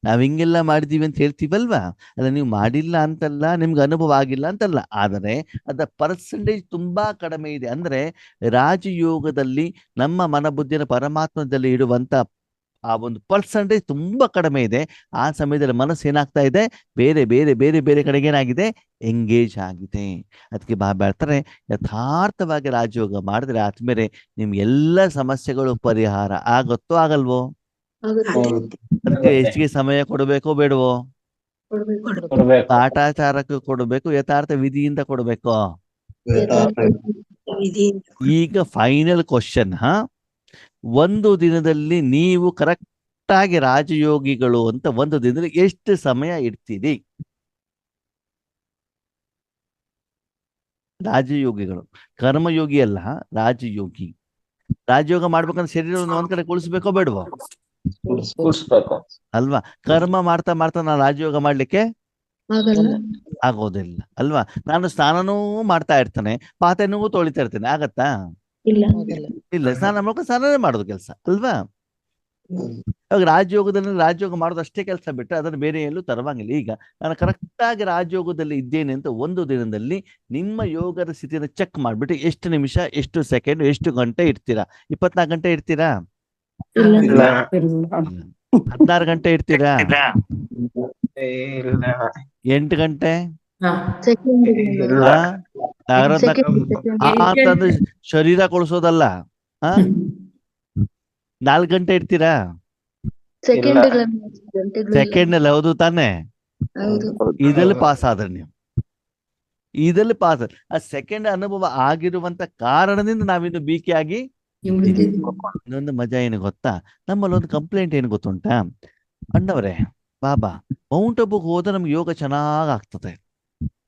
ನಾವ್ ಹಿಂಗೆಲ್ಲ ಮಾಡಿದೀವಿ ಅಂತ ಹೇಳ್ತೀವಲ್ವಾ? ಅಲ್ಲ, ನೀವು ಮಾಡಿಲ್ಲ ಅಂತಲ್ಲ, ನಿಮ್ಗೆ ಅನುಭವ ಆಗಿಲ್ಲ ಅಂತಲ್ಲ, ಆದರೆ ಅದರ ಪರ್ಸೆಂಟೇಜ್ ತುಂಬಾ ಕಡಿಮೆ ಇದೆ. ಅಂದ್ರೆ ರಾಜಯೋಗದಲ್ಲಿ ನಮ್ಮ ಮನಬುದ್ಧಿನ ಪರಮಾತ್ಮದಲ್ಲಿ ಇಡುವಂತ ಆ ಒಂದು ಪರ್ಸೆಂಟೇಜ್ ತುಂಬಾ ಕಡಿಮೆ ಇದೆ. ಆ ಸಮಯದಲ್ಲಿ ಮನಸ್ಸು ಏನಾಗ್ತಾ ಇದೆ? ಬೇರೆ ಬೇರೆ ಬೇರೆ ಬೇರೆ ಕಡೆಗೆ ಏನಾಗಿದೆ? ಎಂಗೇಜ್ ಆಗಿದೆ. ಅದಕ್ಕೆ ಬಾಬಾ ಹೇಳ್ತಾರೆ, ಯಥಾರ್ಥವಾಗಿ ರಾಜಯೋಗ ಮಾಡಿದ್ರೆ ಆದ್ಮೇಲೆ ನಿಮ್ಗೆ ಎಲ್ಲ ಸಮಸ್ಯೆಗಳು ಪರಿಹಾರ ಆಗುತ್ತೋ ಆಗಲ್ವೋ? ಆಗುತ್ತೆ. ಅದಕ್ಕೆ ಹೆಚ್ಚಿಗೆ ಸಮಯ ಕೊಡಬೇಕೋ ಬೇಡವೋ? ಕೊಡ್ಬೇಕು. ಕಾಟಾಚಾರಕ್ಕೆ ಕೊಡಬೇಕು, ಯಥಾರ್ಥ ವಿಧಿಯಿಂದ ಕೊಡಬೇಕು. ಈಗ ಫೈನಲ್ ಕ್ವಶನ್, ಒಂದು ದಿನದಲ್ಲಿ ನೀವು ಕರೆಕ್ಟ್ ಆಗಿ ರಾಜಯೋಗಿಗಳು ಅಂತ ಒಂದು ದಿನದಲ್ಲಿ ಎಷ್ಟು ಸಮಯ ಇಡ್ತೀರಿ? ರಾಜಯೋಗಿಗಳು, ಕರ್ಮಯೋಗಿ ಅಲ್ಲ, ರಾಜಯೋಗಿ. ರಾಜಯೋಗ ಮಾಡ್ಬೇಕಂದ್ರೆ ಶರೀರವನ್ನು ಒಂದ್ ಕಡೆ ಕುಳಿಸ್ಬೇಕೋ ಬೇಡವೋ? ಕೂರ್ಸ್ಬೇಕು. ಅಲ್ವಾ? ಕರ್ಮ ಮಾಡ್ತಾ ಮಾಡ್ತಾ ನಾನು ರಾಜಯೋಗ ಮಾಡ್ಲಿಕ್ಕೆ ಆಗಲ್ಲ. ಆಗೋದಿಲ್ಲ ಅಲ್ವಾ? ನಾನು ಸ್ನಾನನೂ ಮಾಡ್ತಾ ಇರ್ತಾನೆ, ಪಾತ್ರೆನೂ ತೊಳಿತಾ ಇರ್ತೇನೆ, ಆಗತ್ತಾ? ಇಲ್ಲ. ಆಗಲ್ಲ. ಇಲ್ಲ, ಸ್ನಾನ ಮಾಡ್ಕೊಂಡು ಸ್ನಾನನೇ ಮಾಡೋದು ಕೆಲಸ ಅಲ್ವಾ? ಇವಾಗ ರಾಜಯೋಗದಲ್ಲಿ ರಾಜಯೋಗ ಮಾಡೋದು ಅಷ್ಟೇ ಕೆಲಸ ಬಿಟ್ಟರೆ ಅದನ್ನು ಬೇರೆ ಎಲ್ಲೂ ತರವಾಗಿಲ್ಲ. ಈಗ ನಾನು ಕರೆಕ್ಟ್ ಆಗಿ ರಾಜಯೋಗದಲ್ಲಿ ಇದ್ದೇನೆ ಅಂತ ಒಂದು ದಿನದಲ್ಲಿ ನಿಮ್ಮ ಯೋಗದ ಸ್ಥಿತಿಯನ್ನು ಚೆಕ್ ಮಾಡ್ಬಿಟ್ಟು ಎಷ್ಟು ನಿಮಿಷ, ಎಷ್ಟು ಸೆಕೆಂಡ್, ಎಷ್ಟು ಗಂಟೆ ಇರ್ತೀರಾ? 24 ಗಂಟೆ ಇರ್ತೀರಾ? ಇಲ್ಲ. 16 ಗಂಟೆ ಇರ್ತೀರಾ? ಇಲ್ಲ. 8 ಗಂಟೆ? ಇಲ್ಲ. ಅಂತಂದ್ರೆ ಶರೀರ ಕೊಳಿಸೋದಲ್ಲ. 4 ಗಂಟೆ ಇರ್ತೀರಾ? ಸೆಕೆಂಡ್ ಅಲ್ಲಿ, ಹೌದು ತಾನೆ? ಇದಲ್ಲಿ ಪಾಸ್ ಆದ್ರೆ ನೀವು, ಇದಲ್ಲಿ ಪಾಸ್. ಆ ಸೆಕೆಂಡ್ ಅನುಭವ ಆಗಿರುವಂತ ಕಾರಣದಿಂದ ನಾವಿನ್ನು ಬೀಕಿ ಆಗಿ ಇನ್ನೊಂದು ಮಜಾ ಏನು ಗೊತ್ತಾ? ನಮ್ಮಲ್ಲಿ ಒಂದು ಕಂಪ್ಲೇಂಟ್ ಏನು ಗೊತ್ತುಂಟಾ ಅಣ್ಣವರೇ? ಬಾಬಾ ಮೌಂಟ್ ಅಬ್ಬುಗೆ ಹೋದ್ರೆ ನಮ್ಗೆ ಯೋಗ ಚೆನ್ನಾಗ್ ಆಗ್ತದೆ,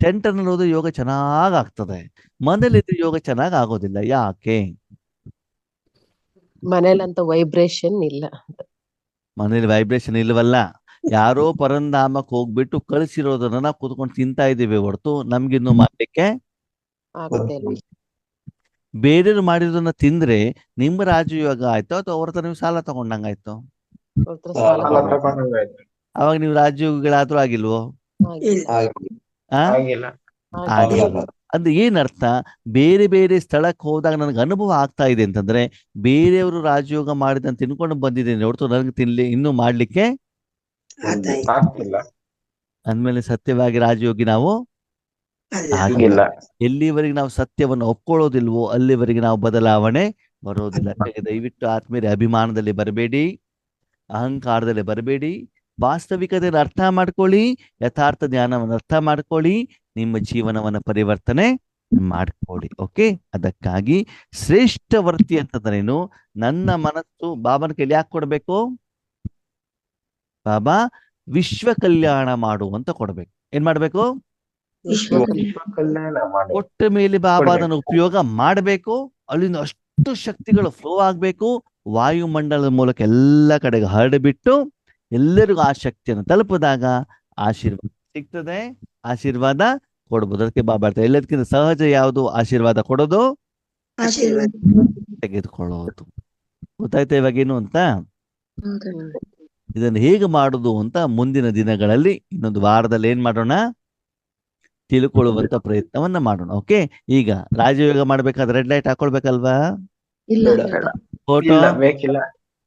ಟೆಂಟರ್ನಲ್ಲಿ ಹೋದ್ರೆ ಯೋಗ ಚೆನ್ನಾಗ್ ಆಗ್ತದೆ, ಮನೇಲಿದ್ರೆ ಯೋಗ ಚೆನ್ನಾಗ್ ಆಗೋದಿಲ್ಲ. ಯಾಕೆ? ಮನೇಲಂತ ವೈಬ್ರೇಷನ್ ಇಲ್ಲ. ಮನೇಲಿ ವೈಬ್ರೇಷನ್ ಇಲ್ವಲ್ಲ. ಯಾರೋ ಪರಂಧಾಮಕ್ಕೆ ಹೋಗ್ಬಿಟ್ಟು ಕಳಿಸಿರೋದನ್ನ ನಾವು ಕೂತ್ಕೊಂಡು ತಿಂತಾ ಇದ್ದೀವಿ ಹೊರತು ನಮ್ಗಿನ್ನು ಮಾಡ್ಲಿಕ್ಕೆ ಆಗ್ತಾ ಇಲ್ಲ. ಬೇರೆಯವ್ರು ಮಾಡಿರೋದನ್ನ ತಿಂದ್ರೆ ನಿಮ್ಮ ರಾಜಯೋಗ ಆಯ್ತು ಅಥವಾ ಅವ್ರ ಹತ್ರ ನೀವು ಸಾಲ ತಗೊಂಡಂಗಾಯ್ತು? ಅವ್ರ ಹತ್ರ ಸಾಲ ಸಾಲ ತಗೊಂಡಂಗಾಯ್ತು. ಅವಾಗ ನೀವು ರಾಜಯೋಗಿಗಳಾದ್ರೂ ಆಗಿಲ್ವೋ? ಆ ಆಗಿಲ್ಲ. ಆಗಿಲ್ಲ. ಅದು ಏನರ್ಥ? ಬೇರೆ ಬೇರೆ ಸ್ಥಳಕ್ಕೆ ಹೋದಾಗ ನನಗೆ ಅನುಭವ ಆಗ್ತಾ ಇದೆ ಅಂತಂದ್ರೆ ಬೇರೆಯವರು ರಾಜಯೋಗ ಮಾಡಿದಂತ ತಿನ್ಕೊಂಡು ಬಂದಿದ್ದೇನೆ ಹೊರತು ನನಗೆ ಇನ್ನೂ ಮಾಡ್ಲಿಕ್ಕೆ ಆಗ್ತಿಲ್ಲ. ಅಂದ್ಮೇಲೆ ಸತ್ಯವಾಗಿ ರಾಜಯೋಗಿ ನಾವು ಆಗಿಲ್ಲ. ಎಲ್ಲಿವರೆಗೆ ನಾವು ಸತ್ಯವನ್ನು ಒಪ್ಕೊಳ್ಳೋದಿಲ್ವೋ ಅಲ್ಲಿವರೆಗೆ ನಾವು ಬದಲಾವಣೆ ಬರೋದಿಲ್ಲ. ದಯವಿಟ್ಟು ಆತ್ಮೀಯ ಅಭಿಮಾನದಲ್ಲಿ ಬರಬೇಡಿ, ಅಹಂಕಾರದಲ್ಲಿ ಬರಬೇಡಿ, ವಾಸ್ತವಿಕತೆಯನ್ನು ಅರ್ಥ ಮಾಡ್ಕೊಳ್ಳಿ, ಯಥಾರ್ಥ ಜ್ಞಾನವನ್ನು ಅರ್ಥ ಮಾಡ್ಕೊಳ್ಳಿ, ನಿಮ್ಮ ಜೀವನವನ್ನು ಪರಿವರ್ತನೆ ಮಾಡ್ಕೊಳ್ಳಿ. ಓಕೆ? ಅದಕ್ಕಾಗಿ ಶ್ರೇಷ್ಠ ವರ್ತಿ ಅಂತಂದ್ರೇನು? ನನ್ನ ಮನಸ್ಸು ಬಾಬನ ಕೈಲಿ ಯಾಕೆ ಕೊಡ್ಬೇಕು? ಬಾಬಾ ವಿಶ್ವ ಕಲ್ಯಾಣ ಮಾಡು ಅಂತ ಕೊಡ್ಬೇಕು. ಏನ್ ಮಾಡ್ಬೇಕು? ವಿಶ್ವ ವಿಶ್ವ ಕಲ್ಯಾಣ ಮಾಡಿ ಕೊಟ್ಟ ಮೇಲೆ ಬಾಬಾ ಕೊಡ್ಬೇಕು. ಅದನ್ನು ಉಪಯೋಗ ಮಾಡಬೇಕು. ಅಲ್ಲಿಂದ ಅಷ್ಟು ಶಕ್ತಿಗಳು ಫ್ಲೋ ಆಗ್ಬೇಕು. ವಾಯುಮಂಡಲದ ಮೂಲಕ ಎಲ್ಲ ಕಡೆಗೆ ಹರಡಿಬಿಟ್ಟು ಎಲ್ಲರಿಗೂ ಆ ಶಕ್ತಿಯನ್ನು ತಲುಪಿದಾಗ ಆಶೀರ್ವಾದ ಸಿಗ್ತದೆ. ಆಶೀರ್ವಾದ ಕೊಡ್ಬೋದು. ಅದಕ್ಕೆ ಬಾಬಾ ಹೇಳ್ತಾರೆ, ಎಲ್ಲದಕ್ಕಿಂತ ಸಹಜ ಯಾವುದು? ಆಶೀರ್ವಾದ ಕೊಡೋದು, ಆಶೀರ್ವಾದ. ತೆಗೆದುಕೊಳ್ಳೋದು. ಗೊತ್ತಾಯ್ತಾ ಇವಾಗೇನು ಅಂತ? ಹೌದು. ಇದನ್ನು ಹೇಗೆ ಮಾಡುದು ಅಂತ ಮುಂದಿನ ದಿನಗಳಲ್ಲಿ ಇನ್ನೊಂದು ವಾರದಲ್ಲಿ ಏನ್ ಮಾಡೋಣ, ತಿಳ್ಕೊಳ್ಳುವಂತ ಪ್ರಯತ್ನವನ್ನ ಮಾಡೋಣ. ಓಕೆ, ಈಗ ರಾಜಯೋಗ ಮಾಡ್ಬೇಕಾದ್ರೆ ರೆಡ್ ಲೈಟ್ ಹಾಕೊಳ್ಬೇಕಲ್ವಾ? ಇಲ್ಲ ಬೇಡ. ಫೋಟೋ ಇಲ್ಲ ಬೇಕಿಲ್ಲ.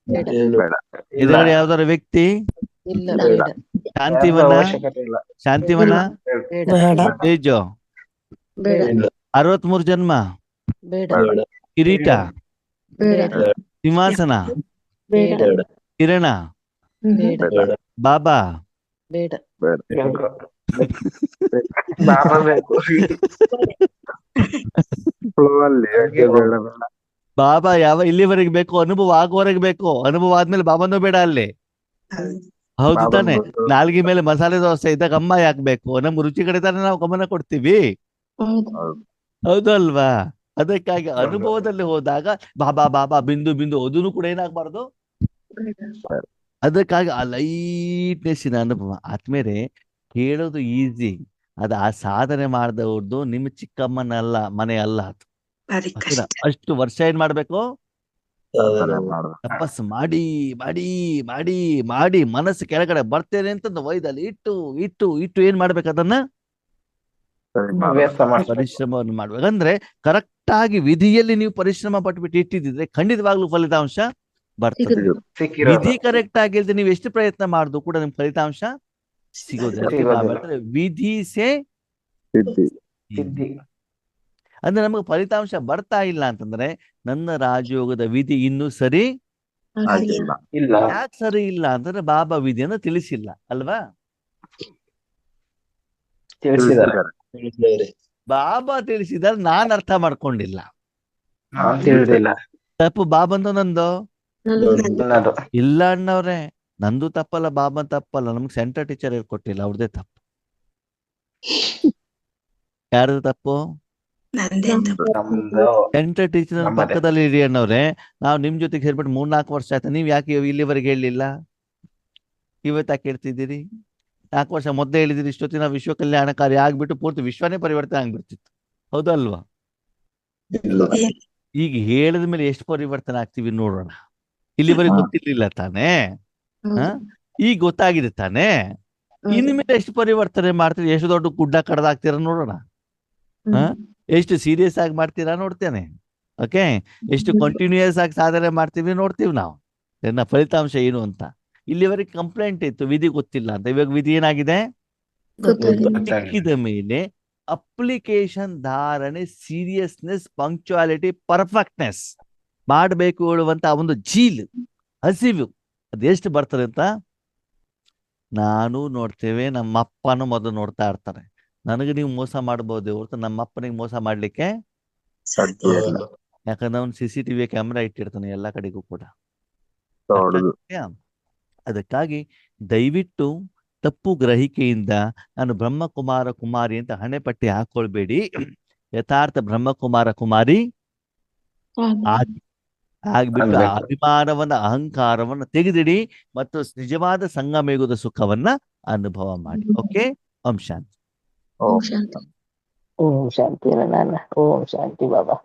ಬೇಡ ಏನು ಬೇಡ. ಇಲ್ಲ. ಎದುರುಗಡೆ ಯಾವ್ದಾರ ವ್ಯಕ್ತಿ, ಇಲ್ಲ ಬೇಡ. ಬೇಡ ಯಾರ್ದು ಶಾಂತಿವನ, ಅವಶ್ಯಕತೆ ಇಲ್ಲ. ಶಾಂತಿವನ, ಬೇಡ ಬೇಡ. ತೇಜೋ, ಬೇಡ. ಇಲ್ಲ 63 ಜನ್ಮ, ಬೇಡ ಬೇಡ ಕಿರೀಟ, ಬೇಡ. ಸಿಂಹಾಸನ, ಬೇಡ. ಬೇಡ ಕಿರಣ, ಬೇಡ ಬೇಡ ಬಾಬಾ, ಬೇಡ ಬೇಡ. ಬೇಕು. ಬಾಬಾ ಬೇಕು. Flow ಅಲ್ಲಿ ಯಾಕೆ ಬೇಡ ಬೇಡ. ಬಾಬಾ ಯಾವ ಇಲ್ಲಿವರೆಗೆ ಬೇಕು, ಅನುಭವ ಆಗುವವರೆಗೆ ಬೇಕು. ಅನುಭವ ಆದ್ಮೇಲೆ ಬಾಬಾನೂ ಬೇಡ ಅಲ್ಲಿ. ಹೌದು ಬಾಬಾ ತಾನೆ? ಬಂದು ನಾಲ್ಗೆ ಮೇಲೆ ಮಸಾಲೆ ದೋಸೆ ಇದ್ದಾಗ ಅಮ್ಮ ಯಾಕೆ ಬೇಕು? ನಮ್ ರುಚಿ ಕಡೆ ತಾನೆ ನಾವು ಗಮನ ಕೊಡ್ತೀವಿ. ಹೌದು. ಹೌದು ಅಲ್ವಾ? ಅದಕ್ಕಾಗಿ ಹೌದು. ಅನುಭವದಲ್ಲಿ ಹೋದಾಗ ಬಾಬಾ ಬಾಬಾ ಬಿಂದು ಬಿಂದು ಅದನ್ನು ಕೂಡ ಏನಾಗಬಾರ್ದು. ಬೇಡ. ಅದಕ್ಕಾಗಿ ಆ ಲೈಟ್ನೆಸ್ಸಿನ ಅನುಭವ ಆದ್ಮೇಲೆ ಹೇಳೋದು ಈಸಿ. ಅದು ಆ ಸಾಧನೆ ಮಾಡಿದವ್ರದ್ದು ನಿಮ್ಮ ಚಿಕ್ಕಮ್ಮನಲ್ಲ, ಮನೆ ಅಲ್ಲ ಅದು. ಓಕೆನಾ? ಅಷ್ಟು ವರ್ಷ ಏನ್ ಮಾಡ್ಬೇಕು? ಸಾಧನೆ ಮಾಡ್ಬೇಕು. ತಪಸ್ಸು ಮಾಡಿ ಮಾಡಿ ಮಾಡಿ ಮಾಡಿ ಮನಸ್ಸು ಕೆಳಗಡೆ ಬರ್ತೇನೆ ಅಂತ ವೈದಲ್ಲಿ ಇಟ್ಟು ಇಟ್ಟು ಇಟ್ಟು ಏನ್ ಮಾಡ್ಬೇಕು? ಅದನ್ನ ಸರಿ ಮಾಡ್ಬೇಕು. ಹವ್ಯಾಸ ಮಾಡ್ಬೇಕು. ಪರಿಶ್ರಮವನ್ನು ಮಾಡ್ಬೇಕು. ಅಂದ್ರೆ ಕರೆಕ್ಟ್ ಆಗಿ ವಿಧಿಯಲ್ಲಿ ನೀವು ಪರಿಶ್ರಮ ಪಟ್ಬಿಟ್ಟು ಇಟ್ಟಿದ್ರೆ ಖಂಡಿತವಾಗ್ಲೂ ಫಲಿತಾಂಶ ಬರ್ತದೆ. ಸಿಗುತ್ತೆ. ಸಿಕ್ಕಿರೋದು. ವಿಧಿ ಕರೆಕ್ಟ್ ಆಗಿಲ್ದೆ ನೀವು ಎಷ್ಟು ಪ್ರಯತ್ನ ಮಾಡಿದ್ರು ಕೂಡ ನಿಮ್ ಫಲಿತಾಂಶ ಸಿಗೋದಿಲ್ಲ. ಅದಕ್ಕೆ ಬಾಬಾ ಹೇಳ್ತಾರೆ, ವಿಧಿ ಸೇ ಸಿದ್ಧಿ. ಸಿದ್ಧಿ. ಅಂದ್ರೆ ನಮಗೆ ಫಲಿತಾಂಶ ಬರ್ತಾ ಇಲ್ಲ ಅಂತಂದ್ರೆ ನನ್ನ ರಾಜಯೋಗದ ವಿಧಿ ಇನ್ನೂ ಸರಿ. ಆಗಿಲ್ಲ. ಇಲ್ಲ. ಯಾಕೆ ಸರಿ ಇಲ್ಲ ಅಂತಂದ್ರೆ ಬಾಬಾ ವಿಧಿಯನ್ನು ತಿಳಿಸಿಲ್ಲ ಅಲ್ವಾ? ತಿಳಿಸಿದ್ದಾರೆ. ತಿಳಿಸಿದ್ದಾರೆ. ಬಾಬಾ ತಿಳಿಸಿದ್ರೆ ನಾನ್ ಅರ್ಥ ಮಾಡ್ಕೊಂಡಿಲ್ಲ. ನಾನ್ ತಿಳಿದಿಲ್ಲ. ತಪ್ಪು ಬಾಬಂದು ನಂದು ಅನ್ನೋದು. ಇಲ್ಲ ಅಣ್ಣವ್ರೆ, ನಂದು ತಪ್ಪಲ್ಲ, ಬಾಬನ್ ತಪ್ಪಲ್ಲ. ನಮ್ಗೆ ಸೆಂಟರ್ ಟೀಚರ್ ಹೇಳ್ಕೊಟ್ಟಿಲ್ಲ, ಅವ್ರದೇ ತಪ್ಪು. ಯಾರ್ದು ತಪ್ಪು? ನಮ್ದು ಸೆಂಟರ್ ಟೀಚರ್ ನಮ್ಮದೇ. ಪಕ್ಕದಲ್ಲಿ ಇರಿ ಅಣ್ಣವ್ರೆ. ನಾವು ನಿಮ್ ಜೊತೆಗೆ ಸೇರ್ಬಿಟ್ಟು 3-4 ವರ್ಷ ಆಯ್ತಾ. ನೀವ್ ಯಾಕೆ ಇಲ್ಲಿವರೆಗೆ ಹೇಳಿಲ್ಲ? ಇವತ್ತಾಕೆ ಹೇಳ್ತಿದ್ದೀರಿ? 4 ವರ್ಷ ಮೊದಲೇ ಹೇಳಿದಿರಿ. ಇಷ್ಟೊತ್ತಿನ ವಿಶ್ವ ಕಲ್ಯಾಣಕಾರಿ ಆಗ್ಬಿಟ್ಟು ಪೂರ್ತಿ ವಿಶ್ವನೇ ಪರಿವರ್ತನೆ ಆಗ್ಬಿಡ್ತಿತ್ತು. ಹೌದು ಅಲ್ವಾ? ಇಲ್ಲ ಈಗ ಹೇಳಿದ ಮೇಲೆ ಎಷ್ಟು ಪರಿವರ್ತನೆ ಆಗ್ತೀವಿ ನೋಡೋಣ. ಇಲ್ಲಿವರೆಗೆ ಗೊತ್ತಿರ್ಲಿಲ್ಲ ತಾನೇ? ಹ? ಈಗ ಗೊತ್ತಾಗಿದೆ ತಾನೇ? ಇನ್ಮೇಲೆ ಎಷ್ಟು ಪರಿವರ್ತನೆ ಮಾಡ್ತೀರಿ? ಎಷ್ಟು ದೊಡ್ಡ ಗುಡ್ಡ ಕಡ್ದಾಕ್ತೀರ ನೋಡೋಣ. ಎಷ್ಟು ಸೀರಿಯಸ್ ಆಗಿ ಮಾಡ್ತೀರಾ ನೋಡ್ತೇನೆ. ಓಕೆ, ಎಷ್ಟು ಕಂಟಿನ್ಯೂಯಸ್ ಆಗಿ ಸಾಧನೆ ಮಾಡ್ತೀವಿ ನೋಡ್ತೀವಿ ನಾವು. ನನ್ನ ಫಲಿತಾಂಶ ಏನು ಅಂತ. ಇಲ್ಲಿವರೆಗೆ ಕಂಪ್ಲೇಂಟ್ ಇತ್ತು, ವಿಧಿ ಗೊತ್ತಿಲ್ಲ ಅಂತ. ಇವಾಗ ವಿಧಿ ಏನಾಗಿದೆ? ಸಿಕ್ಕಿದ ಮೇಲೆ ಅಪ್ಲಿಕೇಶನ್, ಧಾರಣೆ, ಸೀರಿಯಸ್ನೆಸ್, ಪಂಕ್ಚುಯಾಲಿಟಿ, ಪರ್ಫೆಕ್ಟ್ನೆಸ್ ಮಾಡಬೇಕು ಹೇಳುವಂತ ಒಂದು ಜೀಲ್, ಹಸಿವು ಅದೆಷ್ಟು ಬರ್ತದೆ ಅಂತ ನಾನು ನೋಡ್ತೇವೆ. ನಮ್ಮ ಅಪ್ಪನೂ ಮೊದಲು ನೋಡ್ತಾ ಇರ್ತಾರೆ. ನನಗೆ ನೀವು ಮೋಸ ಮಾಡ್ಬೋದೇ ಹೊರತು ನಮ್ಮ ಅಪ್ಪನಿಗೆ ಮೋಸ ಮಾಡ್ಲಿಕ್ಕೆ ಸಾಧ್ಯ ಇಲ್ಲ. ಯಾಕಂದ್ರೆ ಅವ್ನು CCTV ಕ್ಯಾಮ್ರಾ ಇಟ್ಟಿರ್ತಾನೆ ಎಲ್ಲ ಕಡೆಗೂ ಕೂಡ. ದೊಡ್ಡದು. ಅದಕ್ಕಾಗಿ ದಯವಿಟ್ಟು ತಪ್ಪು ಗ್ರಹಿಕೆಯಿಂದ ನಾನು ಬ್ರಹ್ಮಕುಮಾರ ಕುಮಾರಿ ಅಂತ ಹಣೆ ಪಟ್ಟಿ ಹಾಕೊಳ್ಬೇಡಿ. ಯಥಾರ್ಥ ಬ್ರಹ್ಮಕುಮಾರ ಕುಮಾರಿ ಆಗ್ಬಿಟ್ಟು ಆ ಅಭಿಮಾನವನ್ನ, ಅಹಂಕಾರವನ್ನ ತೆಗೆದಿಡಿ ಮತ್ತು ನಿಜವಾದ ಸಂಗಮೇಗುದ ಸುಖವನ್ನ ಅನುಭವ ಮಾಡಿ. ಓಕೆ, ಓಂ ಶಾಂತಿ. ಓಂ ಶಾಂತಿ. ಓಂ ಶಾಂತಿ ನಾನ. ಓಂ ಶಾಂತಿ ಬಾಬಾ.